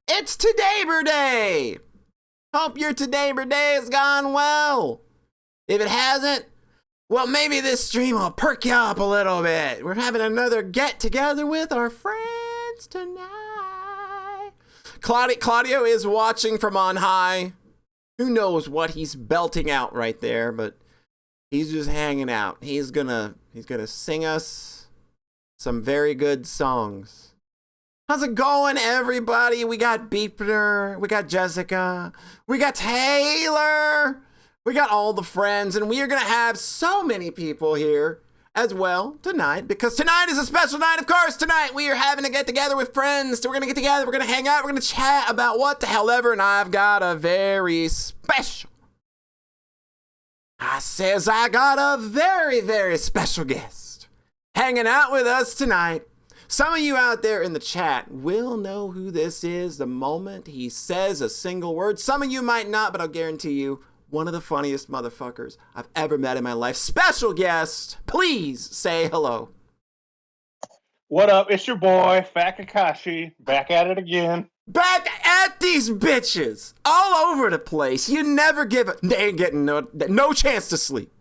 It's Todaybor Day! Hope your Todaybor Day has gone well. If it hasn't, well, maybe this stream will perk you up a little bit. We're having another get together with our friends tonight. Claudio is watching from on high. Who knows what he's belting out right there, but he's just hanging out. He's gonna sing us some very good songs. How's it going, everybody? We got Beepner, we got Jessica, we got Taylor, we got all the friends, and we are gonna have so many people here as well tonight, because tonight is a special night, of course. Tonight we are having a get together with friends. So we're gonna get together, we're gonna hang out, we're gonna chat about what the hell ever, and I've got a very special, I got a very, very special guest hanging out with us tonight. Some of you out there in the chat will know who this is the moment he says a single word. Some of you might not, but I'll guarantee you, one of the funniest motherfuckers I've ever met in my life. Special guest, please say hello. What up? It's your boy, FatKakashi, back at it again. Back at these bitches, all over the place. You never give it. They ain't getting no chance to sleep.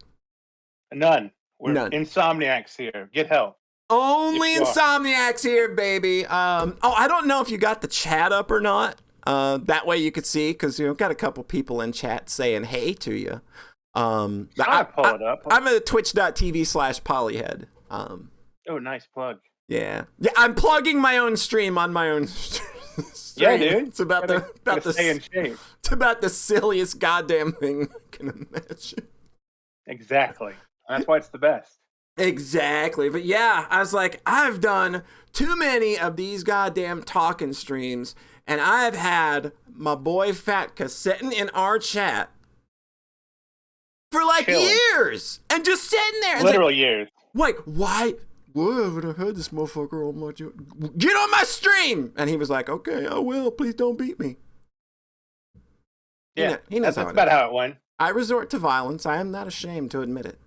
None. We're None. insomniacs here. Get help. Only insomniacs here, baby. I don't know if you got the chat up or not. That way you could see, because got a couple people in chat saying hey to you. I pull it up. I'm at twitch.tv/polyhead. Oh, nice plug. Yeah, I'm plugging my own stream on my own stream. Yeah, dude. It's about stay in shape. It's about the silliest goddamn thing I can imagine. Exactly. That's why it's the best. Exactly. But yeah, I was like, I've done too many of these goddamn talking streams, and I've had my boy Fatka sitting in our chat for like years and just sitting there. Literal years. Like, why haven't I had this motherfucker on my get on my stream? And he was like, okay, I will. Please don't beat me. Yeah, he knows that's about how it went. I resort to violence. I am not ashamed to admit it.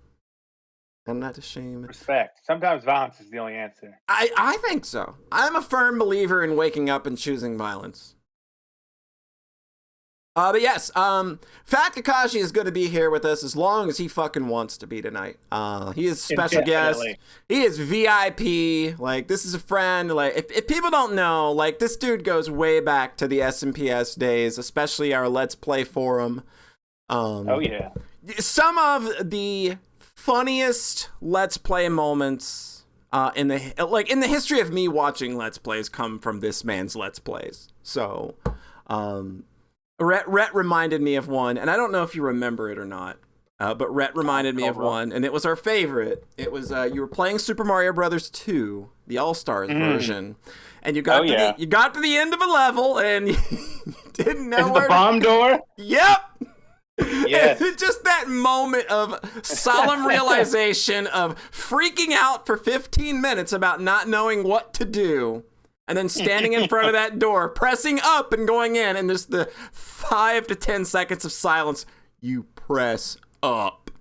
I'm not ashamed. Respect. Sometimes violence is the only answer. I think so. I'm a firm believer in waking up and choosing violence. But yes, FatKakashi is going to be here with us as long as he fucking wants to be tonight. He is a special guest. He is VIP. Like, this is a friend. Like, if people don't know, like, this dude goes way back to the SMPS days, especially our Let's Play forum. Oh yeah. Some of the funniest Let's Play moments in the history of me watching Let's Plays come from this man's Let's Plays. So, Rhett reminded me of one, and I don't know if you remember it or not, but Rhett reminded me of one, and it was our favorite. It was you were playing Super Mario Brothers 2, the All-Stars version, and you got to the end of a level, and you didn't know where the bomb door. Yep. Yes. Just that moment of solemn realization of freaking out for 15 minutes about not knowing what to do, and then standing in front of that door, pressing up and going in, and just the 5 to 10 seconds of silence. You press up.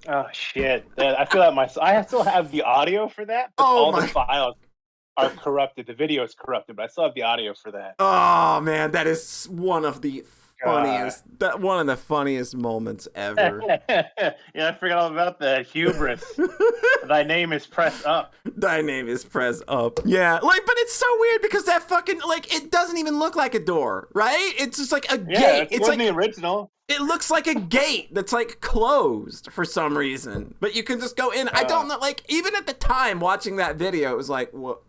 Oh shit! I feel that myself. I still have the audio for that, but all the files are corrupted. The video is corrupted, but I still have the audio for that. Oh man, that is one of the funniest moments ever. Yeah, I forgot all about the hubris. Thy name is press up. Thy name is press up. Yeah, like, but it's so weird because that fucking, like, it doesn't even look like a door, right? It's just like a gate. It's like the original. It looks like a gate that's like closed for some reason, but you can just go in. I don't know, like, even at the time watching that video, it was like, what?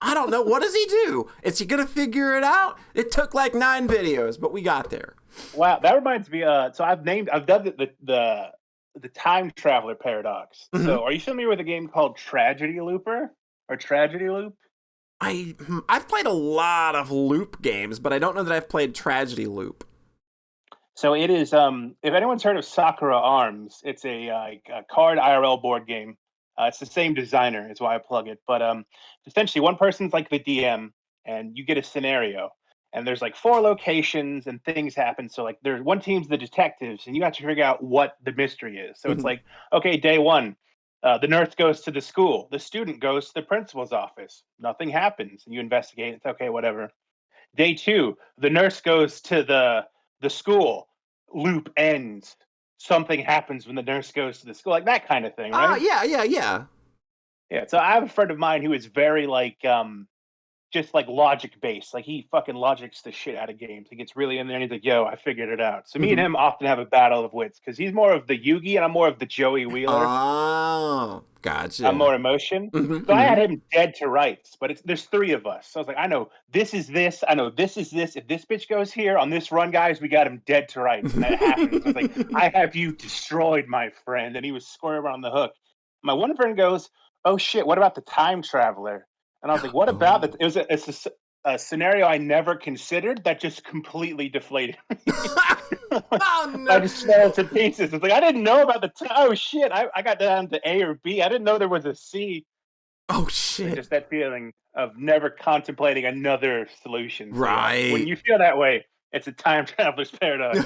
I don't know. What does he do? Is he gonna figure it out? It took like 9 videos, but we got there. Wow, that reminds me. So I've dubbed it the time traveler paradox. Mm-hmm. So are you familiar with a game called Tragedy Looper or Tragedy Loop? I've played a lot of loop games, but I don't know that I've played Tragedy Loop. So it is. If anyone's heard of Sakura Arms, it's a card IRL board game. It's the same designer, is why I plug it. But essentially, one person's like the DM, and you get a scenario. And there's like 4 locations, and things happen. So like, there's one team's the detectives, and you have to figure out what the mystery is. So it's like, okay, day 1, the nurse goes to the school. The student goes to the principal's office. Nothing happens. And you investigate. It's okay, whatever. Day 2, the nurse goes to the school. Loop ends. Something happens when the nurse goes to the school, like that kind of thing, right? Yeah. Yeah. So I have a friend of mine who is very like just like logic based. Like he fucking logics the shit out of games. He gets really in there and he's like, yo, I figured it out. So me and him often have a battle of wits because he's more of the Yugi and I'm more of the Joey Wheeler. Oh, gotcha. I'm more emotion. So I had him dead to rights, but there's 3 of us. So I was like, I know this is this. I know this is this. If this bitch goes here on this run, guys, we got him dead to rights. And that happens. I was like, I have you destroyed, my friend. And he was square around the hook. My one friend goes, oh shit, what about the time traveler? And I was like, what about that? It was a scenario I never considered that just completely deflated me. Oh, no. I just fell to pieces. It's like, I didn't know about oh shit, I got down to A or B. I didn't know there was a C. Oh, shit. Like, just that feeling of never contemplating another solution. So, right. Yeah, when you feel that way, it's a time traveler's paradox.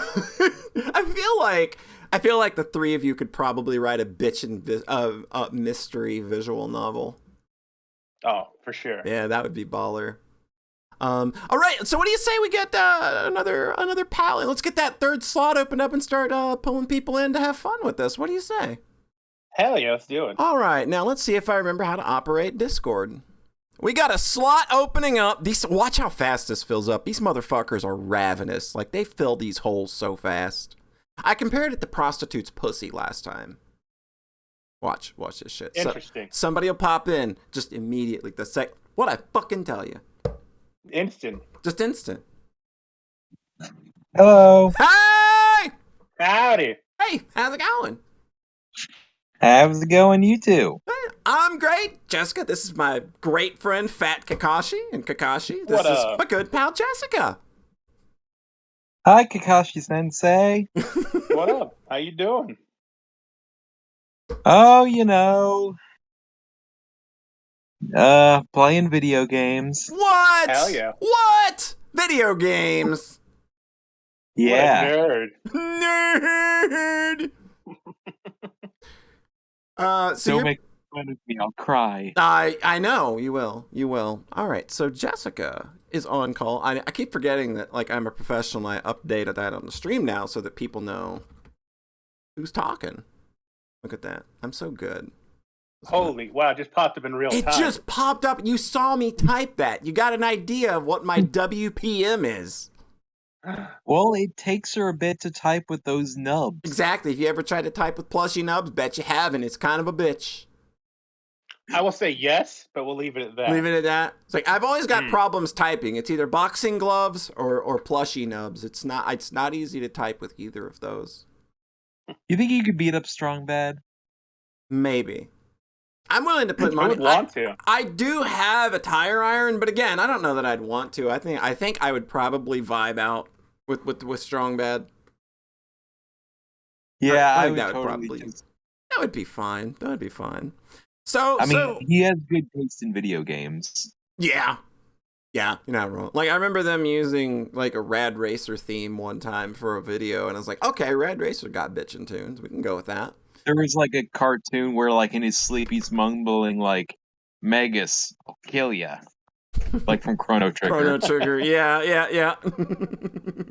I feel like the 3 of you could probably write a mystery visual novel. Oh, for sure. Yeah, that would be baller. All right, so what do you say we get another pal? Let's get that 3rd slot opened up and start pulling people in to have fun with this. What do you say? Hell yeah, let's do it. All right, now let's see if I remember how to operate Discord. We got a slot opening up. Watch how fast this fills up. These motherfuckers are ravenous. Like, they fill these holes so fast. I compared it to prostitute's pussy last time. Watch this shit. Interesting. Somebody will pop in just immediately. What I fucking tell you. Instant. Just instant. Hello. Hey! Howdy. Hey, how's it going? How's it going, you two? I'm great, Jessica. This is my great friend FatKakashi, and Kakashi, this is my good pal Jessica. Hi, Kakashi-sensei. What up? How you doing? Oh, you know, playing video games. What? Hell yeah. What? Video games? Yeah. What a Nerd. nerd. So Don't make fun of me, I'll cry. I know, you will. All right, so Jessica is on call. I keep forgetting that, like, I'm a professional and I update that on the stream now so that people know who's talking. Look at that. I'm so good. Holy, wow, it just popped up in real time. It just popped up. You saw me type that. You got an idea of what my WPM is. Well, it takes her a bit to type with those nubs. Exactly. If you ever tried to type with plushy nubs, bet you haven't. It's kind of a bitch. I will say yes, but we'll leave it at that. Leave it at that. It's like, I've always got problems typing. It's either boxing gloves or plushy nubs. It's not easy to type with either of those. You think you could beat up Strong Bad? Maybe. I'm willing to put money. I would want to. I do have a tire iron, but again, I don't know that I'd want to. I think I would probably vibe out with Strong Bad. Yeah, I I think would that would totally probably. just... That would be fine. That would be fine. So I mean, he has good taste in video games. Yeah, you're not wrong. Like, I remember them using like a Rad Racer theme one time for a video, and I was like, okay, Rad Racer got bitchin' tunes. We can go with that. There was like a cartoon where, like, in his sleep, he's mumbling like, "Megas, I'll kill ya," like from Chrono Trigger. Chrono Trigger, yeah.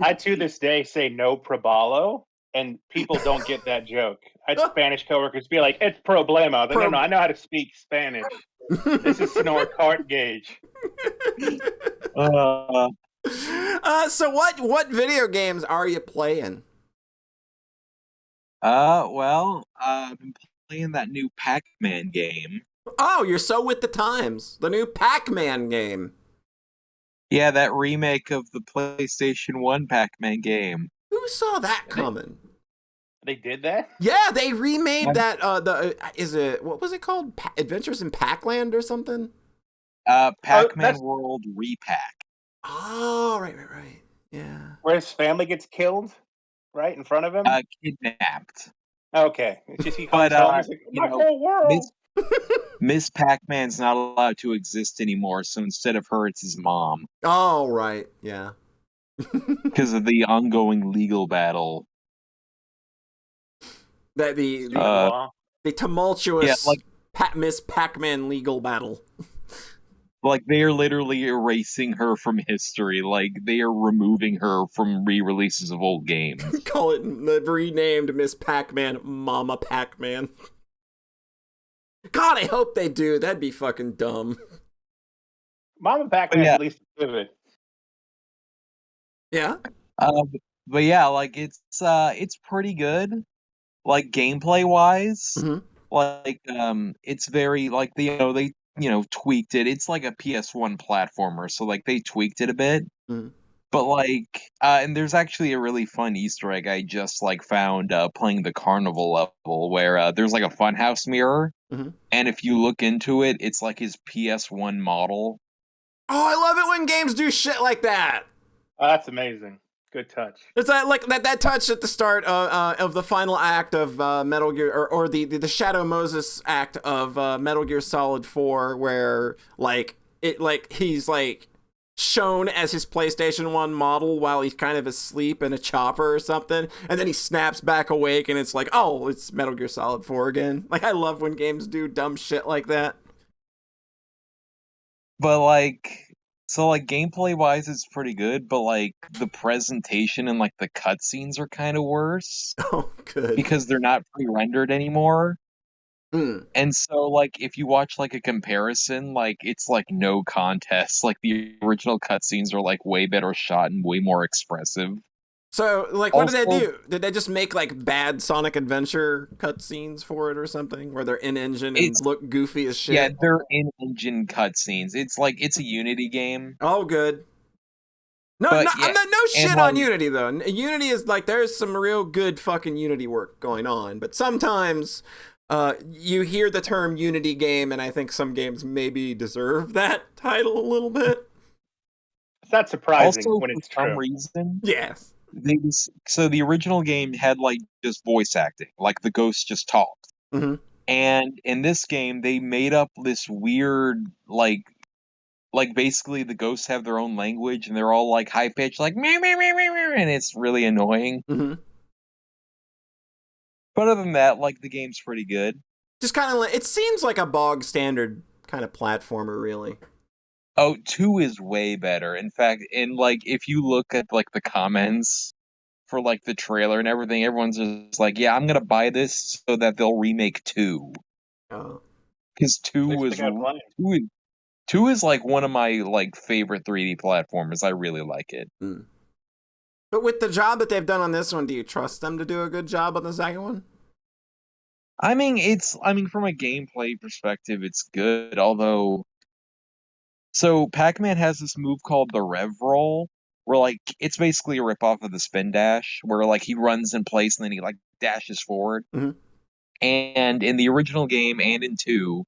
I to this day say no probalo, and people don't get that joke. I had Spanish coworkers be like, "It's problema." I was like, no, I know how to speak Spanish. This is snore cart gauge. So what video games are you playing? Well, I've been playing that new Pac-Man game. Oh, you're so with the times. The new Pac-Man game. Yeah, that remake of the PlayStation 1 Pac-Man game. Who saw that coming? They did that? Yeah, they remade that. What was it called? Adventures in Pac-Land or something? Pac-Man World Repack. Oh, right. Yeah. Where his family gets killed, right in front of him. Kidnapped. Okay, it's just he comes home. He's like, my whole world. Miss Pac-Man's not allowed to exist anymore, so instead of her, it's his mom. Oh, right. Yeah. Because of the ongoing legal battle. The tumultuous Miss Pac-Man legal battle. Like, they are literally erasing her from history. Like, they are removing her from re-releases of old games. Call it renamed Miss Pac-Man, Mama Pac-Man. God, I hope they do. That'd be fucking dumb. Mama Pac-Man's Yeah. at least vivid. Yeah. But yeah, like it's pretty good. Like gameplay wise, Mhm. like it's very like they tweaked it. It's like a PS1 platformer, so like they tweaked it a bit. Mhm. But like and there's actually a really fun Easter egg I just like found playing the carnival level where there's like a funhouse mirror, Mhm. and if you look into it, it's like his PS1 model. Oh, I love it when games do shit like that. Oh, that's amazing. Good touch. It's like that touch at the start of the final act of Metal Gear, or the Shadow Moses act of Metal Gear Solid 4, where he's like shown as his PlayStation 1 model while he's kind of asleep in a chopper or something, and then he snaps back awake and it's like, oh, it's Metal Gear Solid 4 again. Like, I love when games do dumb shit like that. But like so like gameplay wise it's pretty good, but like the presentation and like the cutscenes are kind of worse Oh, good. because they're not pre-rendered anymore. Mm. And so like if you watch like a comparison, like it's like no contest. Like the original cutscenes are like way better shot and way more expressive. So, like, what did they Also, do? Did they just make, like, bad Sonic Adventure cutscenes for it or something? Where they're in-engine and it's look goofy as yeah, shit? they're in-engine cutscenes. It's like it's a Unity game. Oh, good. No, But no, yeah, no and shit on like Unity, though. Unity is, like, there's some real good fucking Unity work going on. But sometimes you hear the term Unity game, and I think some games maybe deserve that title a little bit. It's not surprising also when for it's some true. reason Yes. so the original game had like just voice acting, like the ghosts just talked. Mm-hmm. And in this game, they made up this weird like basically the ghosts have their own language and they're all like high pitched, like meh, meh, meh, meh, meh, and it's really annoying. Mm-hmm. But other than that, like the game's pretty good. Just kind of like, it seems like a bog standard kind of platformer, really. Oh, 2 is way better. In fact, and like if you look at like the comments for like the trailer and everything, everyone's just like, yeah, I'm gonna buy this so that they'll remake 2. Oh. Because At 2 least they was got a plan. 2 is like one of my like favorite 3D platformers. I really like it. Mm. But with the job that they've done on this one, do you trust them to do a good job on the second one? I mean from a gameplay perspective, it's good, although so Pac-Man has this move called the Rev Roll, where like it's basically a ripoff of the spin dash, where like he runs in place and then he like dashes forward. Mm-hmm. And in the original game and in 2,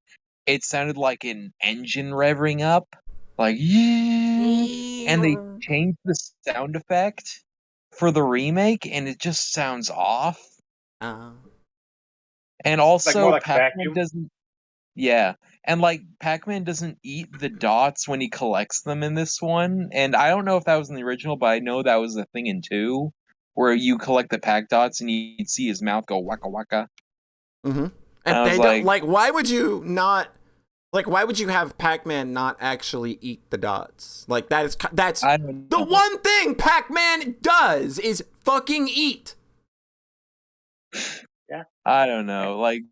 it sounded like an engine revving up, like yeah, and they changed the sound effect for the remake, and it just sounds off. And Like more also, like Pac-Man vacuum. doesn't. Yeah, and like Pac-Man doesn't eat the dots when he collects them in this one, and I don't know if that was in the original, but I know that was a thing in 2, where you collect the Pac dots and you'd see his mouth go waka waka. Mm-hmm. And And I was they don't like, like. Why would you not? Like, why would you have Pac-Man not actually eat the dots? Like, that's I don't the know. one thing Pac-Man does is fucking eat. Yeah. I don't know. Like,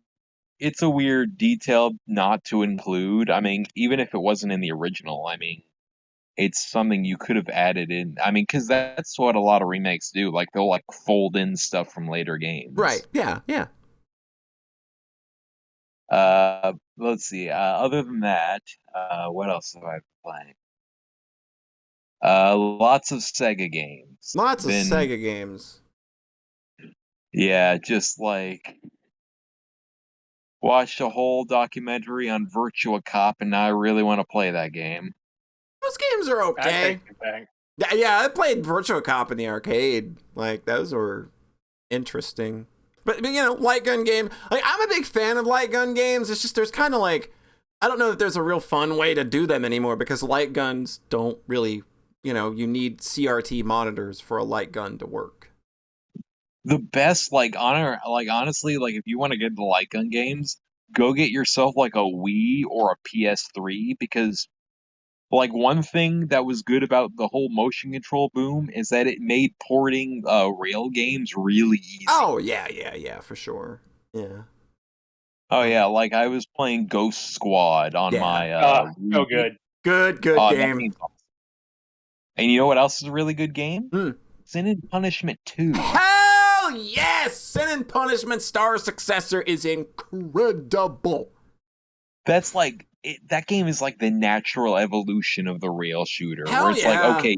it's a weird detail not to include. I mean, even if it wasn't in the original, I mean, it's something you could have added in. I mean, because that's what a lot of remakes do. Like, they'll like fold in stuff from later games. Right? Yeah. Yeah. Let's see. Other than that, what else have I been playing? Lots of Sega games. Lots of Been, Sega games. yeah, just like watched a whole documentary on Virtua Cop, and now I really want to play that game. Those games are I okay. take it back. Yeah, I played Virtua Cop in the arcade. Like, those were interesting. But you know, light gun game. Like, I'm a big fan of light gun games. It's just there's kind of like, I don't know that there's a real fun way to do them anymore because light guns don't really, you know, you need CRT monitors for a light gun to work. The best, honestly, like if you want to get the light gun games, go get yourself like a Wii or a PS3 because Like, one thing that was good about the whole motion control boom is that it made porting rail games really easy. Oh, yeah, for sure. Yeah. Oh yeah, like I was playing Ghost Squad on Yeah. my So Wii. good. Good That game. game's awesome. And you know what else is a really good game? Hmm. Sin and Punishment 2. Hell yes! Sin and Punishment Star Successor is incredible. That's like that game is like the natural evolution of the rail shooter, Hell where it's yeah. like, okay,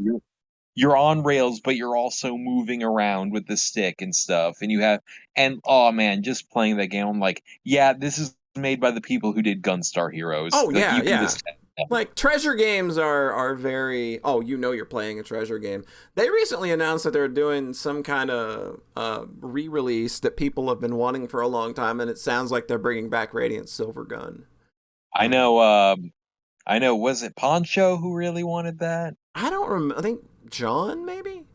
you're on rails, but you're also moving around with the stick and stuff, and oh man, just playing that game, I'm like, yeah, this is made by the people who did Gunstar Heroes. Oh Like, yeah, you can yeah. just Like, treasure games are very... Oh, you know you're playing a treasure game. They recently announced that they're doing some kind of re-release that people have been wanting for a long time, and it sounds like they're bringing back Radiant Silvergun. I know, was it Pauncho who really wanted that? I don't remember. I think John, maybe?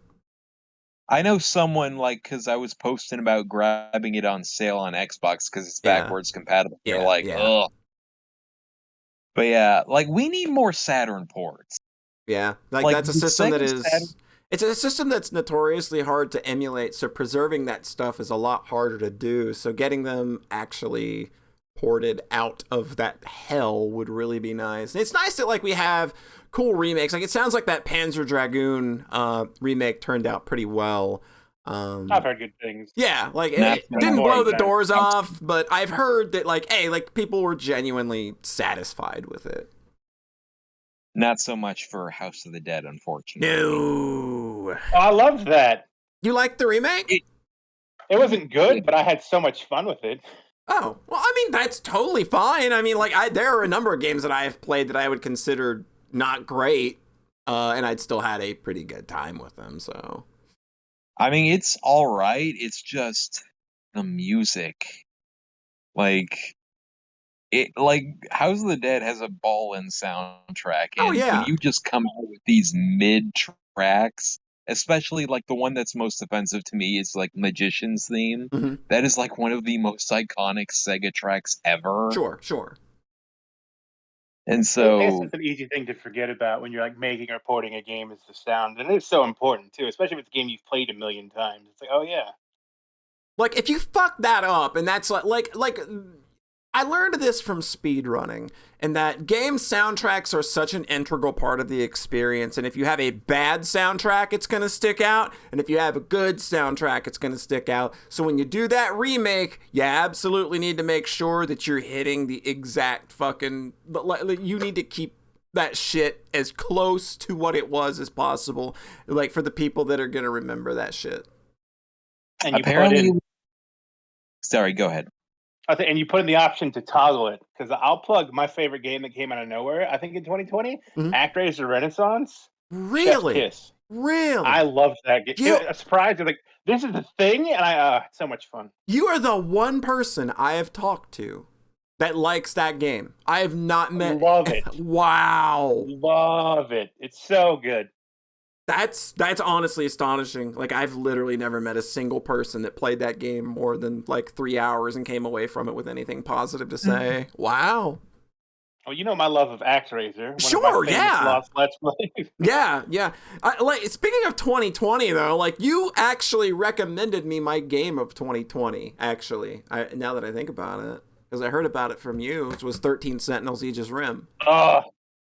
I know someone, like, because I was posting about grabbing it on sale on Xbox because it's Yeah. backwards compatible. They're Yeah, like, yeah. ugh. But yeah, like, we need more Saturn ports. Yeah, like that's a the system that Sega Saturn- is... It's a system that's notoriously hard to emulate, so preserving that stuff is a lot harder to do. So getting them actually ported out of that hell would really be nice. And it's nice that, like, we have cool remakes. Like, it sounds like that Panzer Dragoon remake turned out pretty well. I've heard good things. Yeah, like, Nah, it didn't blow the nice. doors off, but I've heard that, like, hey, like, people were genuinely satisfied with it. Not so much for House of the Dead, unfortunately. No. Oh, I loved that. You like the remake? It wasn't good, but I had so much fun with it. Oh, well, I mean, that's totally fine. I mean, like, there are a number of games that I have played that I would consider not great, and I'd still had a pretty good time with them, so. I mean, it's all right. It's just the music. Like, House of the Dead has a ballin' soundtrack, and Oh, yeah. when you just come out with these mid tracks, especially like the one that's most offensive to me is like Magician's theme. Mhm. That is like one of the most iconic Sega tracks ever. Sure. And I guess so, it's an easy thing to forget about when you're like making or porting a game is the sound, and it's so important too, especially if it's a game you've played a million times. It's like, oh yeah, Like, if you fuck that up, and that's like I learned this from speedrunning, and that game soundtracks are such an integral part of the experience, and if you have a bad soundtrack, it's going to stick out, and if you have a good soundtrack, it's going to stick out. So when you do that remake, you absolutely need to make sure that you're hitting the exact fucking... You need to keep that shit as close to what it was as possible, like, for the people that are going to remember that shit. and you apparently... put in, Sorry, go ahead. and you put in the option to toggle it, because I'll plug my favorite game that came out of nowhere. I think in 2020, Mhm. ActRaiser Renaissance. Really? Chef's Kiss. Really? I loved that game. You- A surprise! Like, this is the thing, and it's so much fun. You are the one person I have talked to that likes that game. I have not met... Love it. Wow. Love it. It's so good. That's honestly astonishing. Like, I've literally never met a single person that played that game more than like 3 hours and came away from it with anything positive to say. Wow. Well, you know my love of ActRaiser. Sure, yeah. Lost Let's Play. Yeah. Like, speaking of 2020 though, like, you actually recommended me my game of 2020. Actually, now that I think about it, because I heard about it from you, which was 13 Sentinels: Aegis Rim. Oh,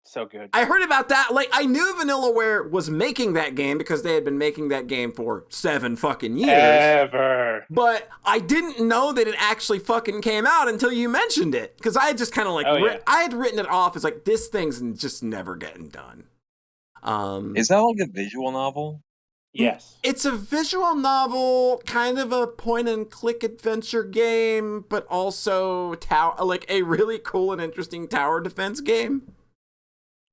so good. I heard about that. Like, I knew Vanillaware was making that game because they had been making that game for 7 fucking years. Ever. But I didn't know that it actually fucking came out until you mentioned it. Because I had just kind of like, yeah. I had written it off as like, this thing's just never getting done. Is that like a visual novel? Yes. It's a visual novel, kind of a point-and-click adventure game, but also like a really cool and interesting tower defense game.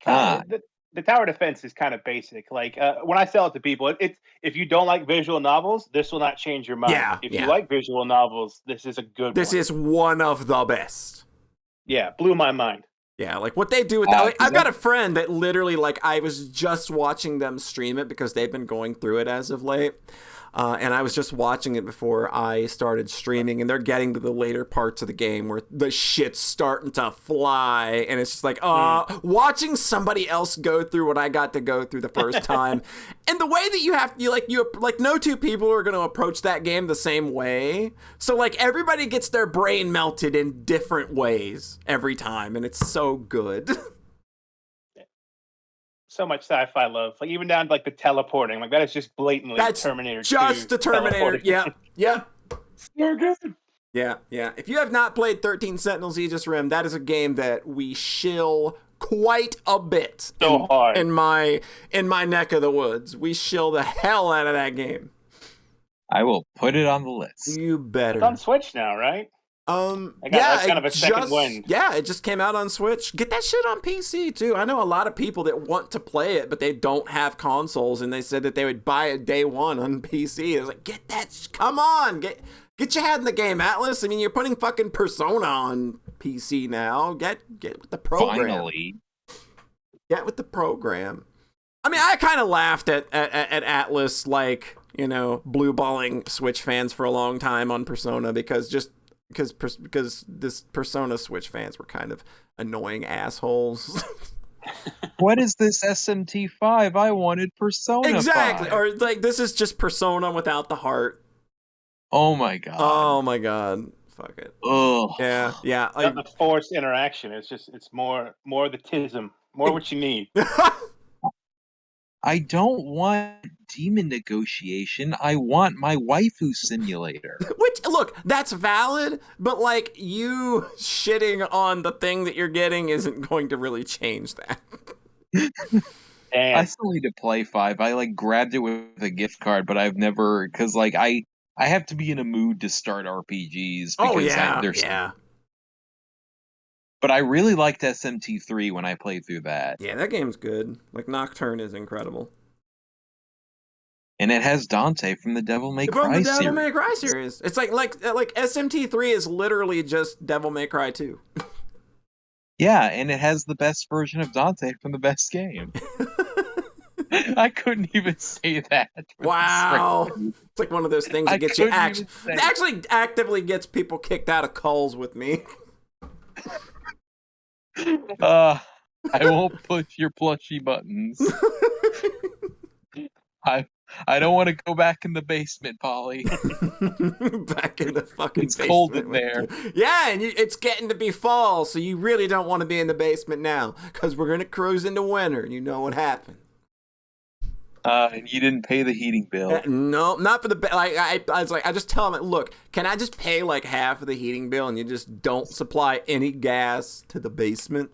The tower defense is kind of basic. Like, when I sell it to people, it's if you don't like visual novels, this will not change your mind. Yeah, If yeah. you like visual novels, this is a good This one. is one of the best. Yeah, blew my mind. Yeah, like what they do with that. Like, 'cause I've got a friend that literally, like, I was just watching them stream it because they've been going through it as of late. And I was just watching it before I started streaming, and they're getting to the later parts of the game where the shit's starting to fly, and it's just like, watching somebody else go through what I got to go through the first time, and the way that you no two people are going to approach that game the same way, so like everybody gets their brain melted in different ways every time, and it's so good. So much sci-fi love, like even down to like the teleporting, like that is just blatantly That's Terminator. just 2 the Terminator. teleporting. Yeah. So good. Yeah. If you have not played 13 Sentinels Aegis Rim, that is a game that we shill quite a bit. So hard. In my neck of the woods. We shill the hell out of that game. I will put it on the list. You better. It's on Switch now, right? That's kind of a second wind. Yeah, it just came out on Switch. Get that shit on PC too. I know a lot of people that want to play it, but they don't have consoles, and they said that they would buy it day one on PC. I was like, get that, come on, get your head in the game, Atlas. I mean, you're putting fucking Persona on PC now. Get with the program. Finally. Get with the program. I mean, I kind of laughed at Atlas, like, you know, blue balling Switch fans for a long time on Persona because this Persona Switch fans were kind of annoying assholes. What is this SMT5? I wanted Persona Exactly. 5. Or like, this is just Persona without the heart. Oh my god. Oh my god. Fuck it. Ugh. Yeah. Not the forced interaction. It's more the tism, more what you need. I don't want demon negotiation. I want my waifu simulator. Which, look, that's valid, but like, you shitting on the thing that you're getting isn't going to really change that. Damn. I still need to play 5. I like grabbed it with a gift card, but I've never, because like I have to be in a mood to start RPGs. Because yeah. But I really liked SMT3 when I played through that. Yeah, that game's good. Like, Nocturne is incredible. And it has Dante from the Devil May Cry series. From the Devil May Cry series. It's like SMT3 is literally just Devil May Cry 2. Yeah, and it has the best version of Dante from the best game. I couldn't even say that. Wow. It's like one of those things that gets you actually actively gets people kicked out of calls with me. I won't push your plushie buttons. I don't want to go back in the basement, Polly. Back in the fucking it's basement. It's cold in there. Yeah, and it's getting to be fall, so you really don't want to be in the basement now, because we're going to cruise into winter, and you know what happened. And you didn't pay the heating bill. No, not for the like. I was like, I just tell them, look, can I just pay like half of the heating bill, and you just don't supply any gas to the basement?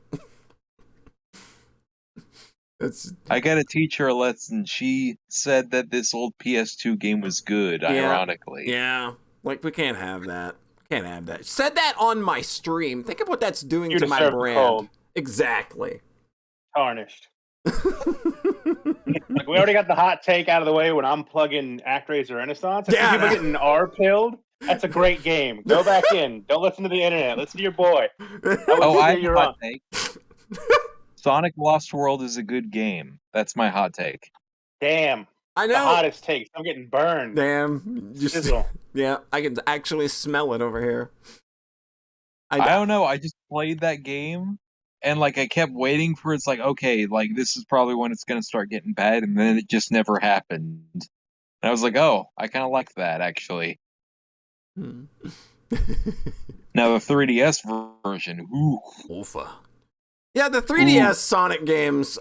I gotta teach her a lesson. She said that this old PS2 game was good, ironically. Yeah, like we can't have that. Can't have that. Said that on my stream. Think of what that's doing to my brand. Cold. Exactly. Tarnished. Like, we already got the hot take out of the way when I'm plugging ActRaiser Renaissance. Yeah, people getting R-pilled. That's a great game. Go back in. Don't listen to the internet. Listen to your boy. I have a hot take. Sonic Lost World is a good game. That's my hot take. Damn. I know. The hottest take. I'm getting burned. Damn. Yeah, I can actually smell it over here. I don't know. I just played that game. And, like, I kept waiting for it's like, okay, like, this is probably when it's going to start getting bad, and then it just never happened. And I was like, oh, I kind of like that, actually. Now, the 3DS version, ooh. Oofa. Yeah, the 3DS Sonic games,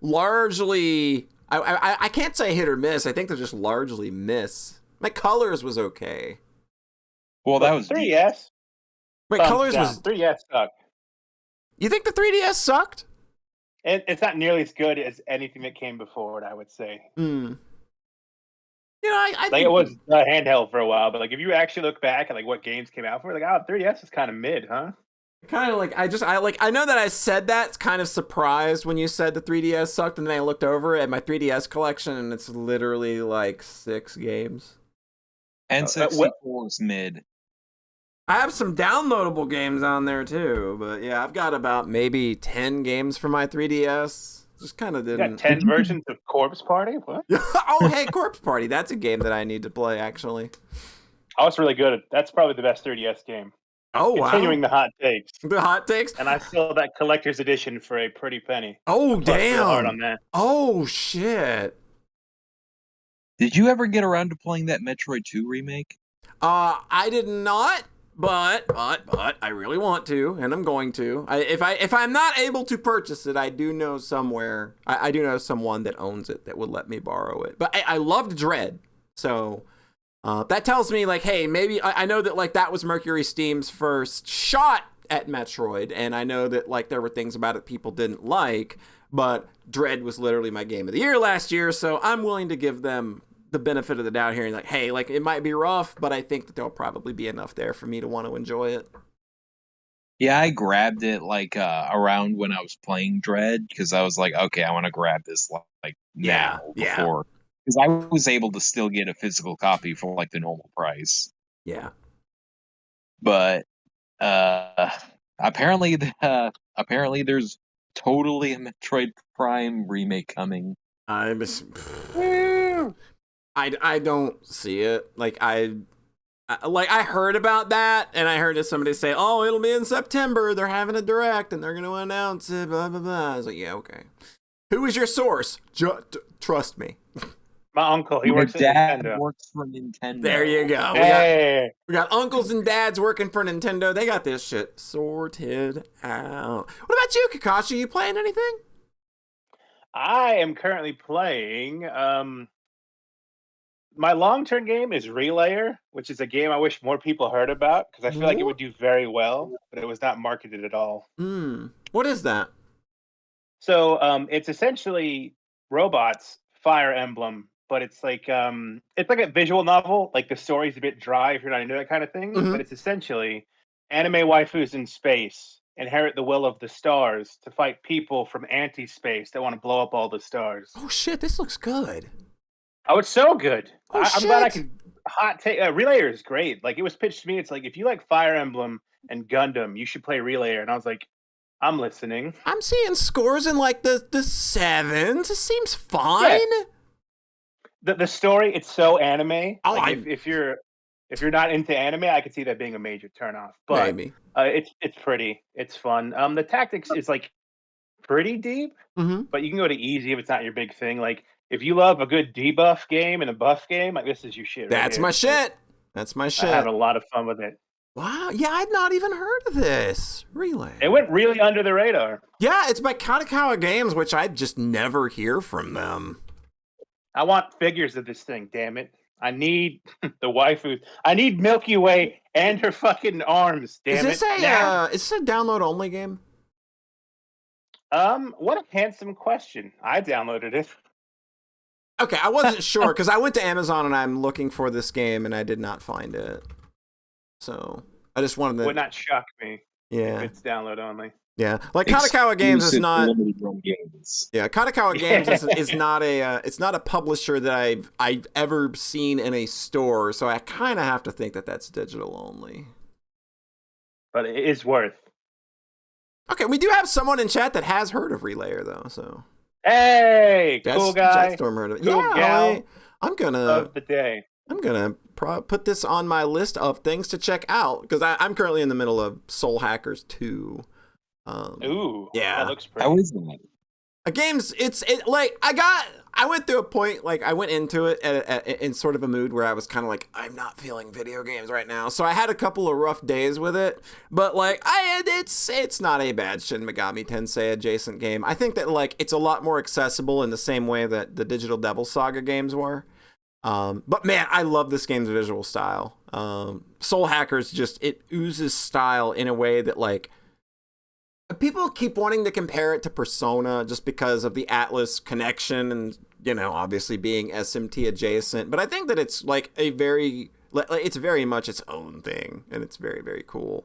largely, I can't say hit or miss. I think they're just largely miss. My Colors was okay. Well, that was 3DS. Wait, Colors was 3DS sucked. You think the 3DS sucked? It's not nearly as good as anything that came before it, I would say. You know, I like think it was handheld for a while, but like if you actually look back at like what games came out for, like 3DS is kind of mid, huh? Kind of like I know that I said that kind of surprised when you said the 3DS sucked, and then I looked over at my 3DS collection, and it's literally like 6 games. N64 is mid. I have some downloadable games on there too, but yeah, I've got about maybe 10 games for my 3DS. Just kind of You got didn't. 10 versions of Corpse Party? What? Oh, hey, Corpse Party. That's a game that I need to play, actually. Oh, it's really good. That's probably the best 3DS game. Oh, wow. Continuing the hot takes. The hot takes? And I sold that collector's edition for a pretty penny. Oh, I fucked real hard damn. on that. Oh, shit. Did you ever get around to playing that Metroid 2 remake? I did not, but I really want to, and I'm going to. If I'm not able to purchase it, I do know somewhere. I do know someone that owns it that would let me borrow it. But I loved Dread, so that tells me like, hey, maybe I know that like that was Mercury Steam's first shot at Metroid, and I know that like there were things about it people didn't like, but Dread was literally my game of the year last year, so I'm willing to give them the benefit of the doubt here and like, hey, like it might be rough, but I think that there'll probably be enough there for me to want to enjoy it. Yeah, I grabbed it like around when I was playing Dread because I was like, okay, I want to grab this like now before, because I was able to still get a physical copy for like the normal price. Yeah. But apparently there's totally a Metroid Prime remake coming. I don't see it. Like I heard about that, and I heard somebody say, "Oh, it'll be in September. They're having a direct, and they're going to announce it." Blah blah blah. I was like, "Yeah, okay." Who is your source? Trust me. My uncle, he works at Dad Nintendo. works for Nintendo. There you go. Hey. We got uncles and dads working for Nintendo. They got this shit sorted out. What about you, Kakashi? You playing anything? I am currently playing. My long-term game is Relayer, which is a game I wish more people heard about because I feel like it would do very well, but it was not marketed at all. What is that? So it's essentially robots, Fire Emblem, but it's like a visual novel. Like the story's a bit dry if you're not into that kind of thing, but it's essentially anime waifus in space inherit the will of the stars to fight people from anti-space that want to blow up all the stars. Oh shit, this looks good. Oh, it's so good. Oh, I'm glad I can hot take. Relayer is great. Like it was pitched to me. It's like if you like Fire Emblem and Gundam, you should play Relayer. And I was like, I'm listening. I'm seeing scores in like the 7s. It seems fine. Yeah. The story, it's so anime. Oh, like if you're not into anime, I could see that being a major turnoff. But maybe. It's pretty. It's fun. The tactics is like pretty deep, but you can go to easy if it's not your big thing. Like if you love a good debuff game and a buff game, like this is your shit. That's my shit. That's my shit. I had a lot of fun with it. Wow. Yeah, I'd not even heard of this. Relay. It went really under the radar. Yeah, it's by Katakawa Games, which I just never hear from them. I want figures of this thing, damn it. I need the waifu. I need Milky Way and her fucking arms, damn is this a download only game? What a handsome question. I downloaded it. Okay, I wasn't sure because I went to Amazon and I'm looking for this game and I did not find it. So I just wanted to. Would not shock me. Yeah, if it's download only. Yeah, like Katakawa Games is not. Games. Yeah, Katakawa Games is not a. It's not a publisher that I've ever seen in a store. So I kind of have to think that that's digital only. But it is worth. Okay, we do have someone in chat that has heard of Relayer though. So. Hey, cool guy. Jetstorm heard of it. Cool gal I'm gonna. Of the day. I'm gonna put this on my list of things to check out because I'm currently in the middle of Soul Hackers 2. Ooh, yeah, that looks pretty. How is that? A game's like I went through a point like I went into it in sort of a mood where I was kind of like I'm not feeling video games right now, so I had a couple of rough days with it. But like it's not a bad Shin Megami Tensei adjacent game. I think that like it's a lot more accessible in the same way that the Digital Devil Saga games were. But man, I love this game's visual style. Soul Hackers it oozes style in a way that like people keep wanting to compare it to Persona just because of the Atlas connection and, you know, obviously being SMT adjacent. But I think that it's like it's very much its own thing and it's very, very cool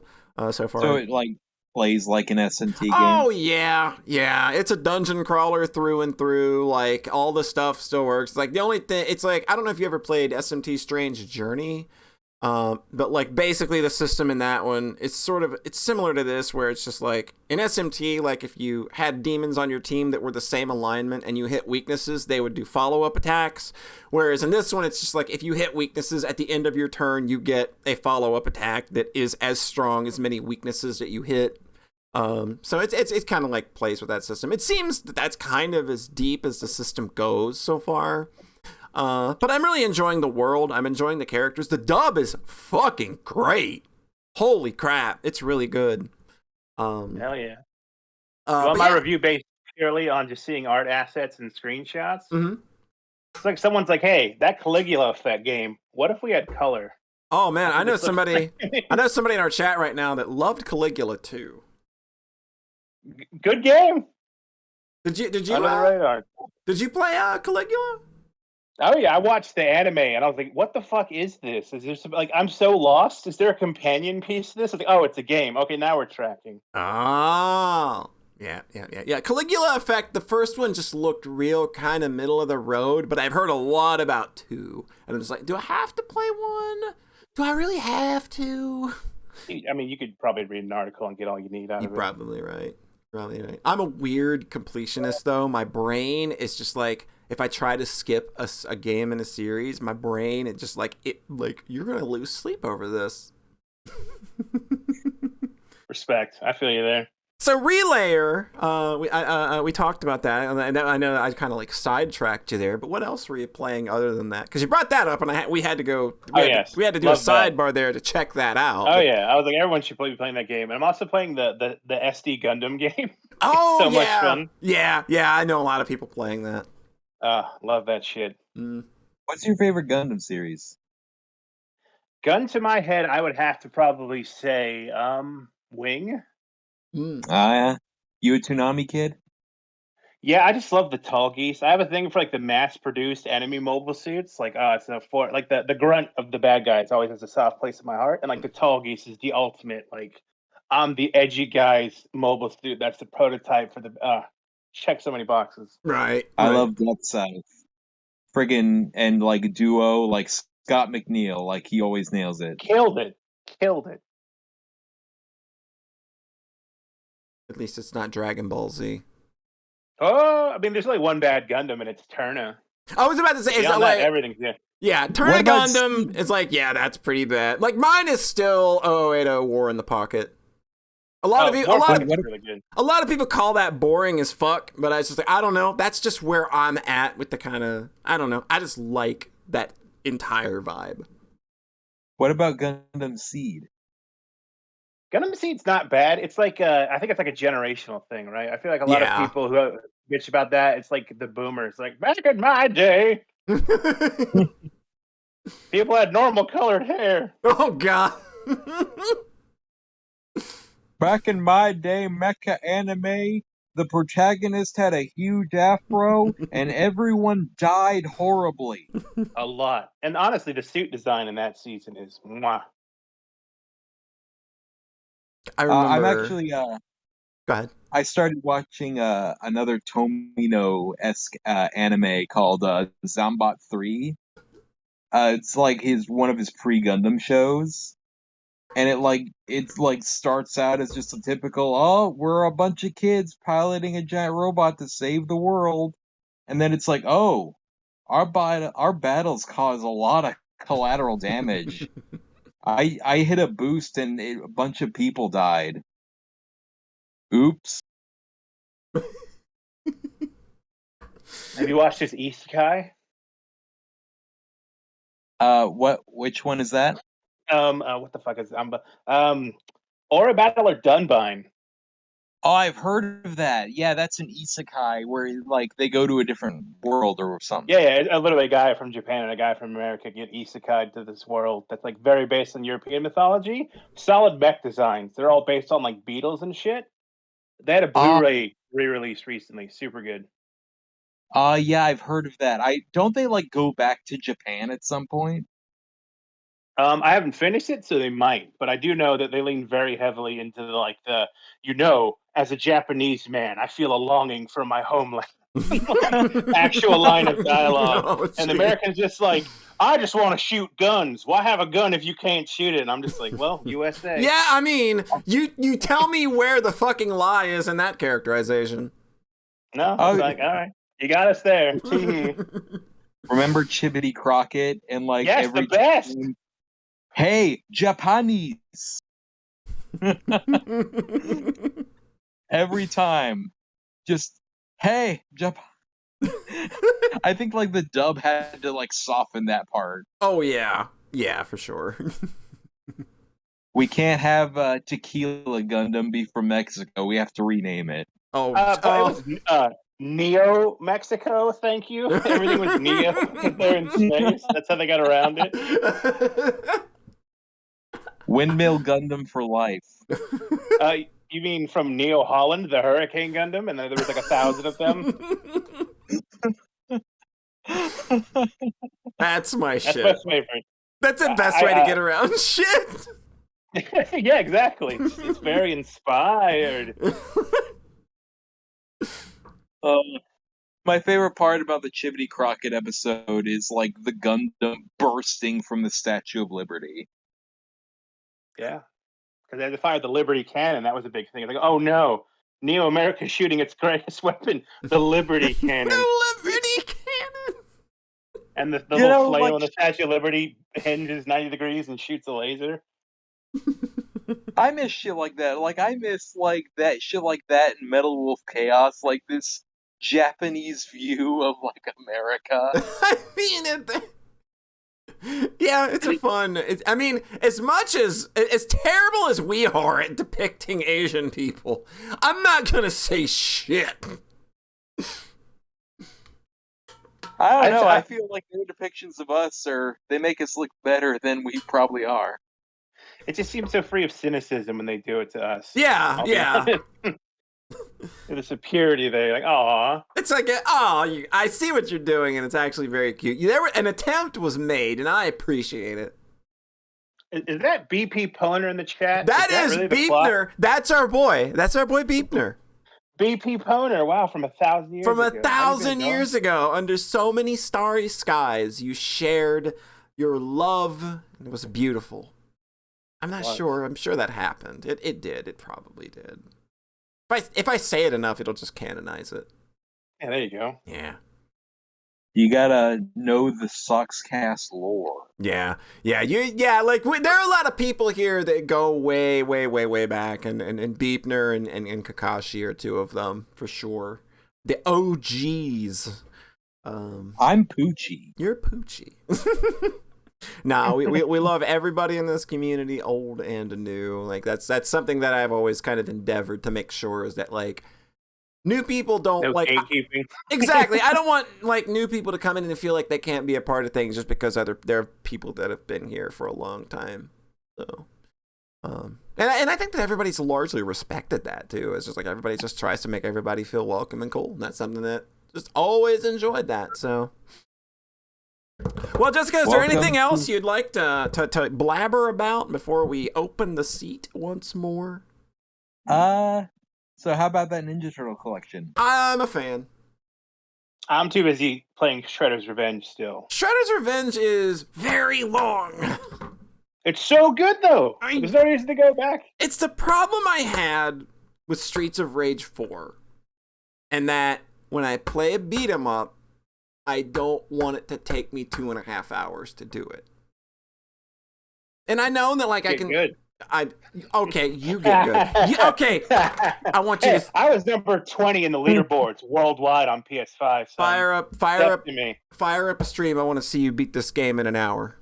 so far. So it like plays like an SMT game? Oh, yeah. Yeah. It's a dungeon crawler through and through. Like all the stuff still works. Like the only thing, it's like, I don't know if you ever played SMT Strange Journey. But like basically the system in that one, it's similar to this, where it's just like in SMT, like if you had demons on your team that were the same alignment and you hit weaknesses, they would do follow-up attacks. Whereas in this one, it's just like if you hit weaknesses at the end of your turn, you get a follow-up attack that is as strong as many weaknesses that you hit. So it's kind of like plays with that system. It seems that that's kind of as deep as the system goes so far. But I'm really enjoying the world. I'm enjoying the characters. The dub is fucking great. Holy crap. It's really good. Hell yeah. Well, my review based purely on just seeing art assets and screenshots. Mm-hmm. It's like someone's like, hey, that Caligula effect game, what if we had color? Oh, man. I know somebody in our chat right now that loved Caligula too. Good game. Did you Under the radar. Did you play Caligula? Oh yeah, I watched the anime and I was like, "What the fuck is this? Is there some like I'm so lost? Is there a companion piece to this?" I was like, "Oh, it's a game. Okay, now we're tracking." Oh, yeah. Caligula effect. The first one just looked real kind of middle of the road, but I've heard a lot about 2, and I'm just like, do I have to play 1? Do I really have to? I mean, you could probably read an article and get all you need out of it. You're probably right. I'm a weird completionist, though. My brain is just like, if I try to skip a game in a series, my brain, it just like, you're going to lose sleep over this. Respect. I feel you there. So Relayer, we talked about that, and I know I kind of like sidetracked you there, but what else were you playing other than that? Because you brought that up, and we had to go. We had to do Love a sidebar there to check that out. Oh yeah, I was like, everyone should be playing that game, and I'm also playing the SD Gundam game. Oh so much fun. Yeah, I know a lot of people playing that. Love that shit. What's your favorite Gundam series? Gun to my head, I would have to probably say Wing. Yeah. You a Toonami kid? Yeah, I just love the tall geese. I have a thing for like the mass-produced enemy mobile suits. Like, it's like the grunt of the bad guys always has a soft place in my heart, and like the tall geese is the ultimate. Like, I'm the edgy guy's mobile suit. That's the prototype for the check so many boxes. Right. I love Death South. Friggin' and like duo like Scott McNeil, like he always nails it. Killed it. At least it's not Dragon Ball Z. Oh, I mean, there's only one bad Gundam, and it's Turna. I was about to say, is that like everything's good? Yeah, Turna Gundam is like, yeah, that's pretty bad. Like mine is still 0080 War in the Pocket. A lot of people call that boring as fuck, but I was just like, I don't know. That's just where I'm at with the kind of, I don't know. I just like that entire vibe. What about Gundam Seed? Gundam Seed's not bad. It's like I think it's like a generational thing, right? I feel like a lot of people who bitch about that, it's like the boomers. Like back in my day, people had normal colored hair. Oh god. Back in my day, mecha anime, the protagonist had a huge afro, and everyone died horribly. A lot. And honestly, the suit design in that season is mwah. I remember. I'm actually. Go ahead. I started watching another Tomino-esque anime called Zambot 3. It's like one of his pre-Gundam shows, and it starts out as just a typical, we're a bunch of kids piloting a giant robot to save the world, and then it's like, our battles cause a lot of collateral damage. I hit a boost and a bunch of people died. Oops. Have you watched this Isekai? Which one is that? What the fuck is or a battle or Dunbine? Oh, I've heard of that. Yeah, that's an isekai where like they go to a different world or something. Yeah, literally a guy from Japan and a guy from America get isekai to this world that's like very based on European mythology. Solid mech designs. They're all based on like beetles and shit. They had a Blu-ray re-release recently. Super good. Yeah, I've heard of that. Don't they like go back to Japan at some point? I haven't finished it, so they might. But I do know that they lean very heavily into as a Japanese man, I feel a longing for my homeland. Actual line of dialogue. And the Americans just like, I just want to shoot guns. Why have a gun if you can't shoot it? And I'm just like, well, USA. Yeah, I mean, you tell me where the fucking lie is in that characterization. No, it's like, all right, you got us there. Remember Chibbity Crockett and like yes, every the best. time, hey, Japanese. Every time, just hey, Japan. I think like the dub had to like soften that part. Oh yeah, for sure. We can't have Tequila Gundam be from Mexico. We have to rename it. Oh, but it was Neo Mexico. Thank you. Everything was Neo there in space. That's how they got around it. Windmill Gundam for life. You mean from Neo Holland, the Hurricane Gundam, and there was like 1,000 of them? That's my shit. That's my favorite. That's the best way to get around shit. Yeah, exactly. It's very inspired. My favorite part about the Chibbity Crockett episode is like the Gundam bursting from the Statue of Liberty. Yeah, because they had to fire the Liberty cannon. That was a big thing. Like, oh no, Neo America's shooting its greatest weapon, the Liberty cannon. The Liberty cannon. And the little flail in the Statue of Liberty hinges 90 degrees and shoots a laser. I miss shit like that. Like, I miss, like, that shit like that in Metal Wolf Chaos. Like, this Japanese view of, like, America. I mean, it's a fun... I mean, as much as terrible as we are at depicting Asian people, I'm not gonna say shit. I don't know. I feel like their depictions of us they make us look better than we probably are. It just seems so free of cynicism when they do it to us. Yeah. There's a purity there. Like, aw. It's like, I see what you're doing, and it's actually very cute. An attempt was made, and I appreciate it. Is that BP Poner in the chat? That is really Beepner. That's our boy. That's our boy Beepner. BP Poner. Wow, from 1,000 years ago. From 1,000 years ago, under so many starry skies, you shared your love, and it was beautiful. I'm not sure. I'm sure that happened. It did. It probably did. If I say it enough, it'll just canonize it. Yeah, there you go. Yeah. You gotta know the Soxcast lore. Yeah. Like there are a lot of people here that go way, way, way, way back, and Beepner and Kakashi are two of them for sure. The OGs. I'm Poochie. You're Poochie. No, we love everybody in this community, old and new. Like that's something that I've always kind of endeavored to make sure is that like new people don't like gatekeeping. Exactly. I don't want like new people to come in and feel like they can't be a part of things just because there are people that have been here for a long time. So, and I think that everybody's largely respected that too. It's just like everybody just tries to make everybody feel welcome and cool. And that's something that just always enjoyed that. So. Well, Jessica, is there anything else you'd like to blabber about before we open the seat once more? So how about that Ninja Turtle collection? I'm a fan. I'm too busy playing Shredder's Revenge still. Shredder's Revenge is very long. It's so good, though. There's no reason to go back. It's the problem I had with Streets of Rage 4. And that when I play a beat 'em up, I don't want it to take me 2.5 hours to do it. And I know that like I can. Good. Okay, you get good. Okay, I want you to. I was number 20 in the leaderboards worldwide on PS5. So fire up a stream. I want to see you beat this game in an hour.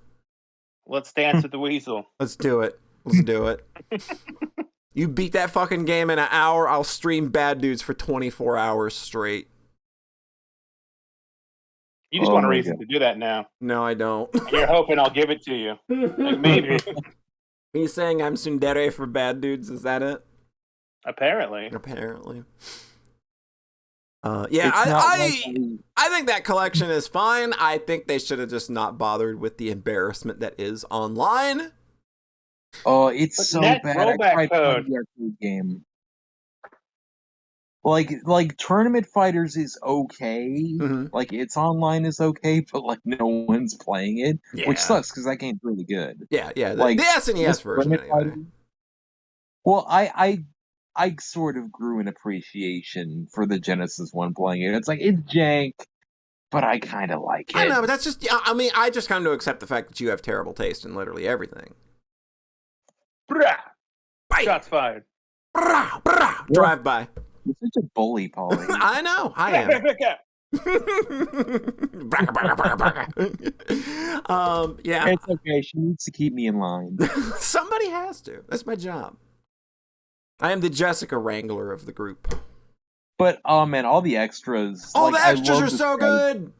Let's dance with the weasel. Let's do it. You beat that fucking game in an hour, I'll stream Bad Dudes for 24 hours straight. You just want a reason to do that now. No, I don't. You're hoping I'll give it to you. Like maybe. Are you saying I'm tsundere for Bad Dudes? Is that it? Apparently. Yeah, I think that collection is fine. I think they should have just not bothered with the embarrassment that is online. Oh, it's so bad. I tried code. the arcade game. Like Tournament Fighters is okay. Mhm. Like its online is okay, but like no one's playing it, which Yeah. sucks because that game's really good. Yeah, the Like SNES this version Tournament anyway. Fighters. Well, I sort of grew an appreciation for the Genesis one playing it. It's like it's jank, but I kind of like it. I know, but that's just, I mean, I just come to accept the fact that you have terrible taste in literally everything. Brah! Bye. Shots fired. Brah, brah, drive by. You're such a bully, Paulie. I know, I am. Yeah. It's okay. She needs to keep me in line. Somebody has to. That's my job. I am the Jessica Wrangler of the group. But oh man, all the extras. All like, the extras I love are the so good.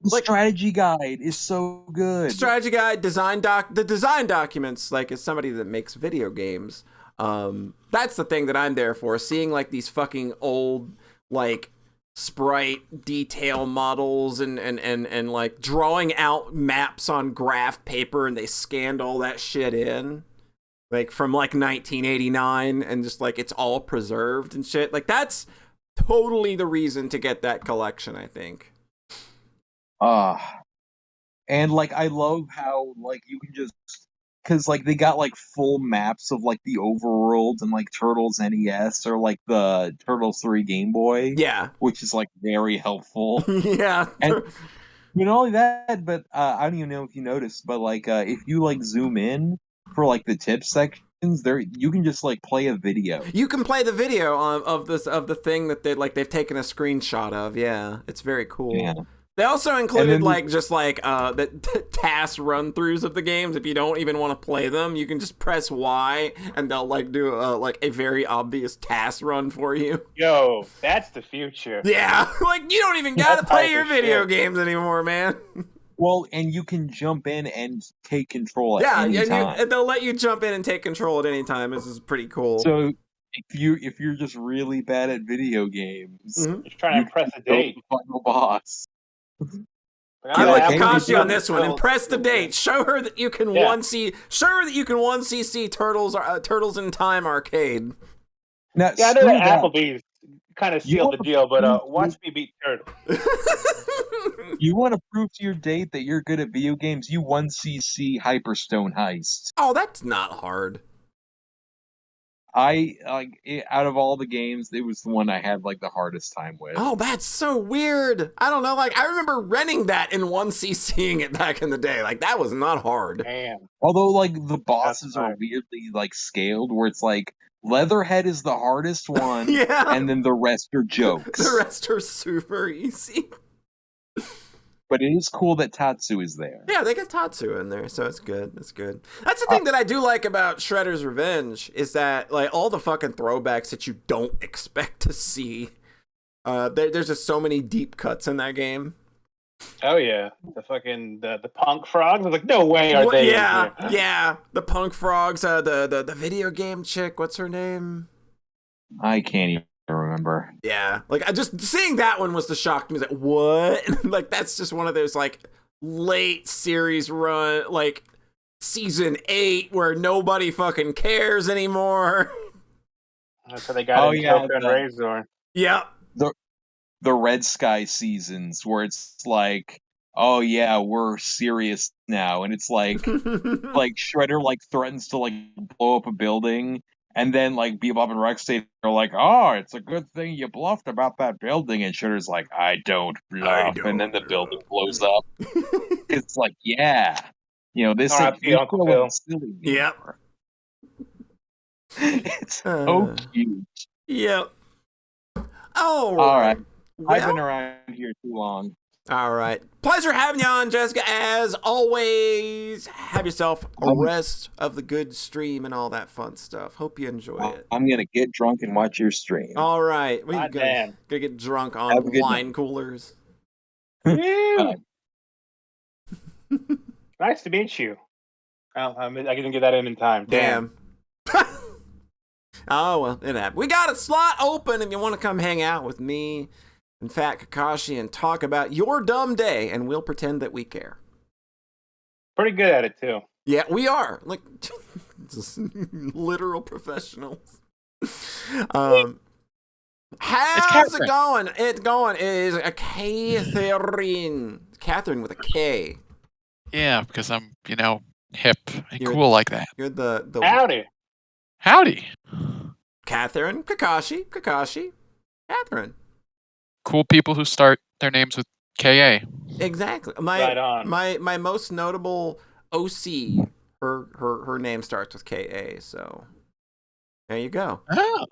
The Like- strategy guide is so good. Strategy guide, the design documents, like as somebody that makes video games, that's the thing that I'm there for. Seeing like these fucking old like sprite detail models and like drawing out maps on graph paper, and they scanned all that shit in. Like from like 1989, and just like it's all preserved and shit. Like that's totally the reason to get that collection, I think. And like I love how like you can just because like they got like full maps of like the overworld and like Turtles NES or like the Turtles 3 Game Boy, Yeah. which is like very helpful. Yeah. And not only that, but I don't even know if you noticed, but like if you like zoom in for like the tip sections, there you can just like play a video. You can play the video of the thing that they've taken a screenshot of. Yeah, it's very cool. Yeah. They also included then- like just like the task run throughs of the games. If you don't even want to play them, you can just press Y and they'll like do like a very obvious task run for you. Yo, that's the future. Yeah, like you don't even gotta That's play hype your as video shit. games anymore, man. Well, and you can jump in and take control at Yeah, any time. and they'll let you jump in and take control at any time. This is pretty cool. So if you're just really bad at video games, Mhm. Just trying to impress a go to date. the final boss. I'm Yeah, like okay, Kakashi we on do. this one. Impress the date. Show her that you can Yeah. Show her that you can 1cc Turtles in Time arcade. Now, Yeah, I know screw that that. Applebee's kind of You sealed the wanna deal, but prove- watch me beat Turtle. You want to prove to your date that you're good at video games? You 1cc Hyperstone Heist. Oh, that's not hard. I like out of all the games, it was the one I had like the hardest time with. Oh, that's so weird. I don't know. Like I remember renting that and 1ccing it back in the day. Like that was not hard. Damn. Although like the bosses are fine. weirdly like scaled, where it's like Leatherhead is the hardest one, Yeah. and then the rest are jokes. The rest are super easy. But it is cool that Tatsu is there. Yeah, they got Tatsu in there, so it's good. It's good. That's the thing that I do like about Shredder's Revenge is that like all the fucking throwbacks that you don't expect to see. There's just so many deep cuts in that game. Oh yeah, the fucking the punk frogs. I was like, no way are they? Yeah, in here. yeah. The punk frogs. The video game chick. What's her name? I can't even remember. Yeah, like I just seeing that one was the shock to me. Like what? Like that's just one of those like late series run, like season 8 where nobody fucking cares anymore. That's how they got Oh, in yeah, Joker and the- Razor. Yep. The Red Sky seasons where it's like, oh yeah, we're serious now, and it's like Shredder like threatens to like blow up a building, and then like Bebop and Rocksteady are like, oh, it's a good thing you bluffed about that building, and Shredder's like, I don't bluff, and then the building blows up. It's like, yeah, you know this. R.I.P. You're Uncle feeling Phil. silly. Yep. It's so cute. Yep. All All right. Well, I've been around here too long. all right. Pleasure having you on, Jessica. As always, have yourself a rest of the good stream and all that fun stuff. Hope you enjoy it. I'm gonna get drunk and watch your stream. All right. We God gotta damn. get drunk Have on a good wine coolers. Woo! Nice to meet you. Oh, I didn't get that in time. Damn. Oh, well, it happened. We got a slot open if you want to come hang out with me and Fat Kakashi and talk about your dumb day, and we'll pretend that we care. Pretty good at it too. Yeah, we are. Like, just literal professionals. How's it going? It's going. It is a Katherine. Katherine with a K. Yeah, because I'm, hip and cool like that. You're the Howdy. Katherine, Kakashi, Katherine. Cool people who start their names with KA. Exactly. Right on. My most notable OC, her name starts with KA, so there you go. Oh.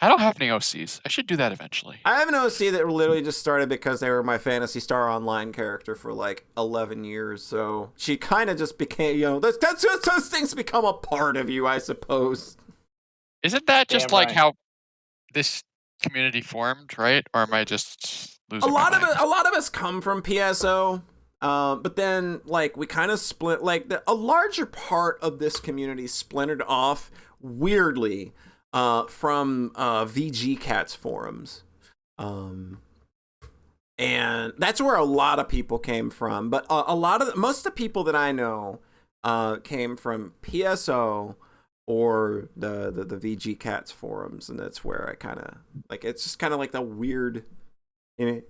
I don't have any OCs. I should do that eventually. I have an OC that literally just started because they were my Phantasy Star Online character for like 11 years. So she kind of just became, that's just those things become a part of you, I suppose. Isn't that just Damn like right. how this community formed, right? Or am I just losing my mind? A lot of us come from PSO. But then like we kind of split, like a larger part of this community splintered off weirdly from VG Cats forums. And that's where a lot of people came from. But most of the people that I know came from PSO or the VG Cats forums, and that's where I kind of like. It's just kind of like the weird, it's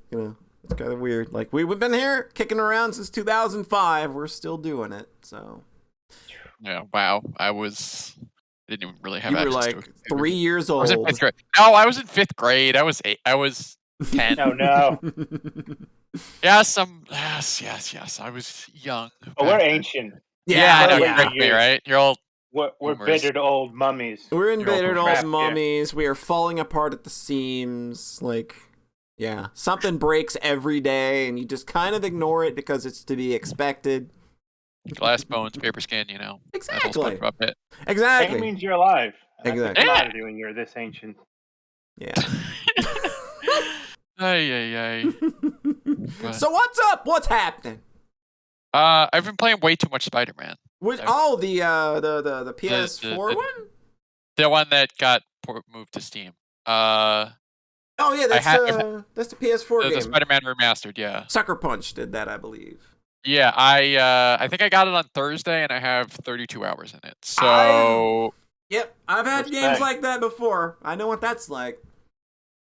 kind of weird. Like we've been here kicking around since 2005. We're still doing it. So Yeah. Wow. Didn't even really have you were access like to it. 3 years I old. was in 5th grade. No, I was in 5th grade. I was 8. I was 10. Oh no. Yes. I was young. Oh, we're ancient. Yeah, I know. We're You're like me, right? You're all We're boomers. bittered old mummies. We're embittered old crap, yeah. mummies. We are falling apart at the seams. Like, yeah, something breaks every day, and you just kind of ignore it because it's to be expected. glass bones, paper skin. That whole Exactly. SpongeBob bit. Exactly. It means you're alive. And Exactly. That's a lot of you when you're this ancient. Yeah. Ay. So what's up? What's happening? I've been playing way too much Spider-Man. The PS4 one? The one that got moved to Steam. Oh yeah, that's the PS4 game. The Spider-Man remastered, yeah. Sucker Punch did that, I believe. Yeah, I think I got it on Thursday, and I have 32 hours in it. So I've had Respect. games like that before. I know what that's like.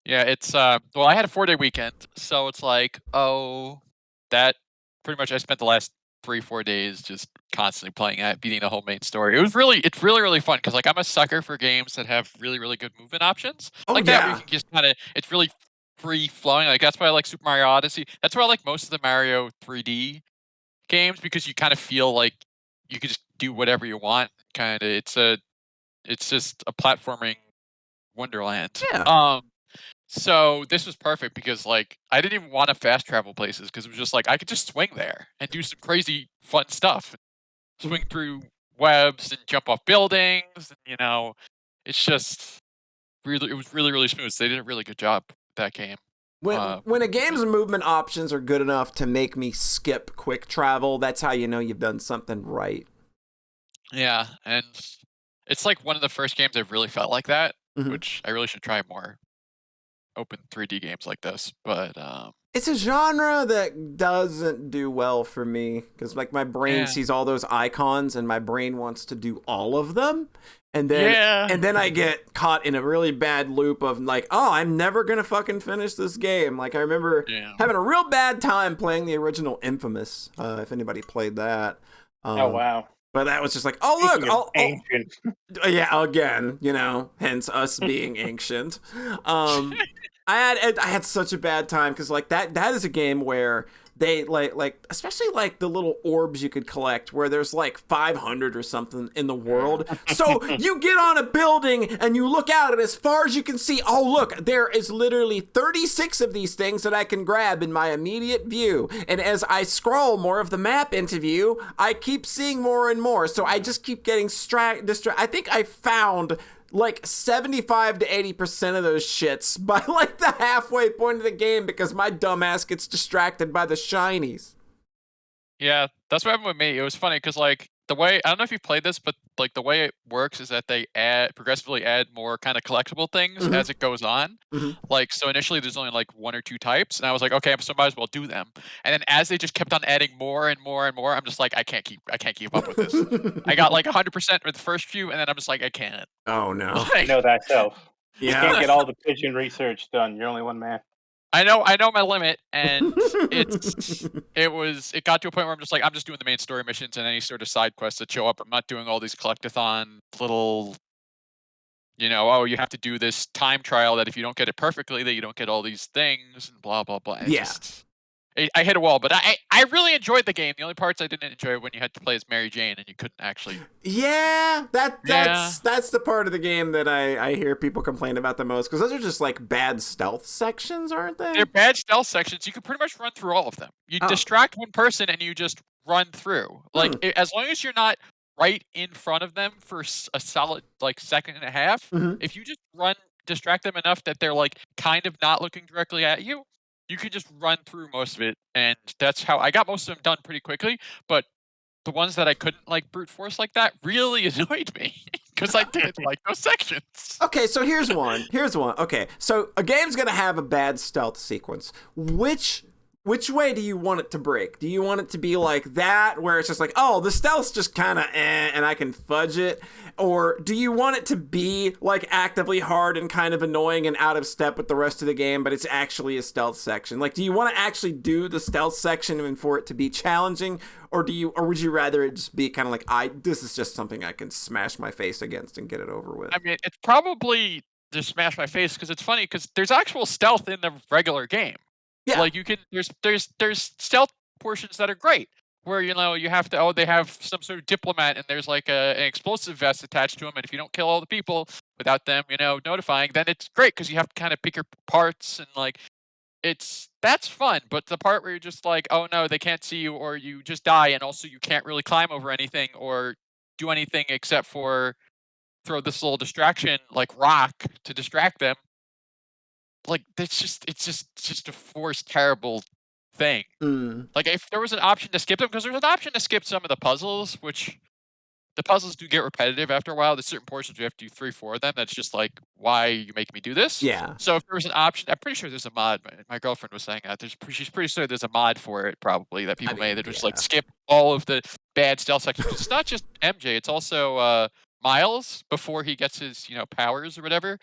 yeah, it's well, I had a 4-day weekend, so it's like, that pretty much I spent the last 3-4 days just constantly playing it, beating the whole main story. It's really fun because like I'm a sucker for games that have really good movement options. That where you can just it's really free flowing. Like that's why I like Super Mario Odyssey. That's why I like most of the Mario 3D games because you kind of feel like you can just do whatever you want. It's just a platforming wonderland. Yeah. So this was perfect because like I didn't even want to fast travel places because it was just like I could just swing there and do some crazy fun stuff, swing through webs and jump off buildings. And, it's just it was really smooth. So they did a really good job with that game. When a game's movement options are good enough to make me skip quick travel, that's how you know you've done something right. Yeah, and it's like one of the first games I've really felt like that, Mhm. which I really should try more open 3D games like this. But it's a genre that doesn't do well for me because like my brain sees all those icons and my brain wants to do all of them. And then I get caught in a really bad loop of like, I'm never going to fucking finish this game. Like I remember having a real bad time playing the original Infamous, if anybody played that. Oh, wow. But that was just like, look, ancient. Yeah, again, hence us being ancient. I had such a bad time because like that is a game where they like especially like the little orbs you could collect where there's like 500 or something in the world. So you get on a building and you look out and as far as you can see, look, there is literally 36 of these things that I can grab in my immediate view. And as I scroll more of the map into view, I keep seeing more and more. So I just keep getting distracted. I think I found like 75 to 80% of those shits by like the halfway point of the game because my dumbass gets distracted by the shinies. Yeah, that's what happened with me. It was funny because like the way I don't know if you've played this, but like the way it works is that they progressively add more kind of collectible things as it goes on. Like so initially there's only like 1 or 2 types, and I was like, okay, so I might as well do them. And then as they just kept on adding more and more and more, I'm just like, I can't keep up with this. I got like 100% with the first few, and then I'm just like, I can't. Oh no! Know thyself. You can't get all the pigeon research done. You're only one man. I know my limit, and it got to a point where I'm just like, I'm just doing the main story missions and any sort of side quests that show up. I'm not doing all these collectathon little, oh, you have to do this time trial that if you don't get it perfectly, that you don't get all these things and blah blah blah. I hit a wall, but I really enjoyed the game. The only parts I didn't enjoy when you had to play as Mary Jane and you couldn't actually. Yeah, that's the part of the game that I hear people complain about the most, because those are just like bad stealth sections, aren't they? They're bad stealth sections. You can pretty much run through all of them. You distract one person and you just run through. Like as long as you're not right in front of them for a solid like second and a half, if you just distract them enough that they're like kind of not looking directly at you, you can just run through most of it, and that's how I got most of them done pretty quickly. But the ones that I couldn't like brute force like that really annoyed me because I didn't like those sections. Okay, so here's one. Okay, so a game's gonna have a bad stealth sequence. Which way do you want it to break? Do you want it to be like that, where it's just like, oh, the stealth's just kind of and I can fudge it? Or do you want it to be like actively hard and kind of annoying and out of step with the rest of the game, but it's actually a stealth section? Like, do you want to actually do the stealth section and for it to be challenging? Or would you rather it just be kind of like, this is just something I can smash my face against and get it over with? I mean, it's probably just smash my face, because it's funny because there's actual stealth in the regular game. Yeah. Like you can there's stealth portions that are great where you have to they have some sort of diplomat and there's like an explosive vest attached to them, and if you don't kill all the people without them notifying, then it's great because you have to kind of pick your parts, and like that's fun. But the part where you're just like, oh no, they can't see you, or you just die, and also you can't really climb over anything or do anything except for throw this little distraction like rock to distract them. Like it's just a forced terrible thing. Like if there was an option to skip them, because there's an option to skip some of the puzzles, which the puzzles do get repetitive after a while. There's certain portions we have to do 3-4 of them. That's just like, why you make me do this? Yeah. So if there was an option, I'm pretty sure there's a mod. My girlfriend was saying that she's pretty sure there's a mod for it, probably that people made that just like skip all of the bad stealth sections. It's not just MJ. It's also Miles before he gets his powers or whatever.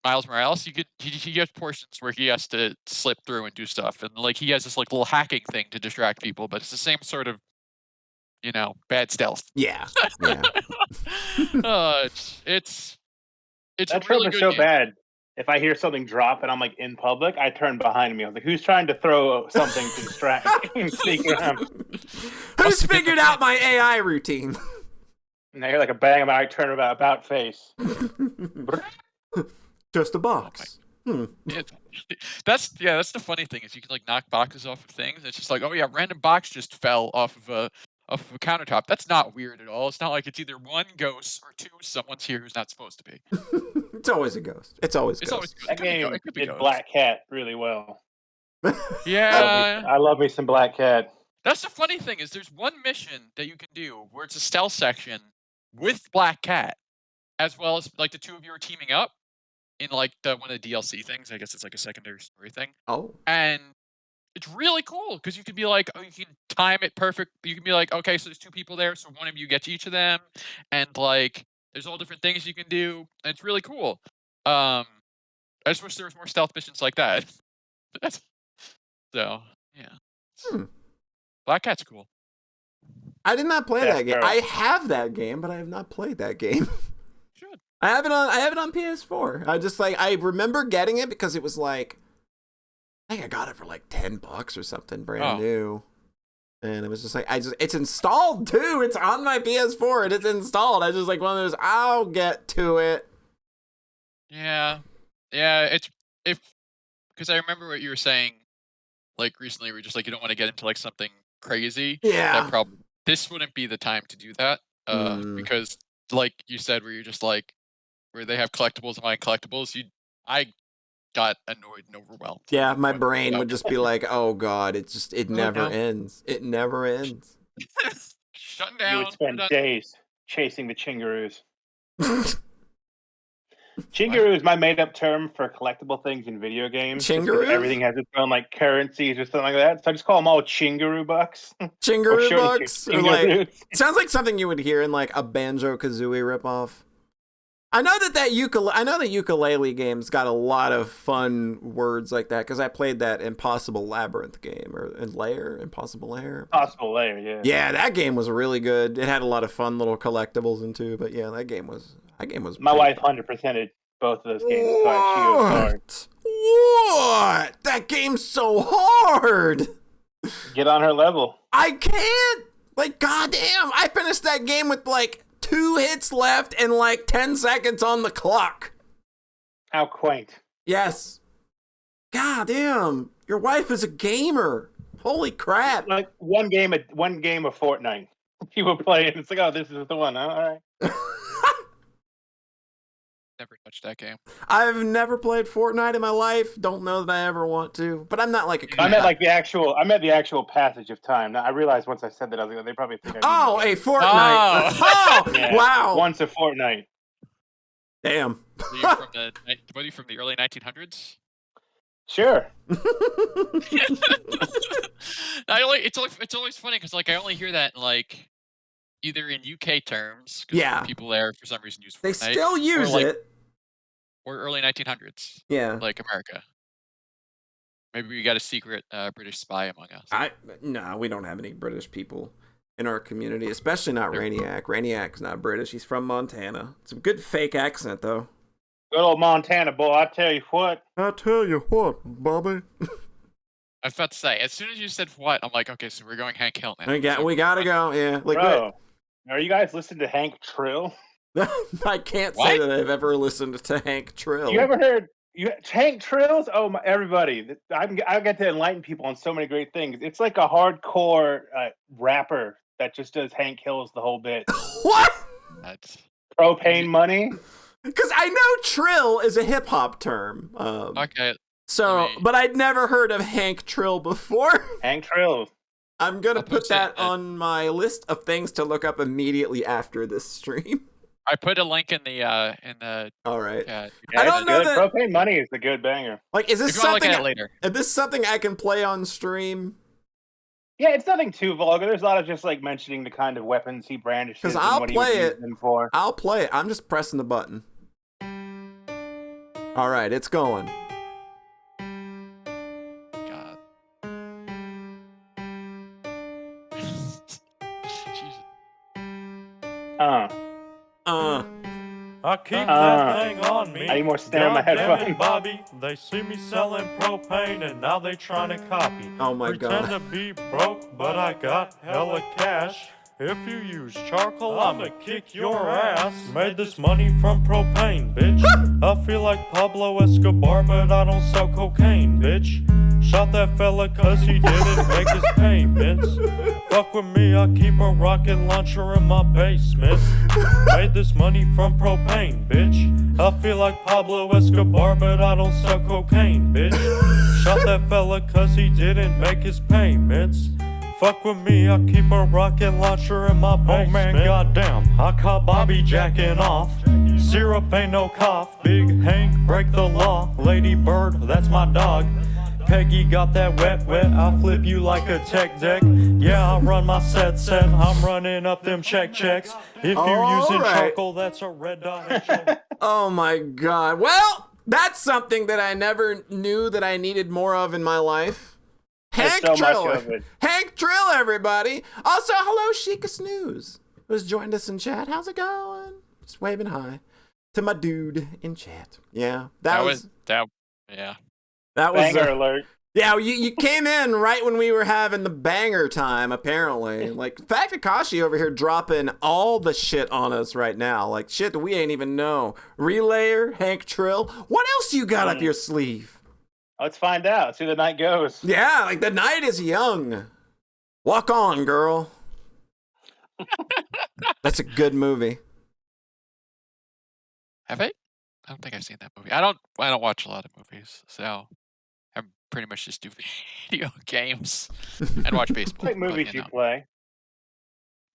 Miles Morales, he gets portions where he has to slip through and do stuff, and like he has this like little hacking thing to distract people, but it's the same sort of bad stealth. Yeah. It's that really trope is good so game. bad. If I hear something drop and I'm like in public, I turn behind me. I was like, who's trying to throw something to distract me and sneak around? Who's figured out my AI routine? And I hear like a bang, I turn about face. Just a box. That's the funny thing is you can like knock boxes off of things. It's just like, oh yeah, random box just fell off of a countertop. That's not weird at all. It's not like it's either one ghost or two someone's here who's not supposed to be. It's always a ghost. It's always ghost. That game did Black Cat really well. Yeah, I love me some Black Cat. That's the funny thing is there's one mission that you can do where it's a stealth section with Black Cat, as well as like the two of you are teaming up in like one of the DLC things. I guess it's like a secondary story thing. Oh. And it's really cool because you can be like, you can time it perfect. You can be like, okay, so there's two people there, so one of you gets each of them, and like there's all different things you can do, and it's really cool. I just wish there was more stealth missions like that. So yeah. Black Cat's cool. I did not play that game. I have that game, but I have not played that game. Should. I have it on PS4. I remember getting it because it was like, I think I got it for like $10 or something brand new. And it was just like, it's installed too. It's on my PS4 and it's installed. I just like one of those, I'll get to it. Yeah. Yeah. Because I remember what you were saying, like recently, where you're just like, you don't want to get into like something crazy. Yeah. This wouldn't be the time to do that. Because like you said, where you're just like, where they have collectibles and mine collectibles, I got annoyed and overwhelmed. Yeah, my brain would just be like, oh god, it never ends. It never ends. Shutting down. You would spend days chasing the chingaroos. Chingaroo is my made-up term for collectible things in video games. Chingaroo? Everything has its own like currencies or something like that. So I just call them all Chingaroo bucks. Chingaroo bucks? Or like, sounds like something you would hear in like a Banjo-Kazooie ripoff. I know that ukulele game's got a lot of fun words like that because I played that Impossible Labyrinth game Impossible Lair. Possible Layer, yeah. Yeah, that game was really good. It had a lot of fun little collectibles into, but yeah, that game was. My wife 100%ed both of those games. So she goes hard. What? That game's so hard. Get on her level. I can't. Like, goddamn! I finished that game with like 2 hits left and like 10 seconds on the clock. How quaint. Yes. Goddamn! Your wife is a gamer. Holy crap! Like one game of Fortnite. She would play it. It's like, oh, this is the one. All right. Never touched that game. I've never played Fortnite in my life. Don't know that I ever want to. But I'm not like a. I meant the actual passage of time. Now, I realized once I said that, I was like, they probably think. A Fortnite. Oh, yeah. Wow. Once a fortnight. Damn. Were you from the early 1900s? Sure. It's always funny because like I only hear that in, like either in UK terms. Yeah. People there for some reason use Fortnite. They still use it. Or early 1900s. Yeah. Like America. Maybe we got a secret British spy among us. No, we don't have any British people in our community, especially not Rainiac. Rainiac's not British. He's from Montana. It's a good fake accent, though. Good old Montana boy, I tell you what. Bobby. I was about to say, as soon as you said what, I'm like, okay, so we're going Hank Hill now. We gotta go, yeah. Like, bro, are you guys listening to Hank Trill? I can't say that I've ever listened to Hank Trill. You ever heard Hank Trills? Oh, my, everybody. I get to enlighten people on so many great things. It's like a hardcore rapper that just does Hank Hills the whole bit. What? That's Propane Money? Because I know Trill is a hip-hop term. okay. So, but I'd never heard of Hank Trill before. Hank Trill. I'm going to put that on my list of things to look up immediately after this stream. I put a link in the All right. Yeah, I don't know that Propane Money is a good banger. Like, is this later. Is this something I can play on stream? Yeah, it's nothing too vulgar. There's a lot of just like mentioning the kind of weapons he brandishes. Because I'll play it. I'll play it. I'm just pressing the button. All right, it's going. God. Jesus. I keep that thing on me. I need more snare in my headphones. Bobby, they see me selling propane and now they trying to copy. Oh my God. Pretend to be broke, but I got hella cash. If you use charcoal, I'ma kick your ass. Made this money from propane, bitch. I feel like Pablo Escobar, but I don't sell cocaine, bitch. Shot that fella cause he didn't make his payments. Fuck with me, I keep a rocket launcher in my basement. Made this money from propane, bitch. I feel like Pablo Escobar, but I don't sell cocaine, bitch. Shot that fella cause he didn't make his payments. Fuck with me, I keep a rocket launcher in my basement. Oh man, goddamn, I caught Bobby jacking off. Syrup ain't no cough. Big Hank, break the law. Lady Bird, that's my dog. Peggy got that wet, I'll flip you like a tech deck. Yeah, I run my set, I'm running up them checks. If you're using charcoal, that's a red dot. Oh my God. Well, that's something that I never knew that I needed more of in my life. Hank Trill. Hank Trill, everybody. Also, hello, Sheikah Snooze, who's joined us in chat. How's it going? Just waving hi to my dude in chat. Yeah, that was banger alert. Yeah, you came in right when we were having the banger time, apparently. Like, FatKakashi over here dropping all the shit on us right now. Like, shit that we ain't even know. Relayer, Hank Trill. What else you got up your sleeve? Let's find out. See, the night goes. Yeah, like the night is young. Walk on, girl. That's a good movie. Have I? I don't think I've seen that movie. I don't watch a lot of movies, so I pretty much just do video games and watch baseball. Like movies you play.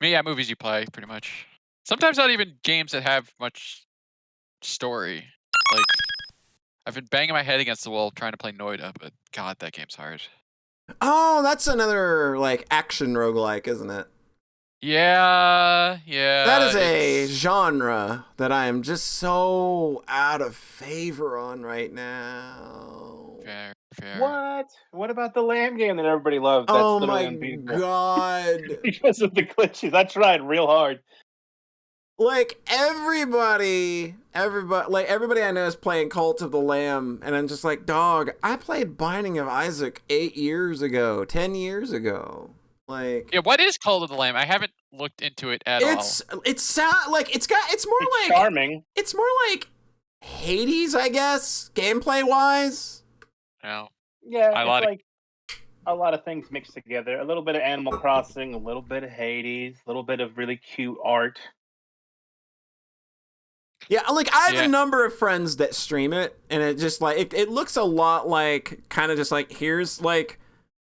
Yeah, movies you play, pretty much. Sometimes not even games that have much story. Like, I've been banging my head against the wall trying to play Noida, but God, that game's hard. Oh, that's another, like, action roguelike, isn't it? Yeah. That is a It's genre that I am just so out of favor on right now. fair. What? What about the lamb game that everybody loves? That's Oh literally my unbeatable god. because of the glitches. I tried real hard. Like everybody I know is playing Cult of the Lamb, and I'm just like, dog, I played Binding of Isaac 8 years ago, 10 years ago. Like, Yeah, what is Cult of the Lamb? I haven't looked into it at all. it's like it's more It's like charming. it's more like Hades, I guess, gameplay wise. No. Yeah, I it's like like a lot of things mixed together. A little bit of Animal Crossing, a little bit of Hades, a little bit of really cute art. Yeah, like I have Yeah. a number of friends that stream it, and it just like it looks a lot like kind of just like here's like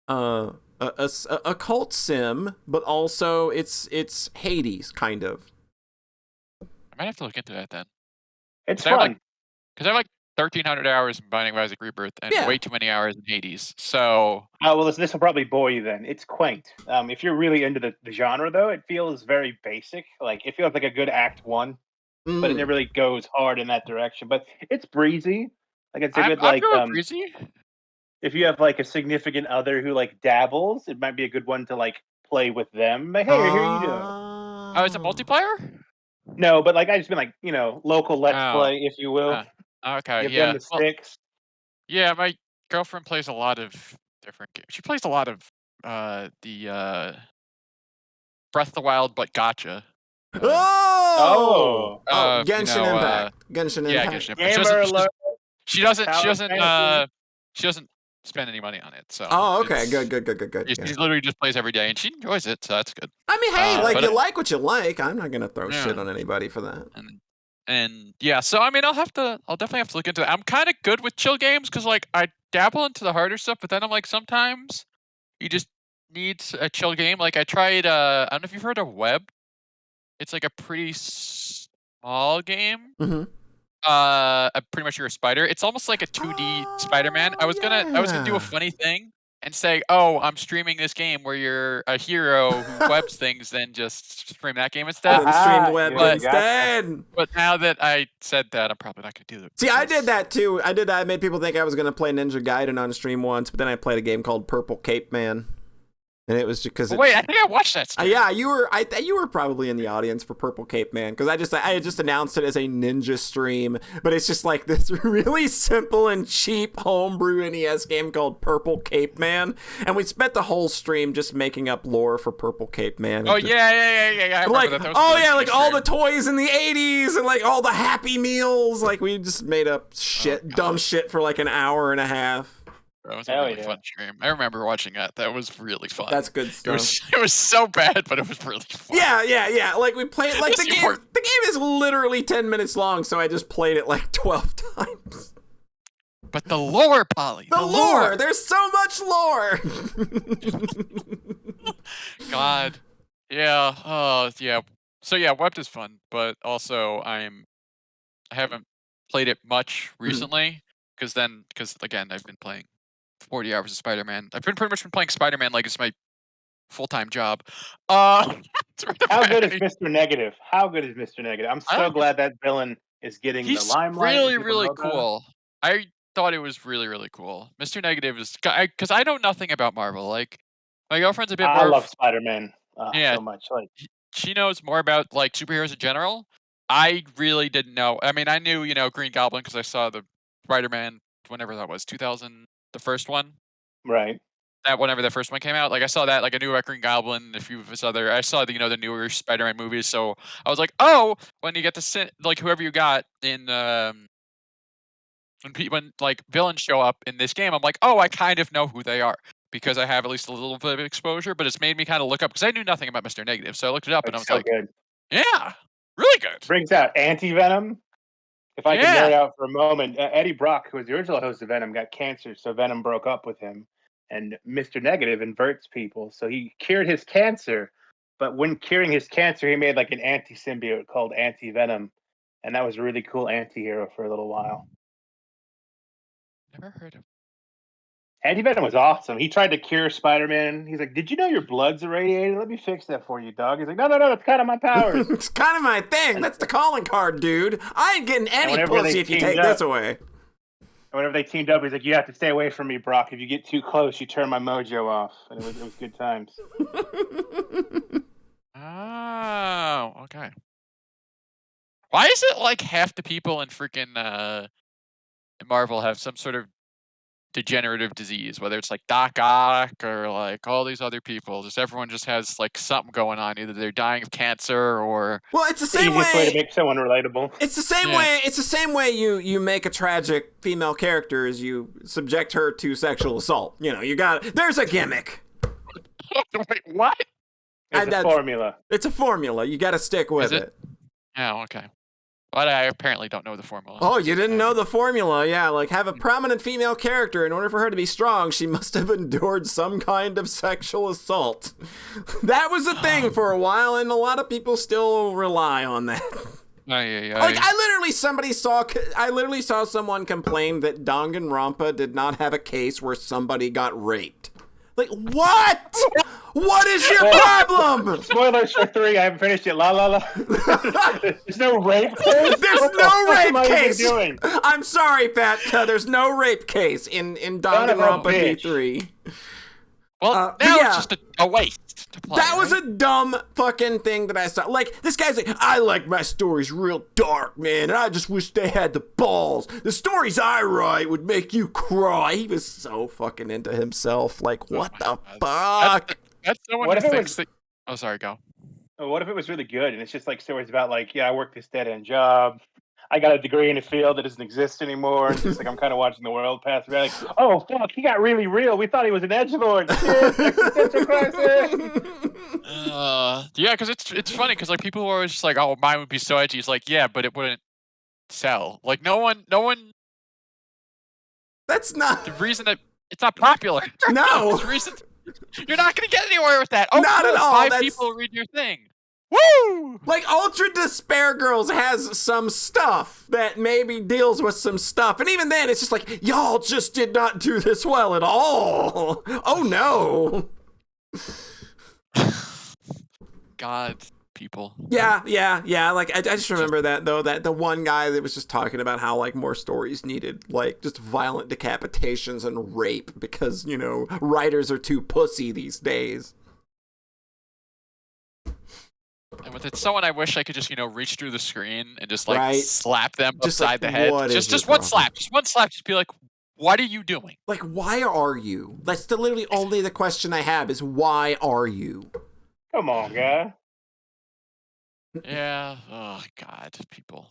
a cult sim, but also it's Hades kind of. I might have to look into that then. It's I have, fun. Because I have like 1,300 hours in Binding of Isaac Rebirth and Yeah. way too many hours in Hades. So Oh, well, this will probably bore you then. It's quaint. If you're really into the genre, though, it feels very basic. Like, it feels like a good Act 1, but it never really goes hard in that direction. But it's breezy. Like, it's a I'm good, like, good with Breezy. if you have, like, a significant other who, like, dabbles, it might be a good one to, like, play with them. Like, hey, here you go. Oh, is it multiplayer? No, but, like, I just mean, like, local Let's Oh. Play, if you will. Okay, Give yeah. them the Well, sticks. yeah, my girlfriend plays a lot of different games. She plays a lot of the Breath of the Wild, but gotcha. Oh! Oh! Genshin Impact. Genshin Yeah, Impact. Genshin Impact. Gamer alert! She Power fantasy. doesn't spend any money on it. So Oh, okay. it's- Good. She literally just plays every day, and she enjoys it, so that's good. I mean, hey, like but you like what you like. I'm not gonna throw Yeah. shit on anybody for that. And yeah, so I mean, I'll definitely have to look into it. I'm kind of good with chill games because like I dabble into the harder stuff, but then I'm like sometimes you just need a chill game. Like I tried, I don't know if you've heard of Web. It's like a pretty small game. Mm-hmm. Pretty much you're a spider. It's almost like a 2D Spider-Man. I was gonna do a funny thing and say, "Oh, I'm streaming this game where you're a hero who webs things," then just stream that game instead. And then streamed Web Yeah, instead. But now that I said that, I'm probably not gonna do it. See, I did that too. I did that. I made people think I was gonna play Ninja Gaiden on stream once, but then I played a game called Purple Cape Man, and it was just because. Wait, I think I watched that. Yeah, you were. You were probably in the audience for Purple Cape Man because I had just announced it as a ninja stream, but it's just like this really simple and cheap homebrew NES game called Purple Cape Man, and we spent the whole stream just making up lore for Purple Cape Man. Oh yeah. I Like, that. That was oh really yeah, like all the stream. toys in the 80s and like all the Happy Meals. Like we just made up shit, dumb shit for like an hour and a half. That was a Hell really yeah. fun stream. I remember watching that. That was really fun. That's good It stuff. was so bad, but it was really fun. Yeah. Like we played like Yes, the you game. were. The game is literally 10 minutes long, so I just played it like 12 times. But the lore, Polly. The lore. There's so much lore. God. Yeah. Oh yeah. So yeah, Webbed is fun, but also I haven't played it much recently because again I've been playing 40 hours of Spider-Man. I've pretty much been playing Spider-Man like it's my full-time job. How good is Mr. Negative? How good is Mr. Negative? I'm so don't- glad that villain is getting the He's limelight. and really, people really know about him. cool. I thought it was really, really cool. Mr. Negative is because I know nothing about Marvel. Like my girlfriend's a bit I more. love Spider-Man Yeah. so much. Like, She knows more about like superheroes in general. I really didn't know. I mean, I knew Green Goblin because I saw the Spider-Man whenever that was 2000, the first one. right. That whenever the first one came out, like I saw that, like I knew about Green Goblin. I saw the newer Spider-Man movies. So I was like, oh, when you get to sit like whoever you got in when like villains show up in this game, I'm like, oh, I kind of know who they are because I have at least a little bit of exposure. But it's made me kind of look up because I knew nothing about Mr. Negative, so I looked it up and I was It's so like, good. yeah, really good. Brings out Anti-Venom. If I can Yeah. nerd out for a moment, Eddie Brock, who was the original host of Venom, got cancer, so Venom broke up with him. And Mr. Negative inverts people, so he cured his cancer. But when curing his cancer, he made like an anti-symbiote called Anti-Venom. And that was a really cool anti-hero for a little while. Never heard of. Anti-Venom was awesome. He tried to cure Spider-Man. He's like, "Did you know your blood's irradiated? Let me fix that for you, dog." He's like, "No, that's kind of my powers." It's kind of my thing. That's the calling card, dude. I ain't getting any whenever they pussy if you teamed take up- this away. And whenever they teamed up, he's like, "You have to stay away from me, Brock. If you get too close, you turn my mojo off." And it was good times. Oh, okay. Why is it like half the people in freaking Marvel have some sort of degenerative disease, whether it's like Doc Ock or like all these other people? Just everyone just has like something going on. Either they're dying of cancer or Well, it's the same Easiest way to way. make someone relatable. It's the same Yeah. way. It's the same way you make a tragic female character as you subject her to sexual assault. You know, you got there's a gimmick. wait, what? It's And a that's- formula. It's a formula. You got to stick with Is it? it. Oh, okay. But I apparently don't know the formula. Oh, you didn't know the formula? Yeah, like have a prominent female character. In order for her to be strong, she must have endured some kind of sexual assault. That was a thing for a while, and a lot of people still rely on that. Like I literally saw someone complain that Danganronpa did not have a case where somebody got raped. Like what? What is your problem? Spoilers for 3. I haven't finished it. La la la. There's no rape case. There's What the no fuck rape am I even case. doing? I'm sorry, Pat. There's no rape case in Son of a Danganronpa bitch. D3. Well, but now yeah. it's just a waste to play. That was right? a dumb fucking thing that I saw. Like, this guy's like, I like my stories real dark, man, and I just wish they had the balls. The stories I write would make you cry. He was so fucking into himself. Like, what the fuck? That's someone What who if it thinks was- that. Oh, sorry, go. What if it was really good and it's just like stories about like, yeah, I work this dead end job. I got a degree in a field that doesn't exist anymore. And just like I'm kind of watching the world pass by. Like, oh fuck, he got really real. We thought he was an edgelord. Shit, existential crisis. Yeah, because it's funny because like people are always just like, oh, mine would be so edgy. It's like, yeah, but it wouldn't sell. Like no one. That's not. The reason that it's not popular. No. The reason you're not gonna get anywhere with that. Oh, Not cool, at all, 5 that's- people read your thing. Woo! Like, Ultra Despair Girls has some stuff that maybe deals with some stuff. And even then, it's just like, y'all just did not do this well at all. Oh, no. God, people. Yeah. Like, I just remember that, though, that the one guy that was just talking about how, like, more stories needed, like, just violent decapitations and rape because, you know, writers are too pussy these days. And with it's someone I wish I could just, reach through the screen and just like Right. slap them Just, upside like, the head. what is Just your one problem? slap. Just one slap. Just be like, what are you doing? Like, why are you? That's the literally only the question I have is, why are you? Come on, guy. Yeah. Oh God, people.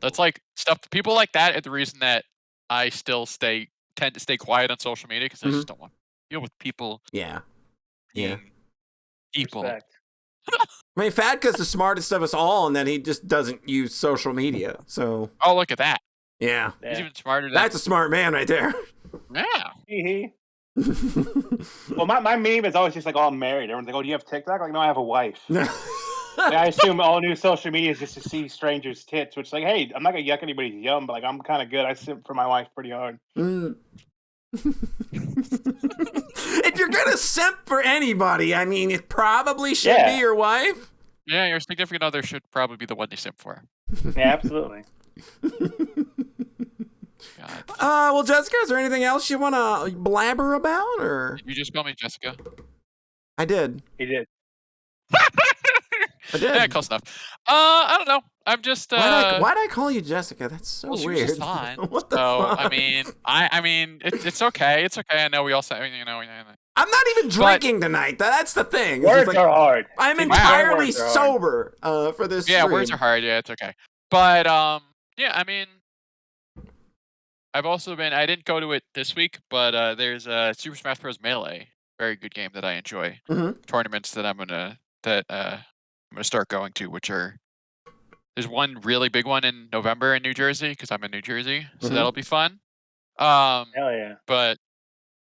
That's like stuff. People like that are the reason that I still tend to stay quiet on social media because I just don't want to deal with people. Yeah. being People. Respect. I mean, Fatka's the smartest of us all, and then he just doesn't use social media. So, Oh, look at that. yeah. He's Yeah. even smarter than. That's a smart man right there. Yeah. Hee hee. Well, my meme is always just like, oh, I'm married. Everyone's like, oh, do you have TikTok? Like, no, I have a wife. Like, I assume all new social media is just to see strangers' tits, which, like, hey, I'm not gonna yuck anybody's yum, but like, I'm kind of good. I simp for my wife pretty hard. Mm. If you're gonna simp for anybody, I mean, it probably should Yeah. be your wife. Yeah, your significant other should probably be the one you simp for. Yeah, absolutely. God. Well, Jessica, is there anything else you want to blabber about, or? Did you just call me Jessica? I did. He did. I did. Yeah, close enough. I don't know. I'm just. Why'd I call you Jessica? That's so Well, she was weird. just on. What the So fuck? I mean, it's okay. It's okay. I know we all say, I'm not even drinking tonight. That's the thing. It's just Words like, are hard. I'm Wow. entirely Words are hard. sober for this Yeah, stream. words are hard. Yeah, it's okay. But yeah, I mean, I've also been. I didn't go to it this week, but there's Super Smash Bros. Melee, very good game that I enjoy. Mhm. Tournaments that I'm gonna start going to, which are there's one really big one in November in New Jersey because I'm in New Jersey, so Mhm. that'll be fun. Hell yeah. But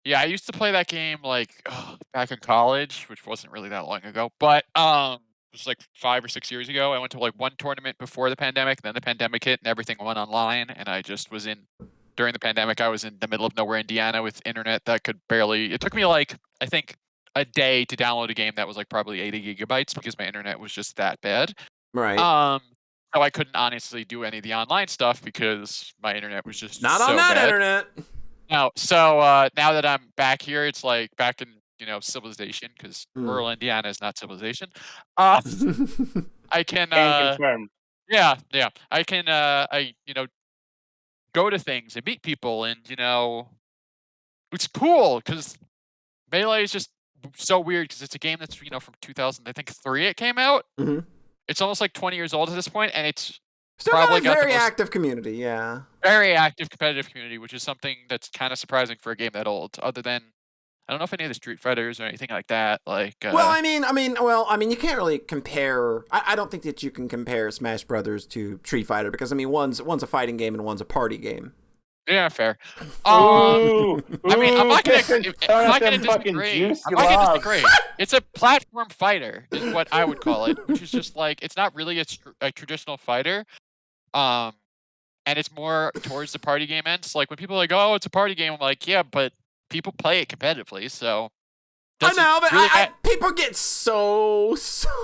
yeah, I used to play that game like back in college, which wasn't really that long ago. But it was like 5 or 6 years ago. I went to like one tournament before the pandemic, then the pandemic hit and everything went online, and I just was in during the pandemic, I was in the middle of nowhere, Indiana, with internet that could barely. It took me like I think a day to download a game that was like probably 80 gigabytes because my internet was just that bad. Right. So I couldn't honestly do any of the online stuff because my internet was just Not so on that bad. internet. Now, so now that I'm back here, it's like back in civilization because rural Indiana is not civilization. I can confirm. yeah, I can go to things and meet people, and it's cool because Melee is just so weird because it's a game that's from 2000, I think 3 it came out. Mm-hmm. It's almost like 20 years old at this point, and it's still probably got a very the most active community. Yeah, very active competitive community, which is something that's kind of surprising for a game that old. Other than I don't know if any of the Street Fighters or anything like that. Like, well, I mean, you can't really compare. I don't think that you can compare Smash Brothers to Street Fighter because I mean, one's a fighting game and one's a party game. Yeah, fair. Ooh, I mean, I'm not gonna fucking disagree. I'm not gonna disagree. It's a platform fighter, is what I would call it, which is just like it's not really a traditional fighter, and it's more towards the party game end. So, like when people are like, "Oh, it's a party game," I'm like, "Yeah, but people play it competitively, so." I know, but really people get so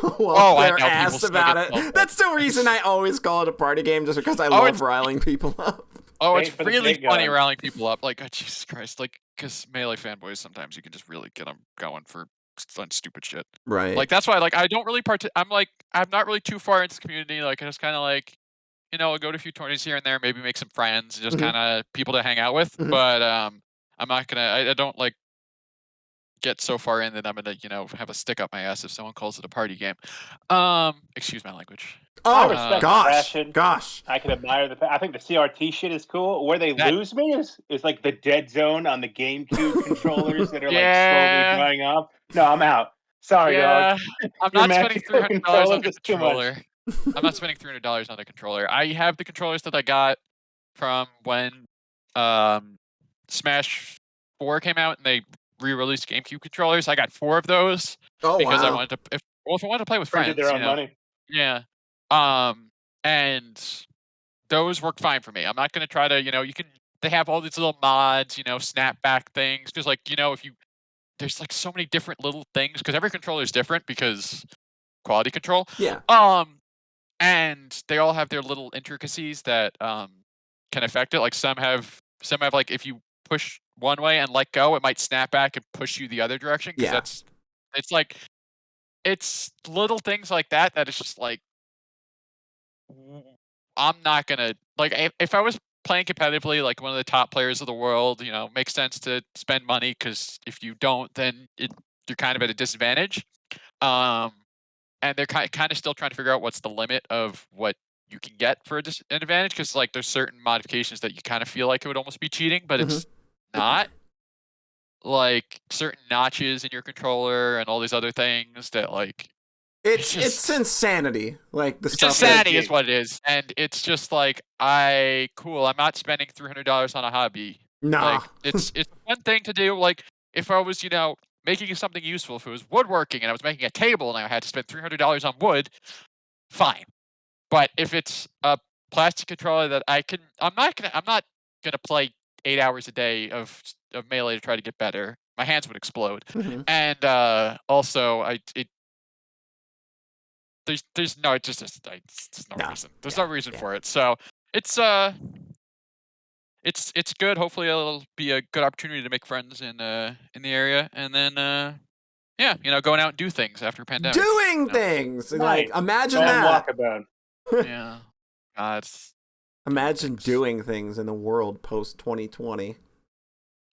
Oh, up I their know, ass people still about get it. so That's the reason I always call it a party game, just because I Oh, love it's- riling people up. Oh, Wait it's for the really big funny gun. rallying people up. Like, oh, Jesus Christ. Like, because Melee fanboys, sometimes you can just really get them going for fun, stupid shit. Right. Like, that's why, like, I don't really I'm not really too far into the community. Like, I just kind of like, I'll go to a few tourneys here and there, maybe make some friends, just kind of people to hang out with. Mhm. But I'm not gonna. I don't like get so far in that I'm gonna, have a stick up my ass if someone calls it a party game. Excuse my language. Oh, respect gosh. passion. Gosh. I can admire I think the CRT shit is cool. Where they That- lose me is like the dead zone on the GameCube controllers that are like Yeah. slowly drying off. No, I'm out. Sorry, Yeah, dog. I'm Your not spending magical $300 on controllers the is too much. controller. I'm not spending $300 on the controller. I have the controllers that I got from when Smash 4 came out and they re-released GameCube controllers. I got 4 of those Oh, because I wow. wanted to. If I wanted to play with Printed friends, their own money. Yeah. And those work fine for me. I'm not gonna try to, they have all these little mods, snapback things. Because like, there's like so many different little things because every controller is different because quality control. Yeah. And they all have their little intricacies that can affect it. Like some have like if you push one way and let go, it might snap back and push you the other direction. Yeah. It's little things like that it's just like I'm not gonna like if I was playing competitively like one of the top players of the world, makes sense to spend money because if you don't, then you're kind of at a disadvantage. And they're kind of still trying to figure out what's the limit of what you can get for an advantage because like there's certain modifications that you kind of feel like it would almost be cheating, but it's not. Like certain notches in your controller and all these other things that like It's insanity. Like the it's stuff. insanity is what it is, and it's just like I'm not spending $300 on a hobby. Nah. Like it's one thing to do. Like if I was making something useful, if it was woodworking and I was making a table and I had to spend $300 on wood, fine. But if it's a plastic controller that I'm not gonna play 8 hours a day of Melee to try to get better. My hands would explode. Mhm. And also there's no reason. There's no reason for it. So it's good. Hopefully it'll be a good opportunity to make friends in the area, and then going out and do things after pandemic. Doing things. Like Nice. imagine Go on that. walkabout. Yeah. It's Imagine things. doing things in the world post 2020.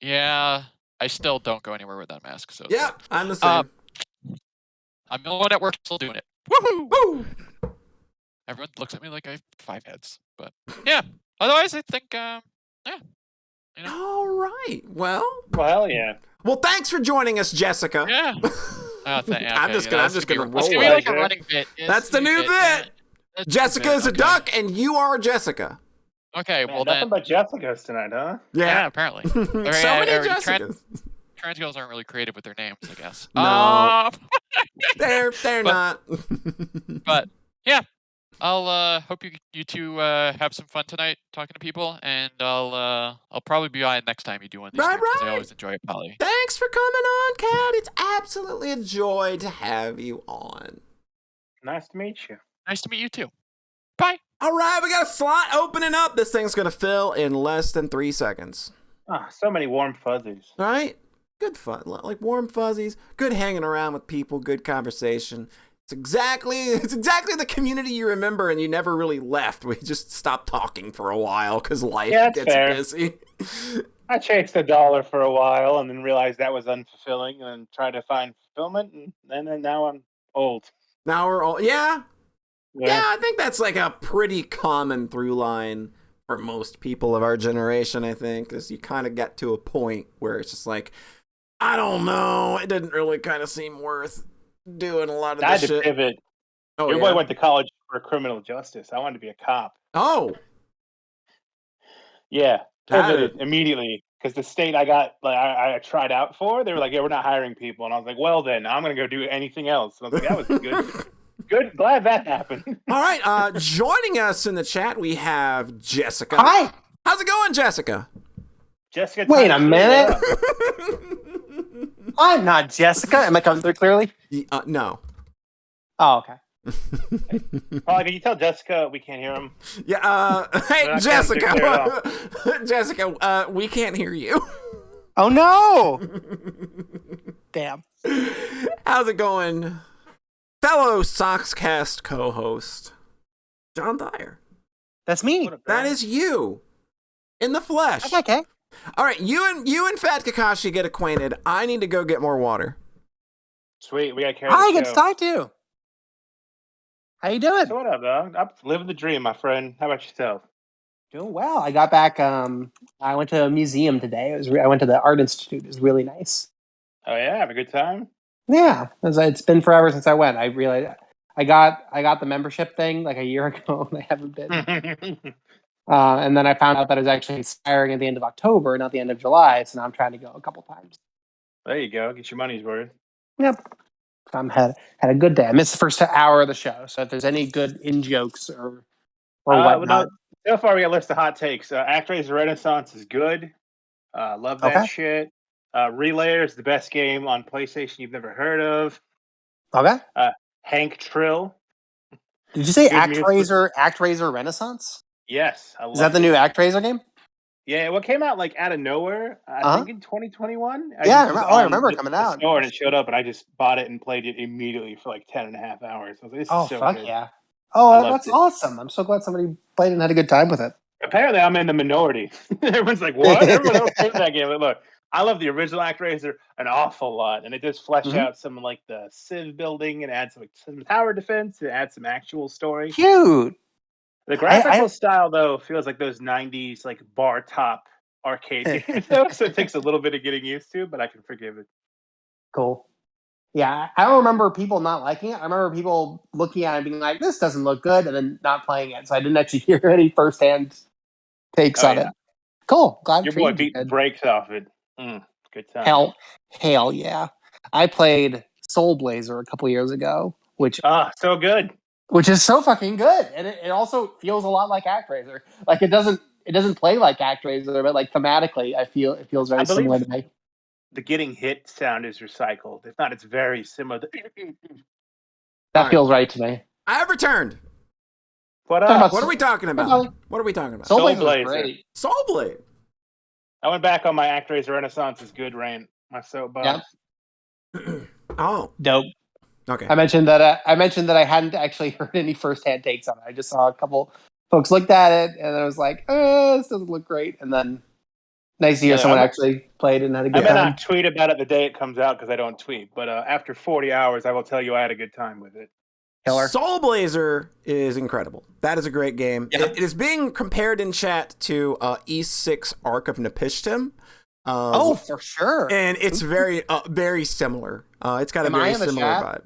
Yeah. I still don't go anywhere without a mask. So Yeah, I'm the same. I'm the one at work still doing it. Woohoo! Woo! Everyone looks at me like I have 5 heads, but yeah. Otherwise, I think All right. Well, Well, yeah. thanks for joining us, Jessica. yeah. I'm just gonna roll It's gonna be with like it. a running bit. That's the new bit. Jessica is a duck, and you are Jessica. Okay, Man, well nothing then. but Jessicas tonight, huh? Yeah, apparently. so many Jessicas. Trans girls aren't really creative with their names, I guess. No. They're But- not. But yeah, I'll hope you two have some fun tonight talking to people, and I'll probably be on next time you do one of these streams because I always enjoy it, Polly. Thanks for coming on, Kat. It's absolutely a joy to have you on. Nice to meet you. Nice to meet you too. Bye. All right, we got a slot opening up. This thing's gonna fill in less than 3 seconds. So many warm fuzzies. All right, good fun, like warm fuzzies, good hanging around with people, good conversation. It's exactly the community you remember, and you never really left. We just stopped talking for a while because life gets fair. busy. I chased $1 for a while and then realized that was unfulfilling and tried to find fulfillment, and now I'm old. Now we're all yeah, I think that's like a pretty common through line for most people of our generation. I think is you kind of get to a point where it's just like, I don't know, it didn't really kind of seem worth doing a lot of I had this to shit. pivot. Oh, Your boy went to college for criminal justice. I wanted to be a cop. Oh, Yeah, Got pivoted it. immediately because the state I tried out for, they were like, "Yeah, we're not hiring people," and I was like, "Well, then I'm gonna go do anything else." And I was like, "That was good, good. Glad that happened." All right. Joining us in the chat, we have Jessica. Hi. How's it going, Jessica? Jessica, Wait a Times Two, minute. what up? I'm not Jessica. Am I coming through clearly? No. Oh, okay. Paul, can you tell Jessica we can't hear him? Yeah. Hey, We're not coming through clear at Jessica. Jessica, we can't hear you. Oh no. Damn. How's it going, fellow Soxcast co-host John Thayer? That's me. What up, That bro? is you in the flesh. Okay. All right, you and FatKakashi get acquainted. I need to go get more water. Sweet, we got to carry Hi, the good show. to talk to you. How you doing? So what up, dog? I'm living the dream, my friend. How about yourself? Doing well. I got back. I went to a museum today. I went to the Art Institute. It was really nice. Oh yeah, have a good time. Yeah, it's been forever since I went. I realized I got the membership thing like a year ago, and I haven't been. And then I found out that it was actually expiring at the end of October, not the end of July. So now I'm trying to go a couple times. There you go. Get your money's worth. Yep. Had a good day. I missed the first hour of the show, so if there's any good in jokes or whatnot, So far we got a list of hot takes. ActRaiser Renaissance is good. Love that Okay. shit. Relayer is the best game on PlayStation you've never heard of. okay. Hank Trill. Did you say Good music. ActRaiser Renaissance? Yes, I Is that the new ActRaiser game? Yeah, what came out like out of nowhere? I think in 2021. Yeah, I remember it coming the out. store and it showed up, and I just bought it and played it immediately for like 10.5 hours. I was like, this Oh is so fuck good. yeah! I Oh, loved that's it. awesome! I'm so glad somebody played and had a good time with it. Apparently, I'm in the minority. Everyone's like, what? Everyone else hates that game. But look, I love the original ActRaiser an awful lot, and it does flesh out some like the civ building and add some tower defense and add some actual story. Cute. The graphical style though feels like those 90s like bar top arcade games though, so it takes a little bit of getting used to, but I can forgive it. Cool. Yeah, I don't remember people not liking it. I remember people looking at it and being like, "This doesn't look good," and then not playing it. So I didn't actually hear any firsthand takes on it. Cool. Glad Your boy treated you beat the good. brakes off it. Good time. Hell yeah! I played Soul Blazer a couple years ago, which so good. Which is so fucking good, and it also feels a lot like ActRaiser. Like it doesn't play like ActRaiser, but like thematically, it feels very similar to me. The getting hit sound is recycled. If not, it's very similar. That feels right to me. I have returned. What up? What are we talking about? What are we talking about? Soul Blazer is great. Soul Blade. I went back on my ActRaiser Renaissance is good rant. My soapbox. Oh, dope. Okay. I mentioned that I hadn't actually heard any firsthand takes on it. I just saw a couple folks looked at it, and I was like, "This doesn't look great." And then, nice to hear someone actually played and had a good time. I may not tweet about it the day it comes out because I don't tweet, but after 40 hours, I will tell you I had a good time with it. Killer. Soul Blazer is incredible. That is a great game. Yeah. It is being compared in chat to E6 Arc of Nepishtim. For sure. And it's very, very similar. It's got a very similar vibe.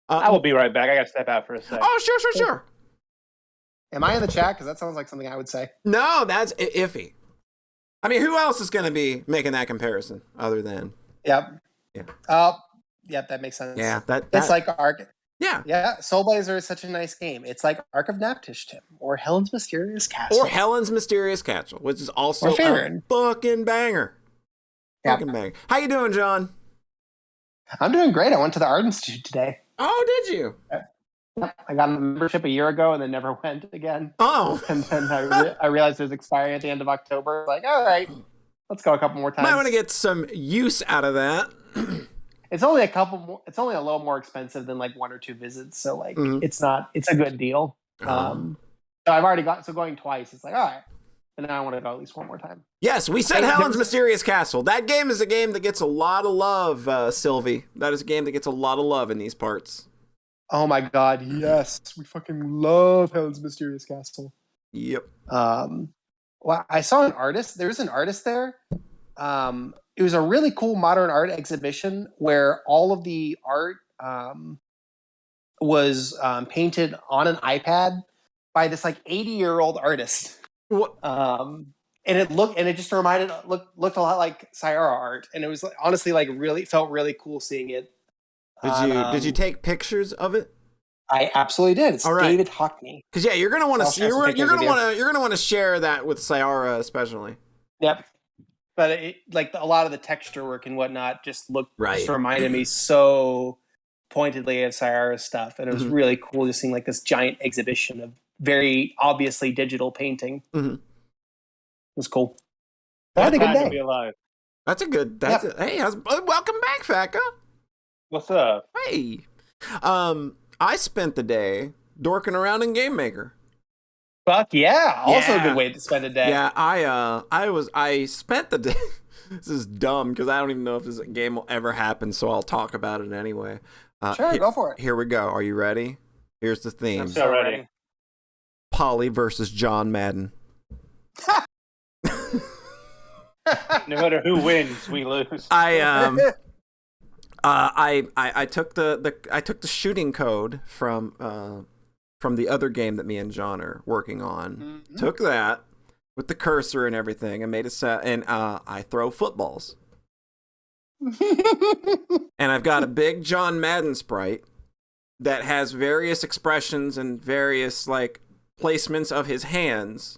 I will be right back. I got to step out for a second. Oh, sure. Am I in the chat? Because that sounds like something I would say. No, that's iffy. I mean, who else is going to be making that comparison other than? Yep. Yeah. Yep, that makes sense. Yeah, it's like Arc. Yeah, Soul Blazer is such a nice game. It's like Ark of Naptish, Tim, or Helen's Mysterious Castle. Or Helen's Mysterious Castle, which is also Or a Faerun. fucking banger. Yeah. Fucking banger. How you doing, John? I'm doing great. I went to the Art Institute today. Oh, did you? Yep. I got a membership a year ago and then never went again. Oh. And then I realized it was expiring at the end of October. Like, all right, let's go a couple more times. Might want to get some use out of that. It's only a couple more. It's only a little more expensive than like 1 or 2 visits. So like, it's a good deal. So I've already going twice. It's like, all right. And now I want to go at least one more time. Yes, we said Helen's Mysterious Castle. That game is a game that gets a lot of love, Sylvie. That is a game that gets a lot of love in these parts. Oh my God, yes. We fucking love Helen's Mysterious Castle. Yep. Well, I saw an artist. There's an artist there. It was a really cool modern art exhibition where all of the art was painted on an iPad by this like 80-year-old artist. What? And it just looked a lot like Sierra art, and it was honestly like felt really cool seeing it. Did you take pictures of it? I absolutely did. It's all right. David Hockney. Because you're gonna want to you're gonna want to share that with Sierra especially. Yep. But it, like a lot of the texture work and whatnot just reminded me so pointedly of Sierra's stuff, and it was really cool just seeing like this giant exhibition of very obviously digital painting. It was cool. I had a good day. To be alive. That's a good. Hey, welcome back, Faka. What's up? Hey, I spent the day dorking around in Game Maker. Fuck yeah! Also a good way to spend a day. Yeah, I spent the day. This is dumb because I don't even know if this game will ever happen, so I'll talk about it anyway. Sure, go for it. Here we go. Are you ready? Here's the theme. I'm so ready. Polly versus John Madden. No matter who wins, we lose. I took the shooting code from the other game that me and John are working on. Took that with the cursor and everything and made a set, and I throw footballs. And I've got a big John Madden sprite that has various expressions and various like placements of his hands,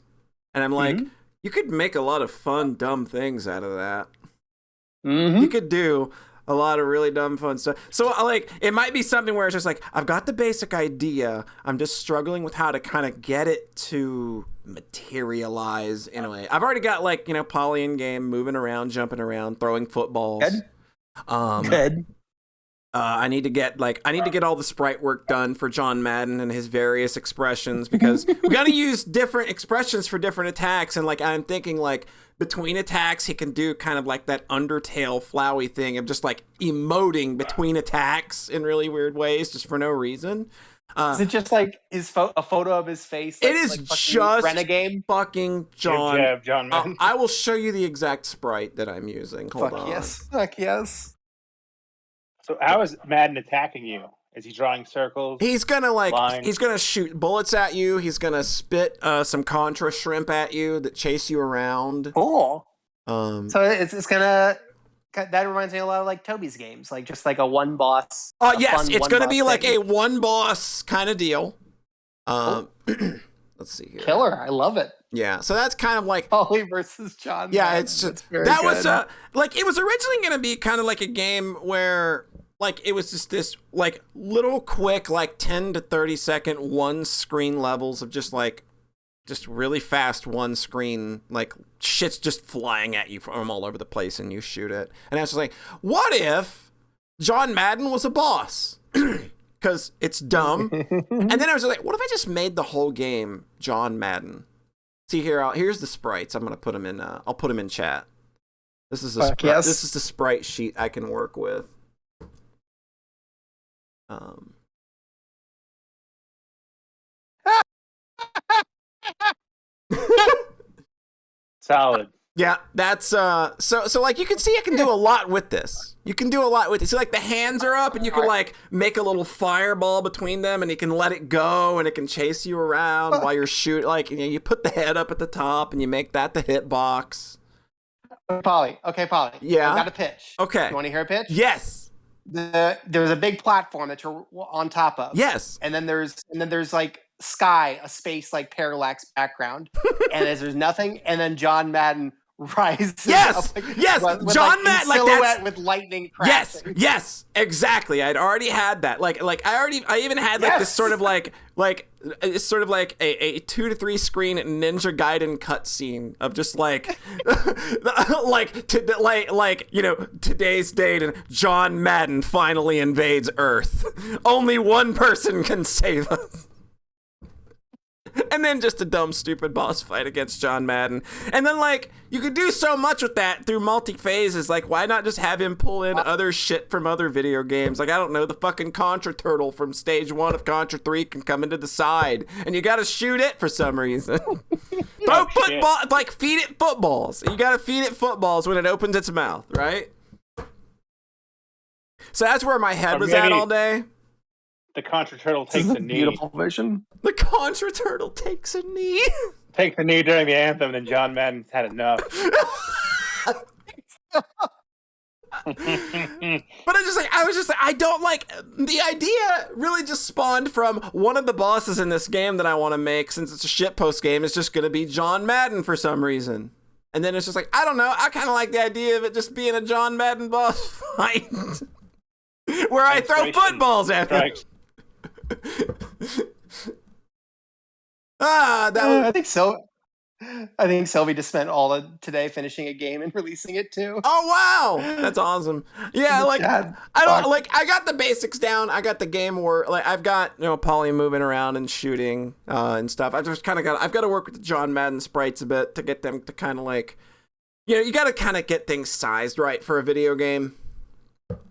and I'm like, you could make a lot of fun, dumb things out of that. You could do a lot of really dumb fun stuff. So like, it might be something where it's just like, I've got the basic idea. I'm just struggling with how to kind of get it to materialize in a way. I've already got like, Polly in game, moving around, jumping around, throwing footballs. Good. I need to get all the sprite work done for John Madden and his various expressions, because we got to use different expressions for different attacks. And like, I'm thinking like between attacks, he can do kind of like that Undertale flowy thing of just like emoting between attacks in really weird ways, just for no reason. Is it just like a photo of his face? Like, it is like just Renegade? fucking John. Jab, John Madden. I will show you the exact sprite that I'm using. Hold on. Fuck yes. So how is Madden attacking you? Is he drawing circles? He's gonna lines? He's gonna shoot bullets at you. He's gonna spit some Contra shrimp at you that chase you around. Cool. So it's gonna. That reminds me a lot of like Toby's games, like just like a one boss. Yes, it's gonna be like a one boss kind of deal. Let's see here. Killer, I love it. Yeah, so that's kind of like Polly versus John. Yeah, Madden. it's just very that good. was like it was originally gonna be kind of like a game where like it was just this like little quick like 10 to 30 second one screen levels of just really fast one screen, like shit's just flying at you from all over the place and you shoot it. And I was just like, what if John Madden was a boss? Because it's dumb. And then I was like, what if I just made the whole game John Madden? See here, here's the sprites. I'm gonna put them in. I'll put them in chat. This is This is the sprite sheet I can work with. Solid. Yeah, that's so like you can see I can do a lot with this. You can do a lot with it. So like the hands are up and you can like make a little fireball between them and you can let it go and it can chase you around while you're shooting. Like you put the head up at the top and you make that the hitbox. Polly. Okay, Polly. Yeah. I got a pitch. Okay. You want to hear a pitch? Yes. there's a big platform that you're on top of. Yes. And then there's like sky, a space like parallax background, and there's nothing. And then John Madden rises Yes, up. yes, with, John Madden, like silhouette that's with lightning yes, crashing. yes, exactly. I'd already had that. Like I even had like this sort of like it's sort of like a 2 to 3 screen Ninja Gaiden cutscene of just like like you know, today's date and John Madden finally invades Earth. Only one person can save us. And then just a dumb, stupid boss fight against John Madden. And then, like, you could do so much with that through multi-phases. Like, why not just have him pull in other shit from other video games? Like, I don't know, the fucking Contra Turtle from stage 1 of Contra 3 can come into the side. And you gotta shoot it for some reason. Throw football, like, feed it footballs. You gotta feed it footballs when it opens its mouth, right? So that's where my head was at all day. The Contra Turtle takes a knee. Beautiful vision. The Contra Turtle takes a knee. Takes a knee during the anthem, and then John Madden's had enough. But I was just like, I don't like, the idea really just spawned from one of the bosses in this game that I want to make, since it's a shitpost game, is just going to be John Madden for some reason. And then it's just like, I don't know, I kind of like the idea of it just being a John Madden boss fight. Where I throw footballs at him. I think so. I think Sylvie just spent all of today finishing a game and releasing it too. Oh wow, that's awesome. Yeah, like God, I got the basics down. I got the game work. Like I've got, you know, Polly moving around and shooting and stuff. I've got to work with the John Madden sprites a bit to get them to kind of like, you know, you got to kind of get things sized right for a video game.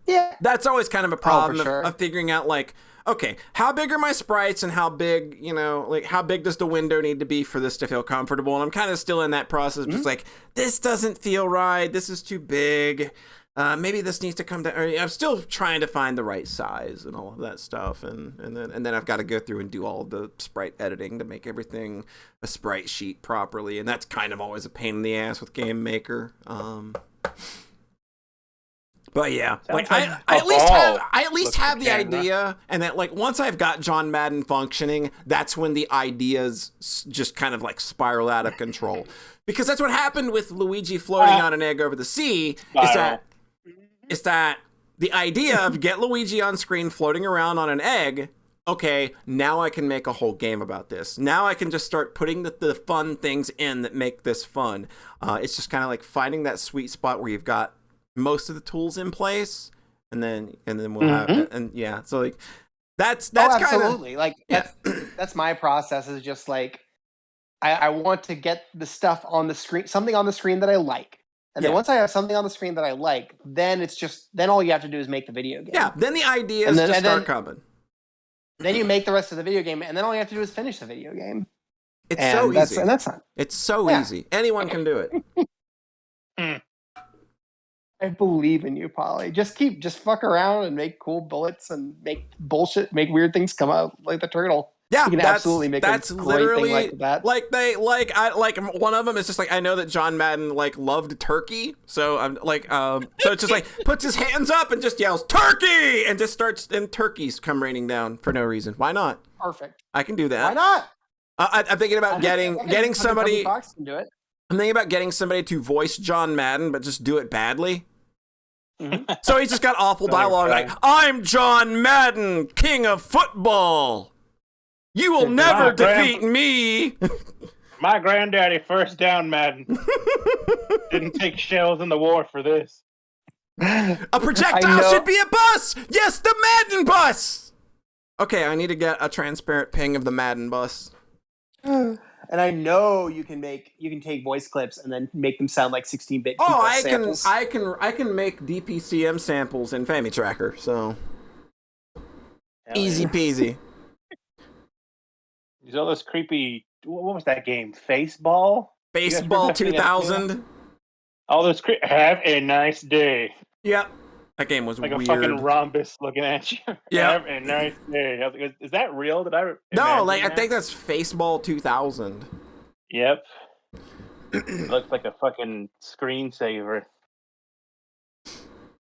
Yeah, that's always kind of a problem of figuring out, like, okay, how big are my sprites and how big, you know, like how big does the window need to be for this to feel comfortable? And I'm kind of still in that process, just like, this doesn't feel right. This is too big. Maybe this needs to come down. I'm still trying to find the right size and all of that stuff. And then I've got to go through and do all the sprite editing to make everything a sprite sheet properly. And that's kind of always a pain in the ass with Game Maker. But yeah, like I at least have the idea, and that like once I've got John Madden functioning, that's when the ideas just kind of like spiral out of control. Because that's what happened with Luigi floating on an egg over the sea. Is that the idea of get Luigi on screen floating around on an egg? Okay, now I can make a whole game about this. Now I can just start putting the fun things in that make this fun. It's just kind of like finding that sweet spot where you've got most of the tools in place, and then we'll have and yeah, so like that's absolutely kinda, like that's my process, is just like I want to get the stuff on the screen, something on the screen that I like, and then once I have something on the screen that I like, then all you have to do is make the video game. Yeah, then the ideas just start coming. Then you make the rest of the video game, and then all you have to do is finish the video game. It's so easy. And that's not. It's so easy. Anyone can do it. I believe in you, Polly. Just fuck around and make cool bullets and make bullshit, make weird things come out like the turtle. Yeah, you can absolutely make that's a great literally thing like that. Like one of them is just like, I know that John Madden like loved turkey, so I'm like so it's just like puts his hands up and just yells turkey and just starts, and turkeys come raining down for no reason. Why not? Perfect. I can do that. Why not? I'm thinking about getting somebody. Fox can do it. I'm thinking about getting somebody to voice John Madden, but just do it badly. So he's just got awful dialogue like, I'm John Madden, king of football. You will never defeat me. My granddaddy first down Madden. Didn't take shells in the war for this. A projectile should be a bus. Yes, the Madden bus. Okay, I need to get a transparent ping of the Madden bus. And I know you can take voice clips and then make them sound like 16-bit. Oh, samples. I can make DPCM samples in FamiTracker, so easy peasy. There's all those creepy. What was that game? Baseball 2000. All those have a nice day. Yep. That game was like weird. A fucking rhombus looking at you. Yeah. Have a nice day. I was like, is that real? Did I? No, like I think that's Baseball 2000. Yep. It looks like a fucking screensaver.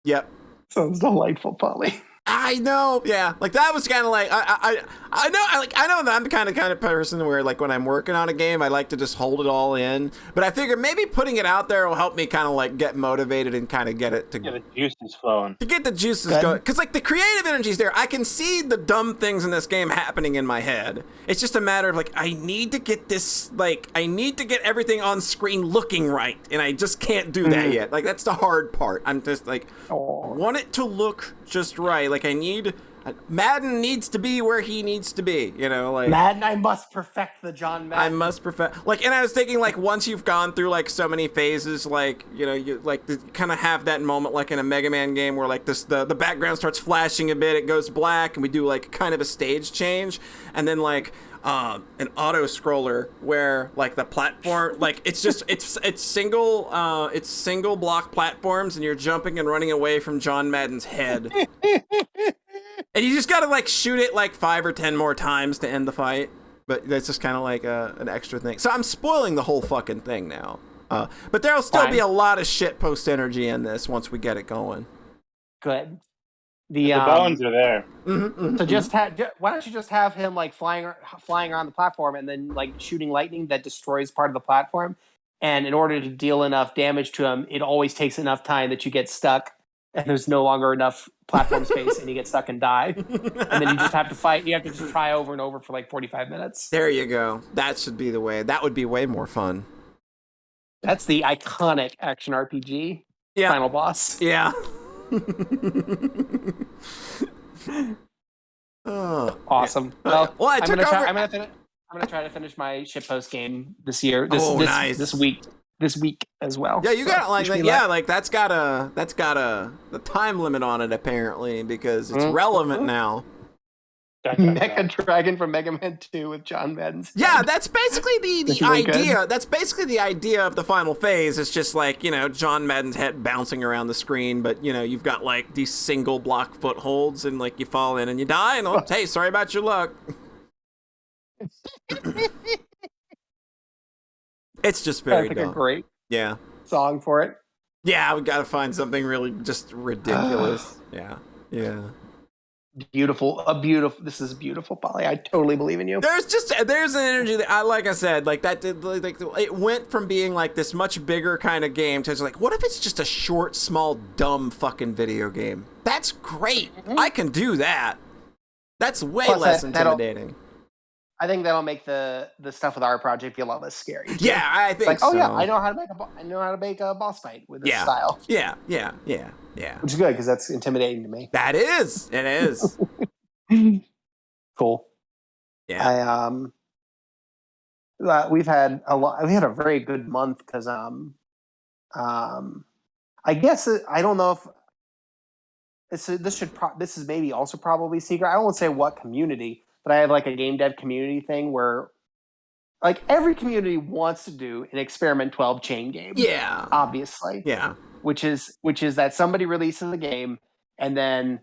Yep. Sounds delightful, Polly. I know, yeah. Like that was kind of like I know that I'm the kind of person where like when I'm working on a game, I like to just hold it all in. But I figure maybe putting it out there will help me kind of like get motivated and kind of get it to Yeah, the juices flowing. to get the juices going. Because like the creative energy's there. I can see the dumb things in this game happening in my head. It's just a matter of like I need to get this I need to get everything on screen looking right, and I just can't do that yet. Like that's the hard part. I'm just like want it to look just right. Like I need Madden needs to be where he needs to be, you know, like Madden, I must perfect the John Madden. I must perfect like, and I was thinking like once you've gone through like so many phases, like, you know, you like kind of have that moment like in a Mega Man game where like the background starts flashing a bit, it goes black, and we do like kind of a stage change, and then like an auto scroller where like the platform like it's just it's single block platforms, and you're jumping and running away from John Madden's head. And you just gotta like shoot it like 5 or 10 more times to end the fight. But that's just kind of like an extra thing. So I'm spoiling the whole fucking thing now. But there'll still be a lot of shit post energy in this once we get it going. Good. The bones are there. So why don't you just have him like flying around the platform and then like shooting lightning that destroys part of the platform? And in order to deal enough damage to him, it always takes enough time that you get stuck and there's no longer enough platform space and you get stuck and die. And then you just have to fight. You have to just try over and over for like 45 minutes. There you go. That should be the way. That would be way more fun. That's the iconic action RPG final boss. Yeah. Oh, awesome. Yeah. Well, I'm gonna try to finish my shitpost game this year. Nice. This week as well. Yeah, you got like like that's got the time limit on it apparently because it's relevant now. Mecha Dragon from Mega Man 2 with John Madden. Yeah, that's basically the idea. Good. That's basically the idea of the final phase. It's just like, you know, John Madden's head bouncing around the screen, but, you know, you've got like these single block footholds and like you fall in and you die and hey, sorry about your luck. It's just very dumb. A great song for it. Yeah, we got to find something really just ridiculous. Yeah. Beautiful. This is beautiful, Polly. I totally believe in you. There's an energy that like I said, like that did like it went from being like this much bigger kind of game to like, what if it's just a short, small, dumb fucking video game? That's great. I can do that. That's way less intimidating. I think that'll make the stuff with our project be a lot less scary. Too. Yeah, I think so. Oh yeah, I know how to make a boss fight with this style. Yeah. Which is good because that's intimidating to me. That is. It is. Cool. Yeah. We've had a lot. We had a very good month because I guess I don't know if this is maybe also probably secret. I won't say what community. But I have like a game dev community thing where like every community wants to do an Experiment 12 chain game. Yeah. Obviously. Yeah. Which is that somebody releases a game and then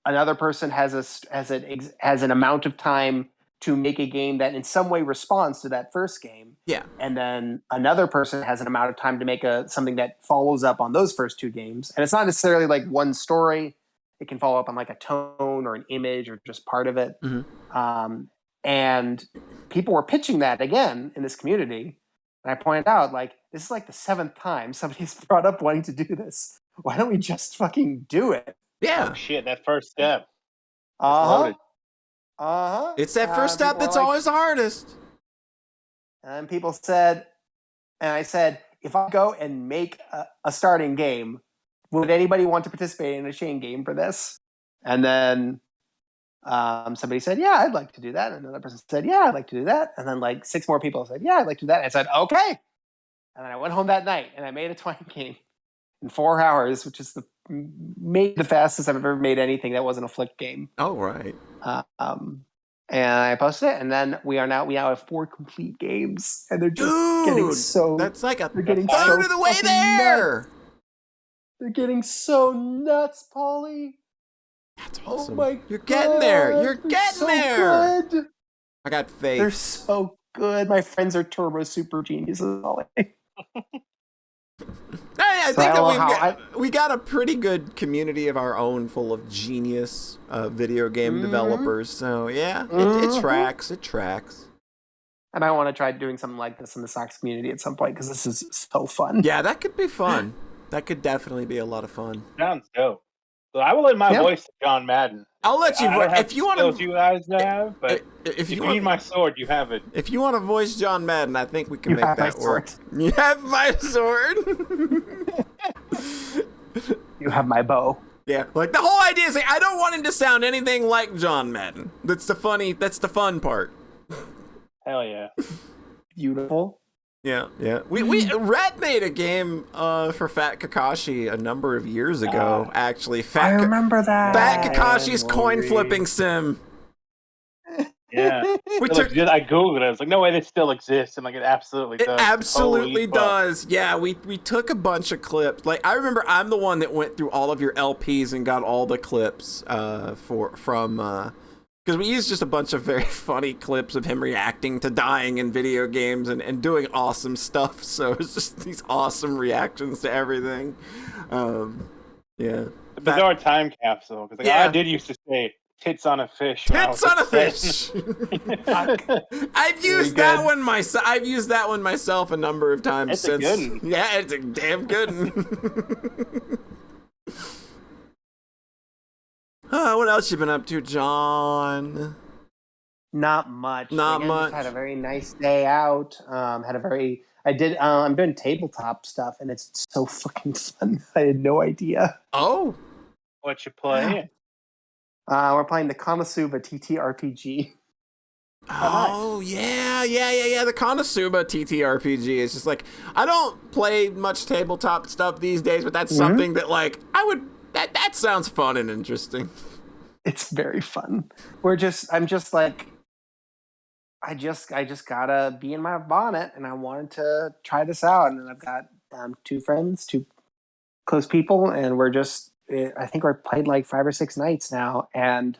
another person has an amount of time to make a game that in some way responds to that first game. Yeah. And then another person has an amount of time to make something that follows up on those first two games. And it's not necessarily like one story. It can follow up on like a tone or an image or just part of it. Mm-hmm. And people were pitching that again in this community. And I pointed out, like, this is like the 7th time somebody's brought up wanting to do this. Why don't we just fucking do it? Yeah. Oh, shit, that first step. It's that first step that's always the hardest. And people said, and I said, if I go and make a starting game, would anybody want to participate in a chain game for this? And then somebody said, yeah, I'd like to do that. And another person said, yeah, I'd like to do that. And then like 6 more people said, yeah, I'd like to do that. And I said, okay. And then I went home that night and I made a twine game in 4 hours, which is the fastest I've ever made anything that wasn't a flick game. Oh, right. And I posted it, and then we now have 4 complete games, and they're just getting so. That's like they're getting third of the way there. Nuts. They're getting so nuts, Polly. That's awesome. Oh my God. You're getting there. You're getting there. Good. I got faith. They're so good. My friends are turbo super geniuses, Polly. Yeah, I think that we got a pretty good community of our own, full of genius video game developers. So yeah, it tracks. It tracks. And I want to try doing something like this in the Sox community at some point because this is so fun. Yeah, that could be fun. That could definitely be a lot of fun. Sounds dope. So I will lend my voice to John Madden. I'll let you voice if you want to. You guys have, but if you need my sword, you have it. If you want to voice John Madden, I think we can make that work. You have my sword. You have my bow. Yeah, like the whole idea is like, I don't want him to sound anything like John Madden. That's the fun part. Hell yeah. Beautiful. Yeah. Red made a game for FatKakashi a number of years ago. Actually, I remember that. FatKakashi's coin flipping sim. Yeah, I googled it. I was like, no way, this still exists, and like it absolutely does. It absolutely does. Yeah, we took a bunch of clips. Like I remember, I'm the one that went through all of your LPs and got all the clips from. Because we used just a bunch of very funny clips of him reacting to dying in video games and doing awesome stuff. So it's just these awesome reactions to everything. Yeah. The bizarre time capsule. Because I did used to say tits on a fish. Tits on a fish. I've used that one myself. I've used that one myself a number of times it's since. A good one. Yeah, it's a damn good one. What else you been up to, John? Not much. Not much. Had a very nice day out. I'm doing tabletop stuff, and it's so fucking fun. I had no idea. Oh. What you playing? We're playing the Konosuba TTRPG. Oh, yeah. The Konosuba TTRPG is just like, I don't play much tabletop stuff these days, but that's something that like that sounds fun and interesting. It's very fun. I just gotta be in my bonnet, and I wanted to try this out. And I've got two friends, two close people, and I think we've played like 5 or 6 nights now. And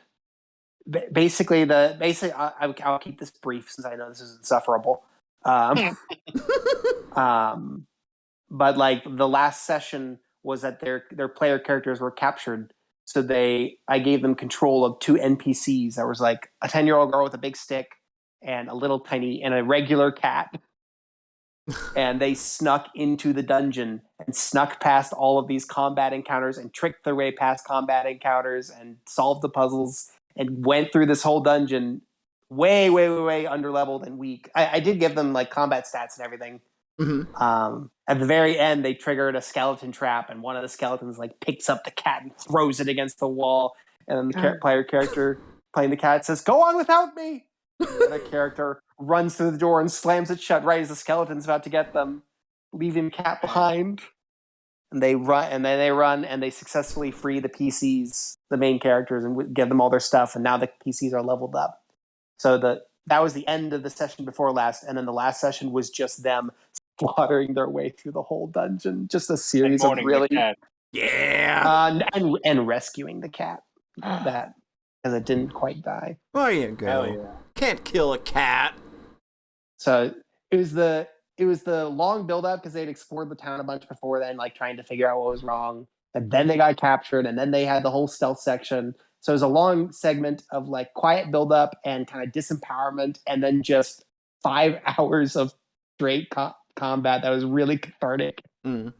basically, I'll keep this brief since I know this is insufferable. But like the last session was that their player characters were captured. So I gave them control of 2 NPCs. There was like a 10-year-old girl with a big stick and a regular cat. And they snuck into the dungeon and snuck past all of these combat encounters and tricked their way past combat encounters and solved the puzzles and went through this whole dungeon way, way, way, way underleveled and weak. I did give them like combat stats and everything. Mm-hmm. At the very end, they triggered a skeleton trap, and one of the skeletons like picks up the cat and throws it against the wall. And then the player character playing the cat says, "Go on without me." And the other character runs through the door and slams it shut right as the skeleton's about to get them, leaving the cat behind. And they run, and they successfully free the PCs, the main characters, and give them all their stuff. And now the PCs are leveled up. So that was the end of the session before last, and then the last session was just them slaughtering their way through the whole dungeon. Just a series of really, and rescuing the cat because it didn't quite die. There you go. Hell yeah. Can't kill a cat. So it was the long build up because they'd explored the town a bunch before then, like trying to figure out what was wrong. And then they got captured, and then they had the whole stealth section. So it was a long segment of like quiet build up and kind of disempowerment, and then just 5 hours of straight combat that was really cathartic. Hell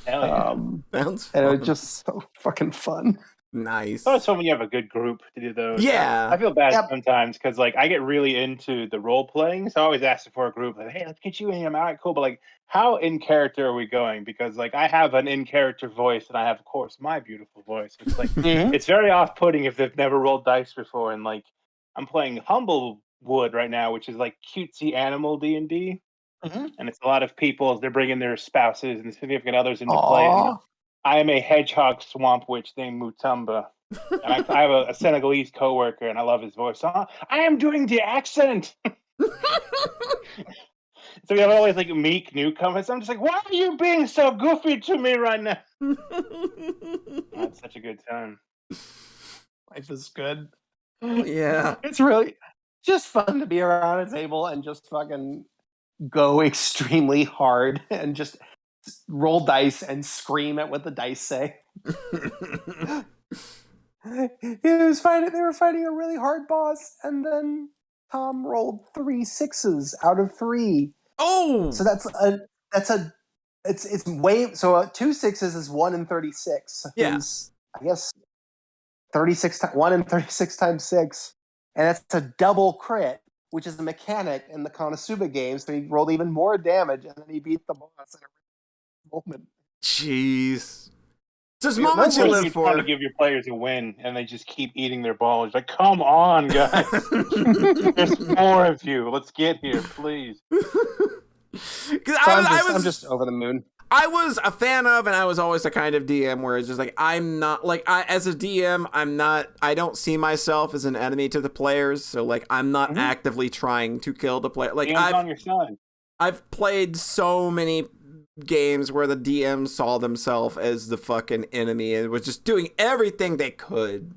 yeah. Sounds fun. And it was just so fucking fun. Nice. Oh, so when you have a good group to do those. Yeah. I feel bad sometimes because like I get really into the role playing, so I always ask for a group like, hey, let's get you in here. I'm all right, cool. But like, how in character are we going? Because like I have an in character voice, and I have, of course, my beautiful voice. It's like it's very off putting if they've never rolled dice before. And like I'm playing Humblewood right now, which is like cutesy animal D&D. And it's a lot of people as they're bringing their spouses and significant others into play. And I am a hedgehog swamp witch named Mutumba. And I have a Senegalese coworker, and I love his voice. I am doing the accent. So we have always like meek newcomers. I'm just like, why are you being so goofy to me right now? It's such a good time. Life is good. Yeah. It's really just fun to be around a table and just fucking go extremely hard and just roll dice and scream at what the dice say. They were fighting a really hard boss, and then Tom rolled 3 6s out of 3. Oh, So it's way, so 2 6s is 1 in 36. Yeah. I guess 36 1 in 36 times 6, and that's a double crit, which is a mechanic in the Konosuba games. So he rolled even more damage, and then he beat the boss in a moment. jeez. There's Yeah, moments you that's live You're trying to for. give your players a win, and they just keep eating their balls. Like, come on, guys. There's 4 of you. Let's get here, please. 'Cause So I'm just over the moon. I was a fan of, and I was always the kind of DM where it's just like, I'm not, like, as a DM, I don't see myself as an enemy to the players, so, like, I'm not actively trying to kill the player. Like, DM's on your side. I've played so many games where the DM saw themselves as the fucking enemy and was just doing everything they could.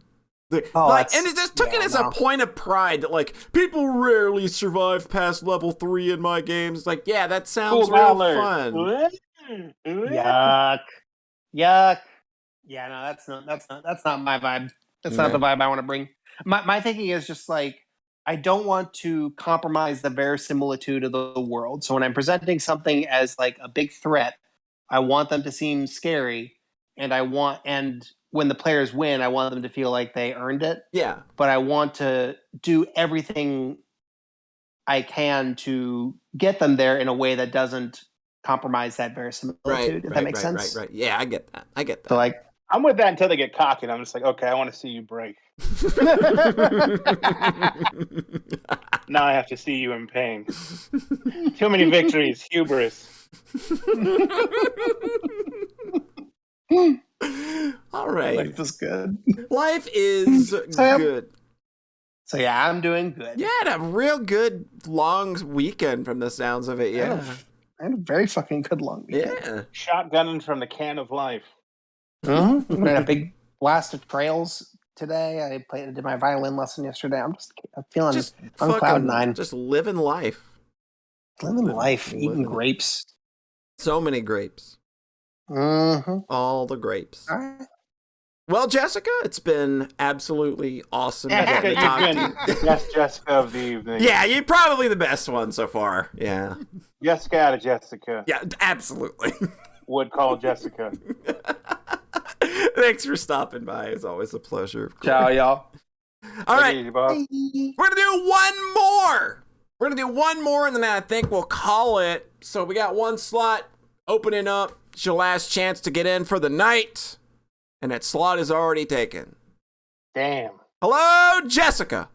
And it just took it as a point of pride that, like, people rarely survive past level 3 in my games. Like, yeah, that sounds real fun. Yuck. Yeah, no, that's not my vibe. That's not the vibe I want to bring. My thinking is just like, I don't want to compromise the verisimilitude of the world. So when I'm presenting something as like a big threat, I want them to seem scary, and when the players win, I want them to feel like they earned it. Yeah. But I want to do everything I can to get them there in a way that doesn't compromise that verisimilitude. If that makes sense. Right. Yeah, I get that. So like, I'm with that until they get cocky, and I'm just like, okay, I want to see you break. Now I have to see you in pain. Too many victories, hubris. All right. life is good. Life is good. So yeah, I'm doing good. You had a real good long weekend from the sounds of it. Yeah. I had a very fucking good long weekend. Yeah. Shotgunning from the can of life. I had a big blast of trails today. I did my violin lesson yesterday. I'm feeling Just on fucking cloud 9. Just living life. Living life, eating grapes. So many grapes. Mm-hmm. All the grapes. All right. Well, Jessica, it's been absolutely awesome getting to You've talk been to you. the best Jessica of the evening. Yeah, you're probably the best one so far. Yeah. Jessica out of Jessica. Yeah, absolutely. Would call Jessica. Thanks for stopping by. It's always a pleasure. Ciao, y'all. All right. Easy, boss. We're going to do one more. We're going to do one more, and then I think we'll call it. So we got one slot opening up. It's your last chance to get in for the night. And that slot is already taken. Damn. Hello, Jessica.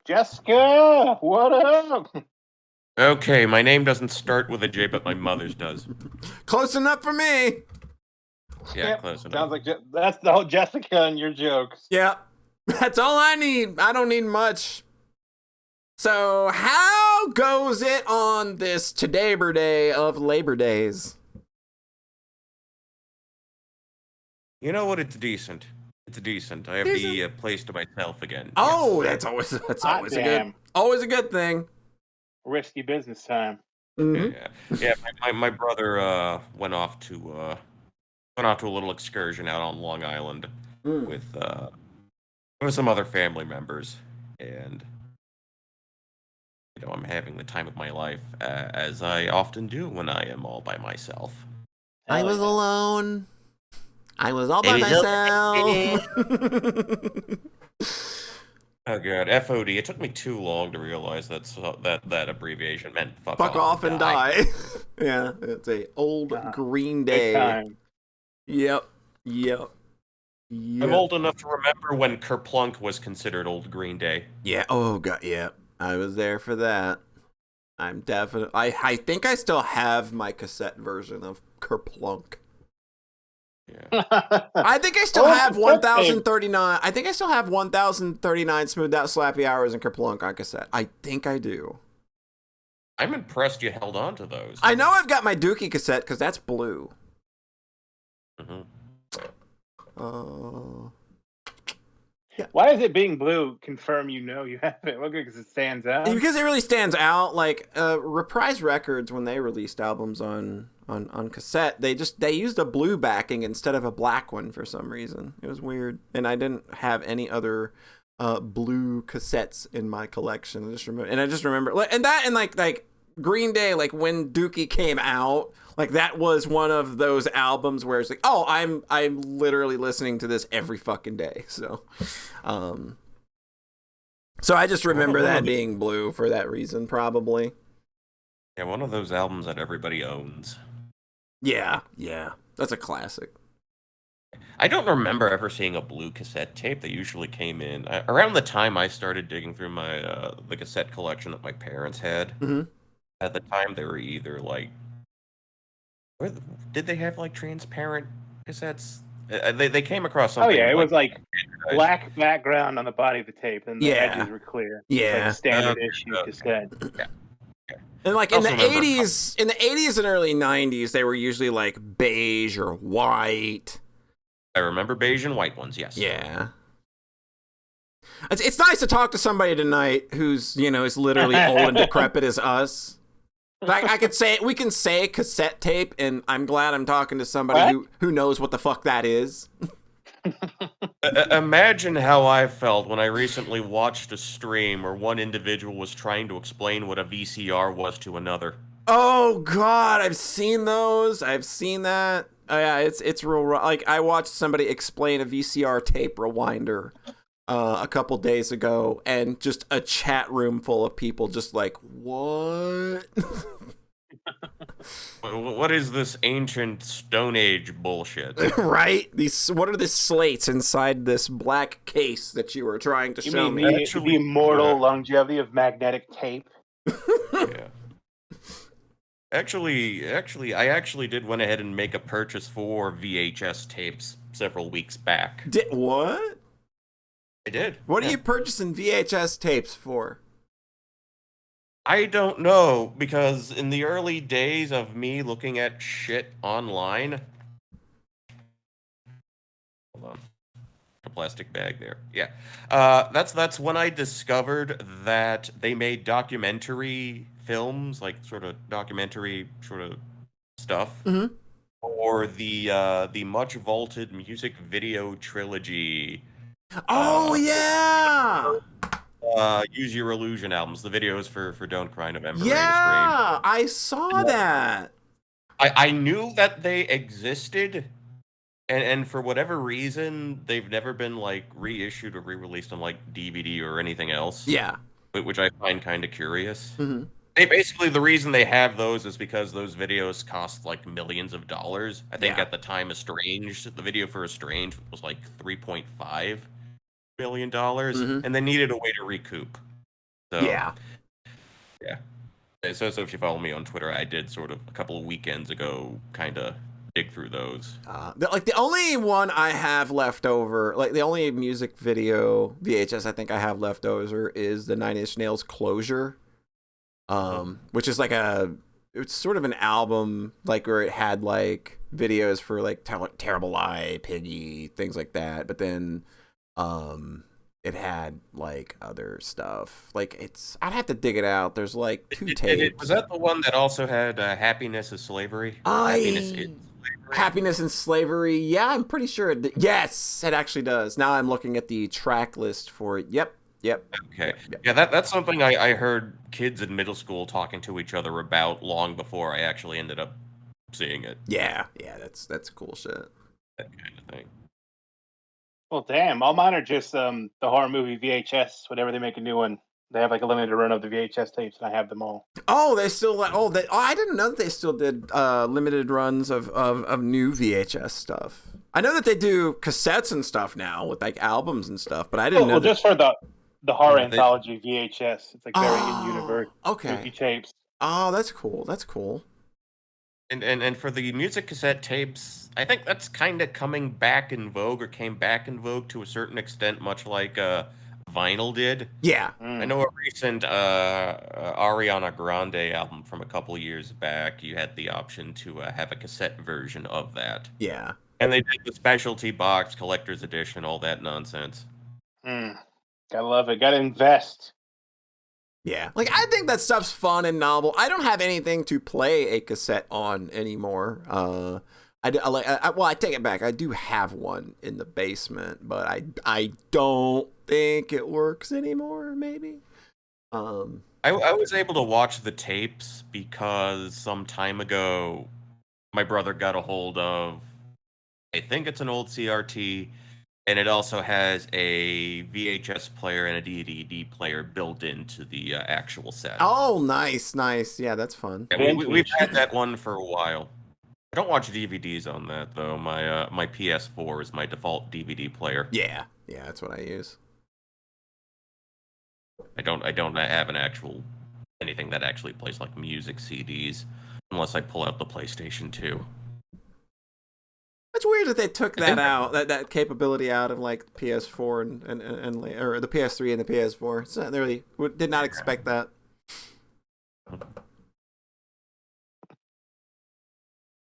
Jessica, what up? Okay, my name doesn't start with a J, but my mother's does. Close enough for me. Yeah, Yep, close enough. Sounds like that's the whole Jessica and your jokes. Yeah. That's all I need. I don't need much. So, how goes it on this Todaybor Day of Labor Days? You know what? It's decent. It's decent. I have the place to myself again. Oh, Yes. that's Hot always damn. always a good thing. Risky business time. Mhm. Yeah. My brother went off to a little excursion out on Long Island with some other family members, and I'm having the time of my life, as I often do when I am all by myself. I was alone. I was all by myself. Oh god, FOD. It took me too long to realize that abbreviation meant fuck off and die. Yeah, it's a old Green Day. Big time. Yep. I'm old enough to remember when Kerplunk was considered old Green Day. Yeah. Oh god. Yeah. I was there for that. I'm definitely. I think I still have my cassette version of Kerplunk. Yeah. I think I still have 1,039. I think I still have 1,039 smoothed out slappy hours in Kerplunk on cassette. I think I do. I'm impressed you held on to those. I know I've got my Dookie cassette because that's blue. Mm-hmm. Yeah. Why does it being blue confirm you have it? Well, because it stands out. Because it really stands out. Like Reprise Records, when they released albums on on cassette. They used a blue backing instead of a black one for some reason. It was weird, and I didn't have any other blue cassettes in my collection. I just remember, and like Green Day, like when Dookie came out, like that was one of those albums where it's like, oh, I'm literally listening to this every fucking day. So I just remember that being blue for that reason, probably. Yeah, one of those albums that everybody owns. Yeah, that's a classic. I don't remember ever seeing a blue cassette tape. They usually came in around the time I started digging through my the cassette collection that my parents had. Mm-hmm. At the time, they were either like, did they have like transparent cassettes? They came across something. Oh yeah, it was like black background on the body of the tape, and the edges were clear. Yeah, like standard issue cassette. Yeah. And like in the 80s and early 90s, they were usually like beige or white. I remember beige and white ones, yes. Yeah. It's nice to talk to somebody tonight who's, is literally old and decrepit as us. Like we can say cassette tape, and I'm glad I'm talking to somebody who knows what the fuck that is. Imagine how I felt when I recently watched a stream where one individual was trying to explain what a VCR was to another. Oh God, I've seen those. I've seen that. Oh, yeah, it's real. Like I watched somebody explain a VCR tape rewinder a couple days ago, and just a chat room full of people just like, what? What is this ancient Stone Age bullshit? Right? What are the slates inside this black case that you were trying to show me? The immortal longevity of magnetic tape. Yeah. Actually, I did went ahead and make a purchase for VHS tapes several weeks back. What? I did. What are you purchasing VHS tapes for? I don't know, because in the early days of me looking at shit online... Hold on. A plastic bag there. Yeah. That's when I discovered that they made documentary films, like sort of documentary sort of stuff, or the much vaulted music video trilogy. Oh yeah! Use Your Illusion albums, the videos for Don't Cry November. Yeah, I saw that. I knew that they existed, and for whatever reason, they've never been like reissued or re-released on like DVD or anything else. Yeah, which I find kind of curious. Basically, the reason they have those is because those videos cost like millions of dollars. I think at the time Estranged, the video for Estranged was like $3.5 million, and they needed a way to recoup. So, yeah. So if you follow me on Twitter, I did sort of a couple of weekends ago kind of dig through those. The only one I have left over, like the only music video VHS I think I have left over is the Nine Inch Nails Closure, which is like it's sort of an album like where it had like videos for like Terrible Lie, Piggy, things like that, but then it had like other stuff. Like I'd have to dig it out. There's like two tapes. Was that the one that also had Happiness is Slavery? Happiness and Slavery. Yeah, I'm pretty sure. Yes, it actually does. Now I'm looking at the track list for it. Yep. Okay. Yeah, that's something I heard kids in middle school talking to each other about long before I actually ended up seeing it. Yeah, that's cool shit. That kind of thing. Well, damn, all mine are just the horror movie VHS. Whenever they make a new one, they have like a limited run of the VHS tapes, and I have them all. Oh, they still I didn't know that they still did limited runs of new VHS stuff. I know that they do cassettes and stuff now with like albums and stuff, but I didn't know. Well, just for the horror anthology VHS, it's like very in universe. Okay. Tapes. Oh, that's cool. That's cool. And for the music cassette tapes, I think that's kind of coming back in vogue, or came back in vogue to a certain extent, much like vinyl did. Yeah. I know a recent Ariana Grande album from a couple years back, you had the option to have a cassette version of that. Yeah. And they did the specialty box, collector's edition, all that nonsense. Gotta love it. Gotta invest. Yeah, like I think that stuff's fun and novel. I don't have anything to play a cassette on anymore. I take it back. I do have one in the basement, but I don't think it works anymore. Maybe. I was able to watch the tapes because some time ago, my brother got a hold of, I think it's an old CRT, and it also has a VHS player and a DVD player built into the actual set. Oh, nice. Yeah, that's fun. Yeah, we've had that one for a while. I don't watch DVDs on that though. My PS4 is my default DVD player. Yeah, that's what I use. I don't have an actual anything that actually plays like music CDs unless I pull out the PlayStation 2. It's weird that they took that out, that capability out of like PS4 and or the PS3 and the PS4. So they really did not expect that.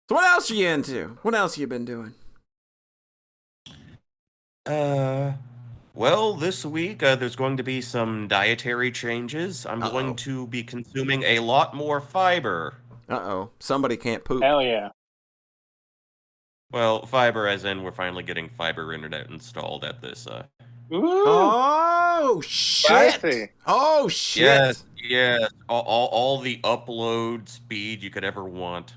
So what else are you into? What else have you been doing? Well, this week there's going to be some dietary changes. I'm going to be consuming a lot more fiber. Somebody can't poop. Hell yeah. Well, fiber as in we're finally getting fiber internet installed at this. Ooh. Oh shit! Spicy. Oh shit! Yes. All the upload speed you could ever want.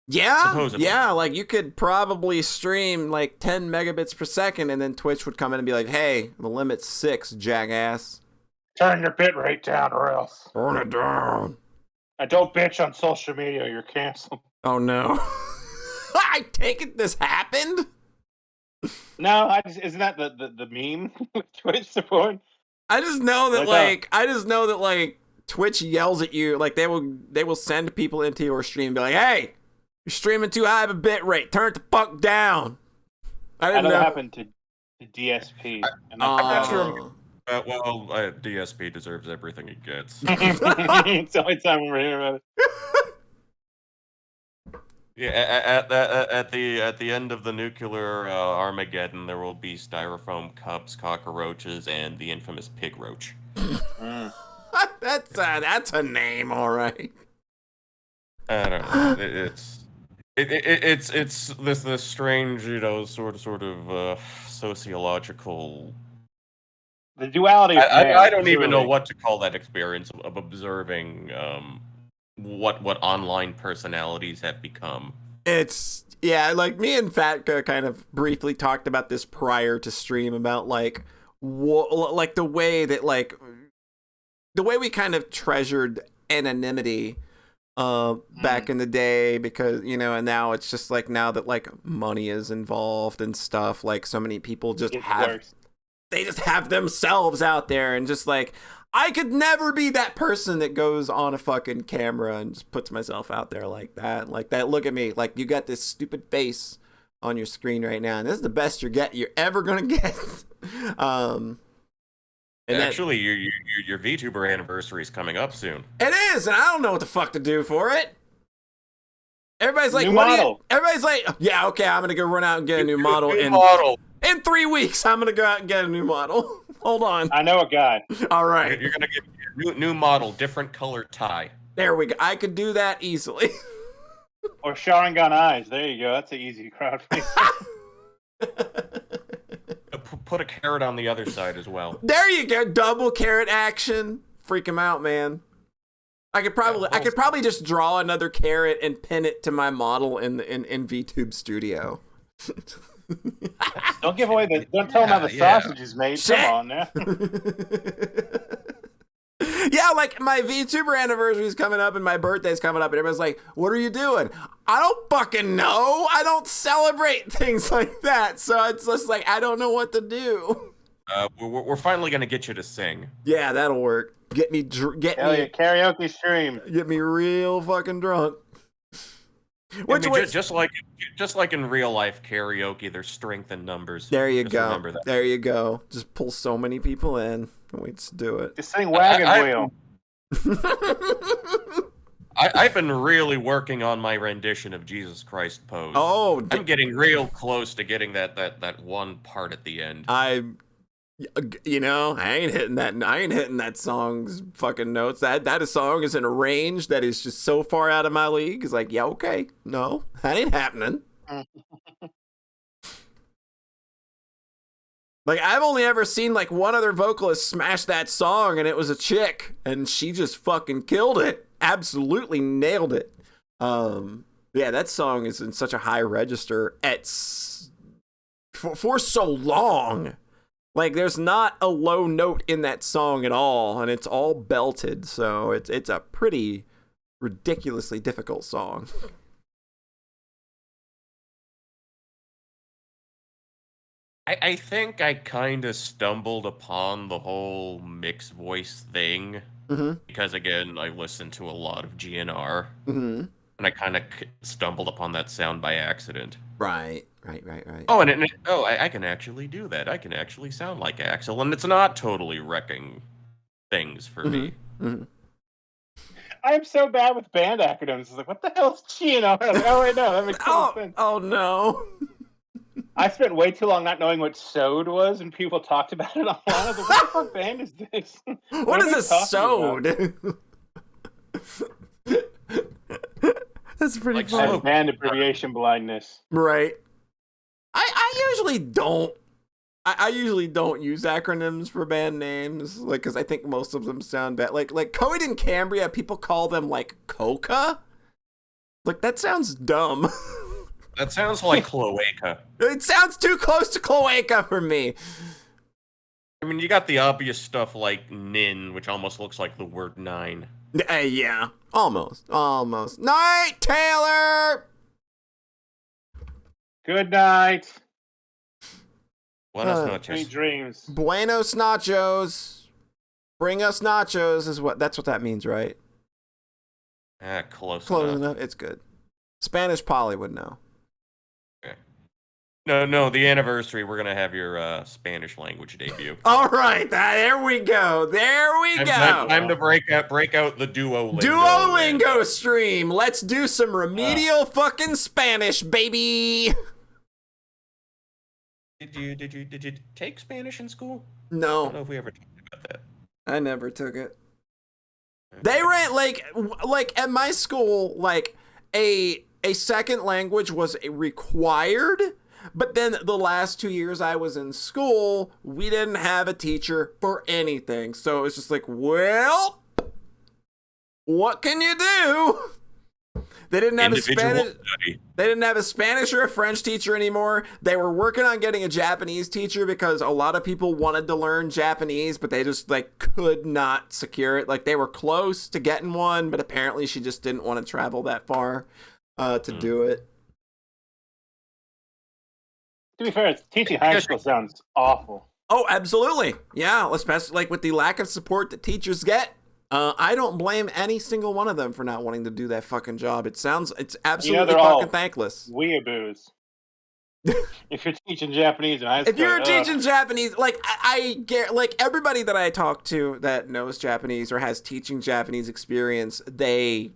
Yeah, Supposedly. yeah. Like you could probably stream like 10 megabits per second, and then Twitch would come in and be like, "Hey, the limit's 6, jackass. Turn your bit rate down, or else. Turn it down." And don't bitch on social media. You're canceled. Oh no! I take it this happened. No, isn't that the meme with Twitch support? I just know that like Twitch yells at you, like they will send people into your stream and be like, "Hey, you're streaming too high of a bit rate. Turn it the fuck down." I didn't know. That happened to DSP. I'm not sure. Well, DSP deserves everything it gets. It's the only time we're hearing about it. Yeah, at the end of the nuclear Armageddon, there will be styrofoam cups, cockroaches, and the infamous pig roach. That's a name, all right. I don't know. It's this strange, sort of sociological. The duality of man, I don't even know truly. what to call that experience of observing what online personalities have become. It's like me and Fatka kind of briefly talked about this prior to stream about like the way that like the way we kind of treasured anonymity back in the day, because and now it's just like, now that like money is involved and stuff, like so many people just they just have themselves out there, and just like, I could never be that person that goes on a fucking camera and just puts myself out there like that. Like that, look at me, like you got this stupid face on your screen right now, and this is the best you're ever gonna get. And actually, your VTuber anniversary is coming up soon. It is, and I don't know what the fuck to do for it. Everybody's like, new model. Everybody's like, yeah, okay, I'm gonna go run out and get a new model. In 3 weeks, I'm gonna go out and get a new model. Hold on. I know a guy. All right. You're gonna get a new model, different colored tie. There we go. I could do that easily. Or Sharingan eyes. There you go. That's an easy crowd. Put a carrot on the other side as well. There you go. Double carrot action. Freak him out, man. I could probably just draw another carrot and pin it to my model in VTube Studio. Don't give away don't tell them how the sausage is made. Shit. Come on now. Yeah, like my VTuber anniversary is coming up and my birthday's coming up, and everybody's like, "What are you doing?" I don't fucking know. I don't celebrate things like that, so it's just like, I don't know what to do. We're finally gonna get you to sing. Yeah, that'll work. Get me karaoke stream. Get me real fucking drunk. Just like in real life karaoke, there's strength in numbers. There you Just go. remember that. There you go. Just pull so many people in, and we just do it. Just sing Wagon Wheel. I've been really working on my rendition of Jesus Christ pose. Oh, I'm getting real close to getting that one part at the end. You know, I ain't hitting that song's fucking notes. That song is in a range that is just so far out of my league. It's like, yeah, okay, no, that ain't happening. Like, I've only ever seen like one other vocalist smash that song, and it was a chick, and she just fucking killed it. Absolutely nailed it. Yeah, that song is in such a high register for so long. Like, there's not a low note in that song at all, and it's all belted, so it's a pretty ridiculously difficult song. I think I kind of stumbled upon the whole mixed voice thing because, again, I listened to a lot of GNR, and I kind of stumbled upon that sound by accident. Right. Oh, I can actually do that. I can actually sound like Axl, and it's not totally wrecking things for me. I'm so bad with band acronyms. It's like, what the hell is GNR? Like, oh, wait, no, that makes sense. Oh, no. I spent way too long not knowing what SOD was, and people talked about it online. I was like, what the fuck band is this? What is a SOD? That's pretty Like funny. Band abbreviation blindness. Right. I usually don't. I usually don't use acronyms for band names, like, because I think most of them sound bad. Like Coed and Cambria, people call them like Coca. Like, that sounds dumb. That sounds like Cloaca. It sounds too close to Cloaca for me. I mean, you got the obvious stuff like Nin, which almost looks like the word nine. Yeah, almost. Night, Taylor. Good night. Buenos Sweet noches. dreams. Buenos nachos. Bring us nachos that's what that means, right? Close Close enough. enough. It's good. Spanish Polly would know. Okay. No, the anniversary, we're going to have your Spanish language debut. All right, there we go. Time to break out the Duolingo. Duolingo stream. Let's do some remedial fucking Spanish, baby. Did you take Spanish in school? I No, don't know if we ever talked about that. I never took it. They ran like at my school, like a second language was required, but then the last 2 years I was in school, we didn't have a teacher for anything. So it was just like, well, what can you do? They didn't have They didn't have a Spanish or a French teacher anymore. They were working on getting a Japanese teacher because a lot of people wanted to learn Japanese, but they just like could not secure it. Like, they were close to getting one, but apparently she just didn't want to travel that far to do it. To be fair, teaching high school sounds awful. Oh, absolutely. Yeah, especially like with the lack of support that teachers get. I don't blame any single one of them for not wanting to do that fucking job. It's absolutely fucking thankless. Weeaboos. If you're teaching Japanese in high school. If you're teaching Japanese, like I get, like everybody that I talk to that knows Japanese or has teaching Japanese experience, they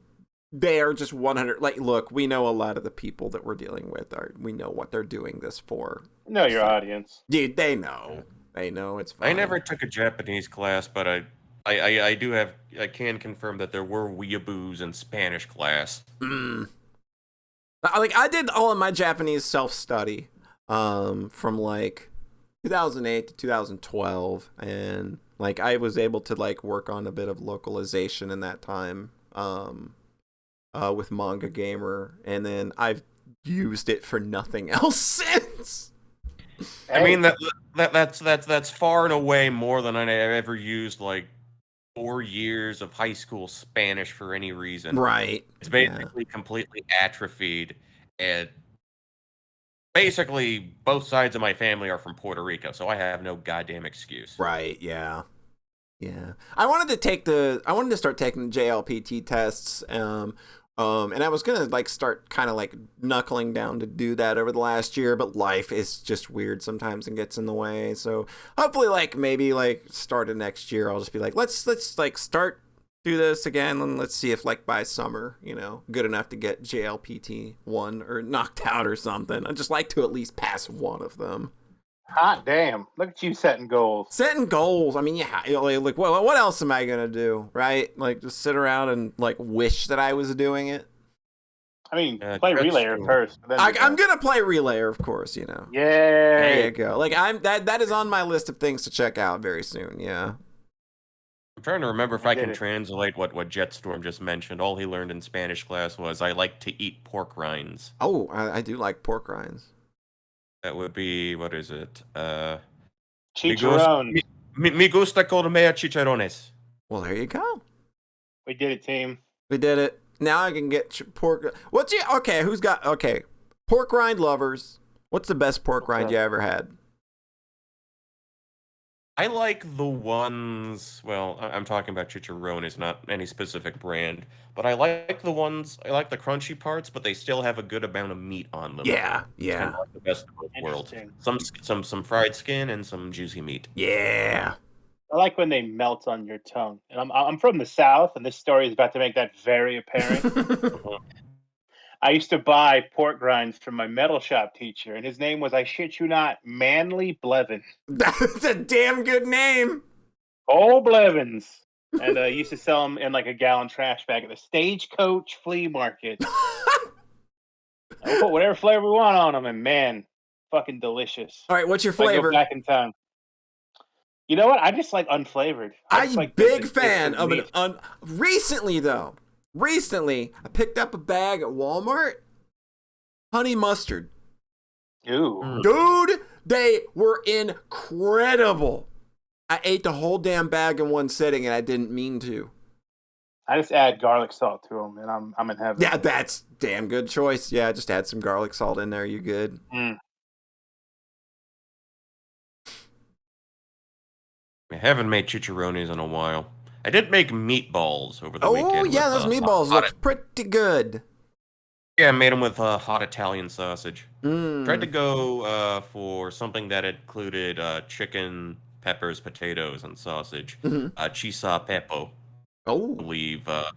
are just 100. Like, look, we know a lot of the people that we're dealing with we know what they're doing this for. Know your audience. Dude, they know. They know it's fine. I never took a Japanese class, but I can confirm that there were weeaboos in Spanish class. Like, I did all of my Japanese self-study from like 2008 to 2012, and like I was able to like work on a bit of localization in that time with Manga Gamer, and then I've used it for nothing else since. I mean, that's far and away more than I ever used like 4 years of high school Spanish for any reason. Right. It's basically completely atrophied, and basically both sides of my family are from Puerto Rico, so I have no goddamn excuse. Right. Yeah. Yeah. I wanted to start taking the JLPT tests, and I was gonna like start kind of like knuckling down to do that over the last year, but life is just weird sometimes and gets in the way. So hopefully, like maybe like start of next year, I'll just be like, let's like start do this again, and let's see if like by summer, good enough to get JLPT 1 or knocked out or something. I'd just like to at least pass one of them. Hot damn! Look at you setting goals. Setting goals. I mean, yeah. Like, what else am I gonna do, right? Like, just sit around and like wish that I was doing it. I mean, play Relayer first. I'm gonna play Relayer, of course. You know. Yeah. There you go. Like, that is on my list of things to check out very soon. Yeah. I'm trying to remember if I can translate what Jetstorm just mentioned. All he learned in Spanish class was, I like to eat pork rinds. Oh, I do like pork rinds. That would be, what is it? Chicharrones. Me gusta comer chicharrones. Well, there you go. We did it, team. We did it. Now I can get pork. Okay, pork rind lovers. What's the best pork rind you ever had? I like the ones, well, I'm talking about chicharrones, not any specific brand, but I like the crunchy parts, but they still have a good amount of meat on them. Yeah. It's kind of like the best of both worlds. Some fried skin and some juicy meat. Yeah. I like when they melt on your tongue. And I'm from the South, and this story is about to make that very apparent. I used to buy pork rinds from my metal shop teacher, and his name was, I shit you not, Manly Blevins. That's a damn good name. Oh, Blevins. And I used to sell them in like a gallon trash bag at the Stagecoach Flea Market. I put whatever flavor we want on them, and man, fucking delicious. All right, what's your flavor? I go back in time. You know what? I just like unflavored. I'm a big fan of an Recently, I picked up a bag at Walmart. Honey mustard. Ooh. Dude, they were incredible. I ate the whole damn bag in one sitting, and I didn't mean to. I just add garlic salt to them, and I'm in heaven. Yeah, that's damn good choice. Yeah, just add some garlic salt in there. You good? Mm. I haven't made chicharrones in a while. I did make meatballs over the weekend. Oh, yeah, those meatballs look pretty good. Yeah, I made them with hot Italian sausage. Mm. Tried to go for something that included chicken, peppers, potatoes, and sausage. Chisa pepo. Oh. I believe. I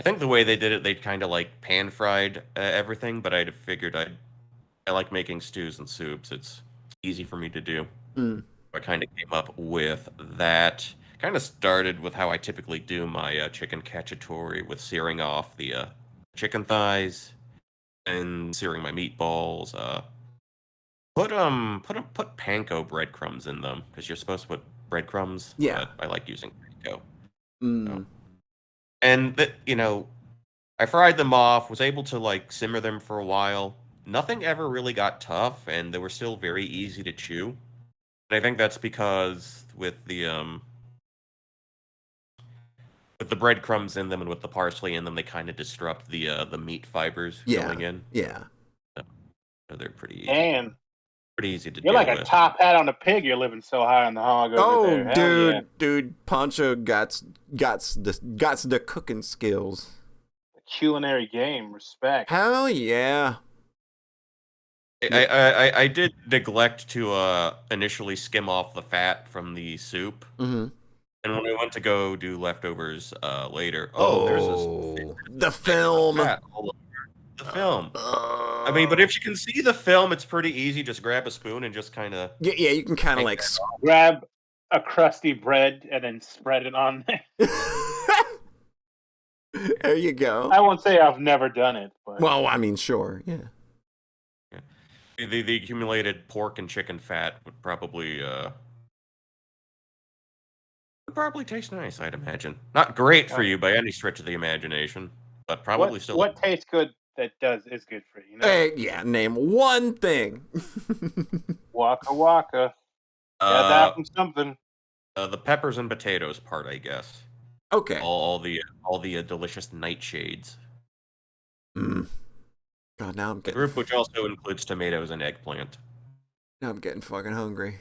think the way they did it, they kind of like pan-fried everything, but I figured I like making stews and soups. It's easy for me to do. I kind of came up with that. Kind of started with how I typically do my chicken cacciatore, with searing off the chicken thighs and searing my meatballs. Put panko breadcrumbs in them, because you're supposed to put breadcrumbs. Yeah, I like using panko. So. And I fried them off. Was able to like simmer them for a while. Nothing ever really got tough, and they were still very easy to chew. And I think that's because with the breadcrumbs in them and with the parsley in them, they kind of disrupt the meat fibers going in. Yeah. So they're pretty easy. Damn. Pretty easy to do. You're like a top hat on a pig. You're living so high on the hog over there. Dude, Pauncho got the cooking skills. The culinary game, respect. Hell yeah. I did neglect to initially skim off the fat from the soup. And when I went to go do leftovers later, there's the film. The film. I mean, but if you can see the film, it's pretty easy. Just grab a spoon and just kind of... Yeah, you can kind of like... Grab a crusty bread and then spread it on there. There you go. I won't say I've never done it. But... Well, I mean, sure, yeah. The accumulated pork and chicken fat would probably taste nice, I'd imagine. Not great for you by any stretch of the imagination, but probably still. What tastes good that is good for you? Hey, yeah, name one thing. Waka waka. That from something. The peppers and potatoes part, I guess. Okay. All the delicious nightshades. God, now I'm getting... The group which also includes tomatoes and eggplant. Now I'm getting fucking hungry.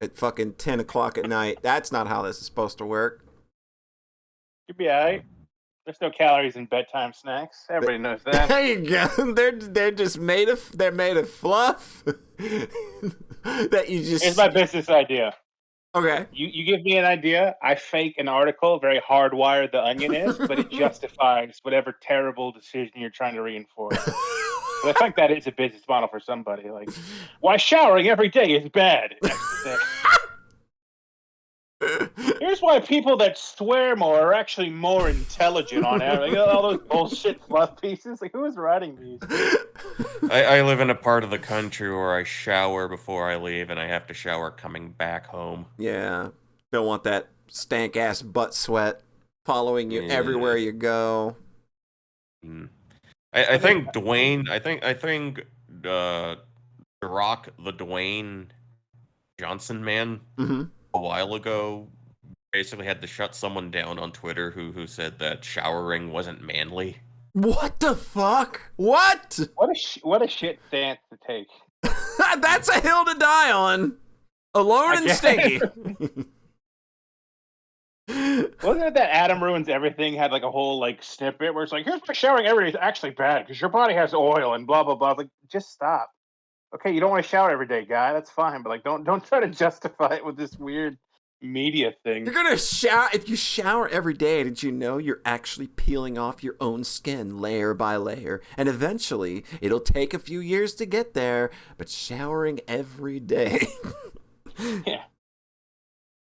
At fucking 10 o'clock at night. That's not how this is supposed to work. You'll be alright. There's no calories in bedtime snacks. Everybody knows that. There you go. They're just made of fluff. That you just... Here's my business idea. Okay. You give me an idea, I fake an article, very hardwired The Onion is, but it justifies whatever terrible decision you're trying to reinforce. But I think that is a business model for somebody. Like, why showering every day is bad. Here's why people that swear more are actually more intelligent on average. Like, all those bullshit fluff pieces. Like, who is writing these? I live in a part of the country where I shower before I leave, and I have to shower coming back home. Yeah. Don't want that stank ass butt sweat following you everywhere you go. I think Dwayne. I think The Rock, the Dwayne Johnson man, a while ago, basically had to shut someone down on Twitter who said that showering wasn't manly. What the fuck? What? What a shit stance to take. That's a hill to die on. Alone and stinky. Wasn't it that Adam Ruins Everything had like a whole like snippet where it's like, here's why showering every day is actually bad because your body has oil and blah blah blah. Like, just stop. Okay, you don't want to shower every day, guy. That's fine, but like, don't try to justify it with this weird media thing. You're gonna shower. If you shower every day, did you know you're actually peeling off your own skin layer by layer? And eventually, it'll take a few years to get there, but showering every day. Yeah.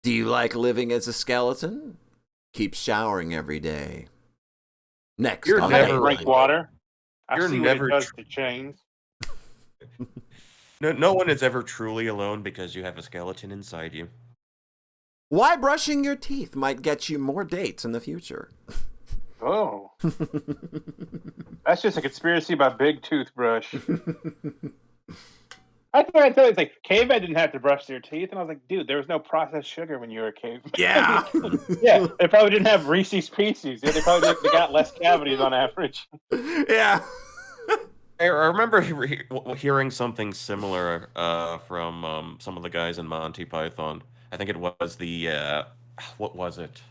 Do you like living as a skeleton? Keep showering every day. Next, You're on never Daylight. Drink water. I You're see never what it does to chains. No one is ever truly alone because you have a skeleton inside you. Why brushing your teeth might get you more dates in the future. Oh. That's just a conspiracy about Big Toothbrush. I thought I tell you, it's like cavemen didn't have to brush their teeth, and I was like, dude, there was no processed sugar when you were a caveman. Yeah. Yeah, they probably didn't have Reese's Pieces. Yeah, they got less cavities on average. Yeah. I remember hearing something similar from some of the guys in Monty Python. I think it was what was it?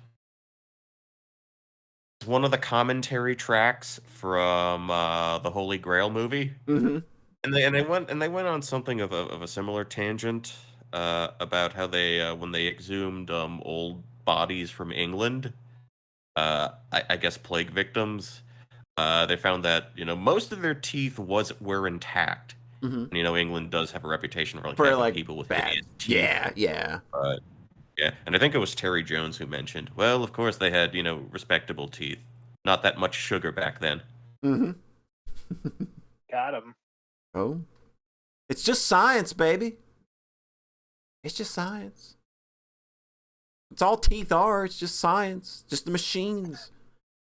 One of the commentary tracks from the Holy Grail movie. Mm-hmm. And they went on something of a similar tangent about how they when they exhumed old bodies from England, I guess plague victims, they found that most of their teeth were intact. Mm-hmm. And, England does have a reputation for having people with bad teeth. Yeah. Yeah, and I think it was Terry Jones who mentioned, well, of course they had respectable teeth, not that much sugar back then. Mm-hmm. Got him. Oh, it's just science, baby. It's just science. It's all teeth are. It's just science. Just the machines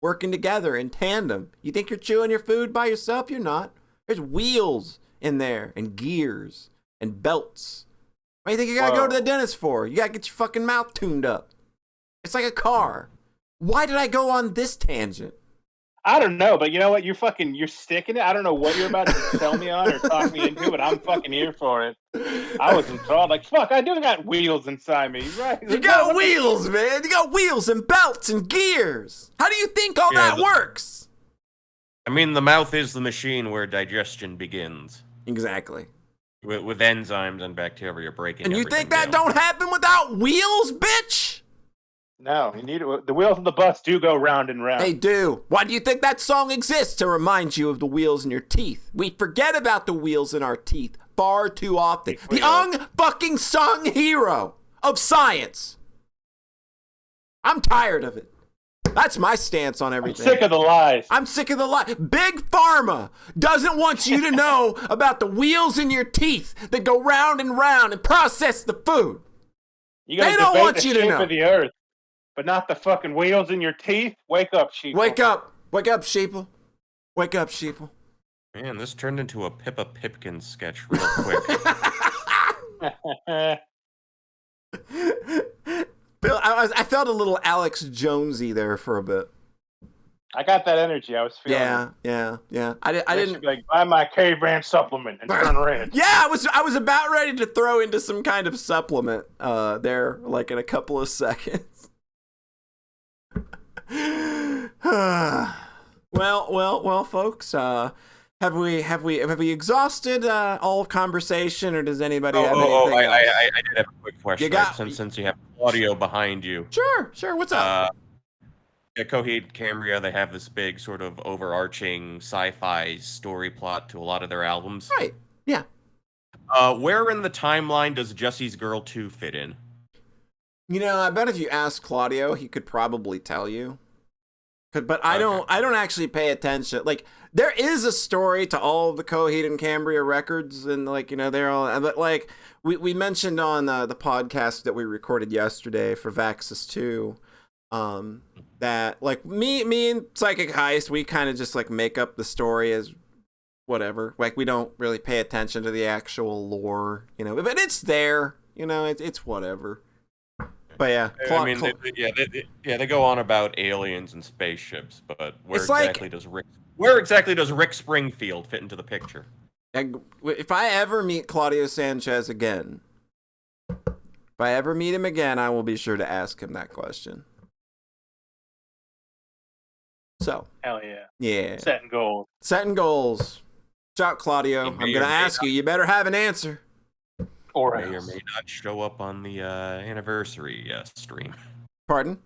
working together in tandem. You think you're chewing your food by yourself? You're not. There's wheels in there and gears and belts. What do you think you gotta go to the dentist for? You gotta get your fucking mouth tuned up. It's like a car. Why did I go on this tangent? I don't know, but you know what? You're sticking it. I don't know what you're about to sell me on or talk me into, but I'm fucking here for it. I was enthralled. Like, fuck, I do got wheels inside me, right? You got wheels, man. You got wheels and belts and gears. How do you think all that works? I mean, the mouth is the machine where digestion begins. Exactly. With enzymes and bacteria breaking. And you think that don't happen without wheels, bitch? No, you need it. The wheels of the bus do go round and round. They do. Why do you think that song exists? To remind you of the wheels in your teeth. We forget about the wheels in our teeth far too often. The unfucking sung hero of science. I'm tired of it. That's my stance on everything. I'm sick of the lies. I'm sick of the lies. Big Pharma doesn't want you to know about the wheels in your teeth that go round and round and process the food. They don't want you to know. Of the earth, but not the fucking wheels in your teeth. Wake up, sheeple. Wake up. Wake up, sheeple. Wake up, sheeple. Man, this turned into a Pippa Pipkins sketch real quick. Bill, I felt a little Alex Jonesy there for a bit. I got that energy. I was feeling. Yeah. I didn't be like, buy my K-brand supplement and turn red. Yeah, I was about ready to throw into some kind of supplement there, like in a couple of seconds. well, folks. Have we exhausted all conversation, or does anybody have anything else? I did have a quick question. Since you have audio behind you. Sure. What's up? Yeah, Coheed and Cambria, they have this big sort of overarching sci-fi story plot to a lot of their albums. Right. Yeah. Where in the timeline does Jesse's Girl 2 fit in? You know, I bet if you ask Claudio, he could probably tell you. But I don't actually pay attention. Like, there is a story to all of the Coheed and Cambria records, and like, you know, they're all, but like we mentioned on the podcast that we recorded yesterday for Vaxis 2, that like me and Psychic Heist, we kind of just like make up the story as whatever. Like, we don't really pay attention to the actual lore, you know, but it's there, you know, it's whatever. But yeah, they go on about aliens and spaceships, but where It's exactly does Rick Springfield fit into the picture? If I ever meet Claudio Sanchez again, I will be sure to ask him that question. So. Hell yeah. Yeah. Setting goals. Setting goals. Shout, Claudio. I'm going to ask you. You better have an answer. Or may or may not show up on the anniversary stream. Pardon?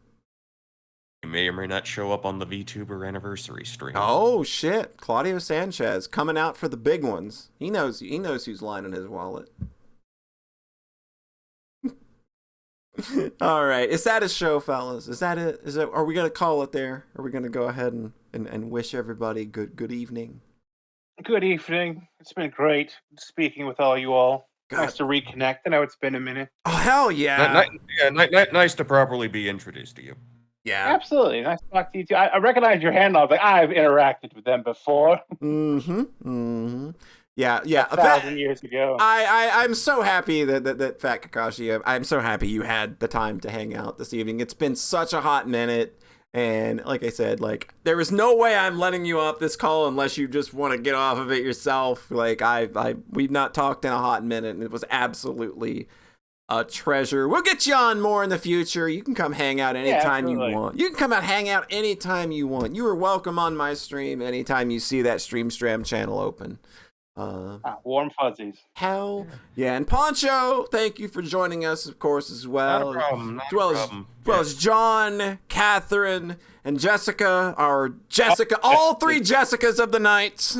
He may or may not show up on the VTuber anniversary stream. Oh shit! Claudio Sanchez coming out for the big ones. He knows who's lining his wallet. All right, is that a show, fellas? Is that it? Are we gonna call it there? Are we gonna go ahead and wish everybody good evening? Good evening. It's been great speaking with all you all. God. Nice to reconnect. I know it's been a minute. Oh hell yeah! Nice to properly be introduced to you. Yeah, absolutely. Nice to talk to you too. I recognize your hand. I was like, I've interacted with them before. Yeah. 1,000 years ago. I'm so happy that FatKakashi. I'm so happy you had the time to hang out this evening. It's been such a hot minute. And like I said, like, there is no way I'm letting you off this call unless you just want to get off of it yourself. Like, we've not talked in a hot minute, and it was absolutely a treasure. We'll get you on more in the future. You can come hang out anytime you want. You can come out hang out anytime you want. You are welcome on my stream anytime you see that Streamstram channel open. Warm fuzzies. Hell yeah. And Pauncho, thank you for joining us, of course, as well. Not a problem. As well as John, Katherine, and Jessica, all three Jessicas of the night.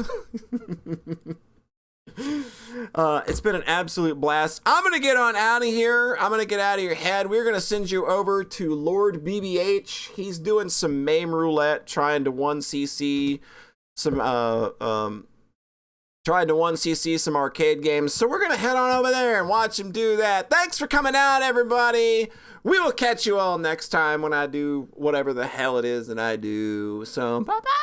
It's been an absolute blast. I'm gonna get on out of here. I'm gonna get out of your head. We're gonna send you over to Lord BBH. He's doing some MAME roulette, trying to 1cc some arcade games. So we're going to head on over there and watch him do that. Thanks for coming out, everybody. We will catch you all next time when I do whatever the hell it is that I do. So, bye-bye.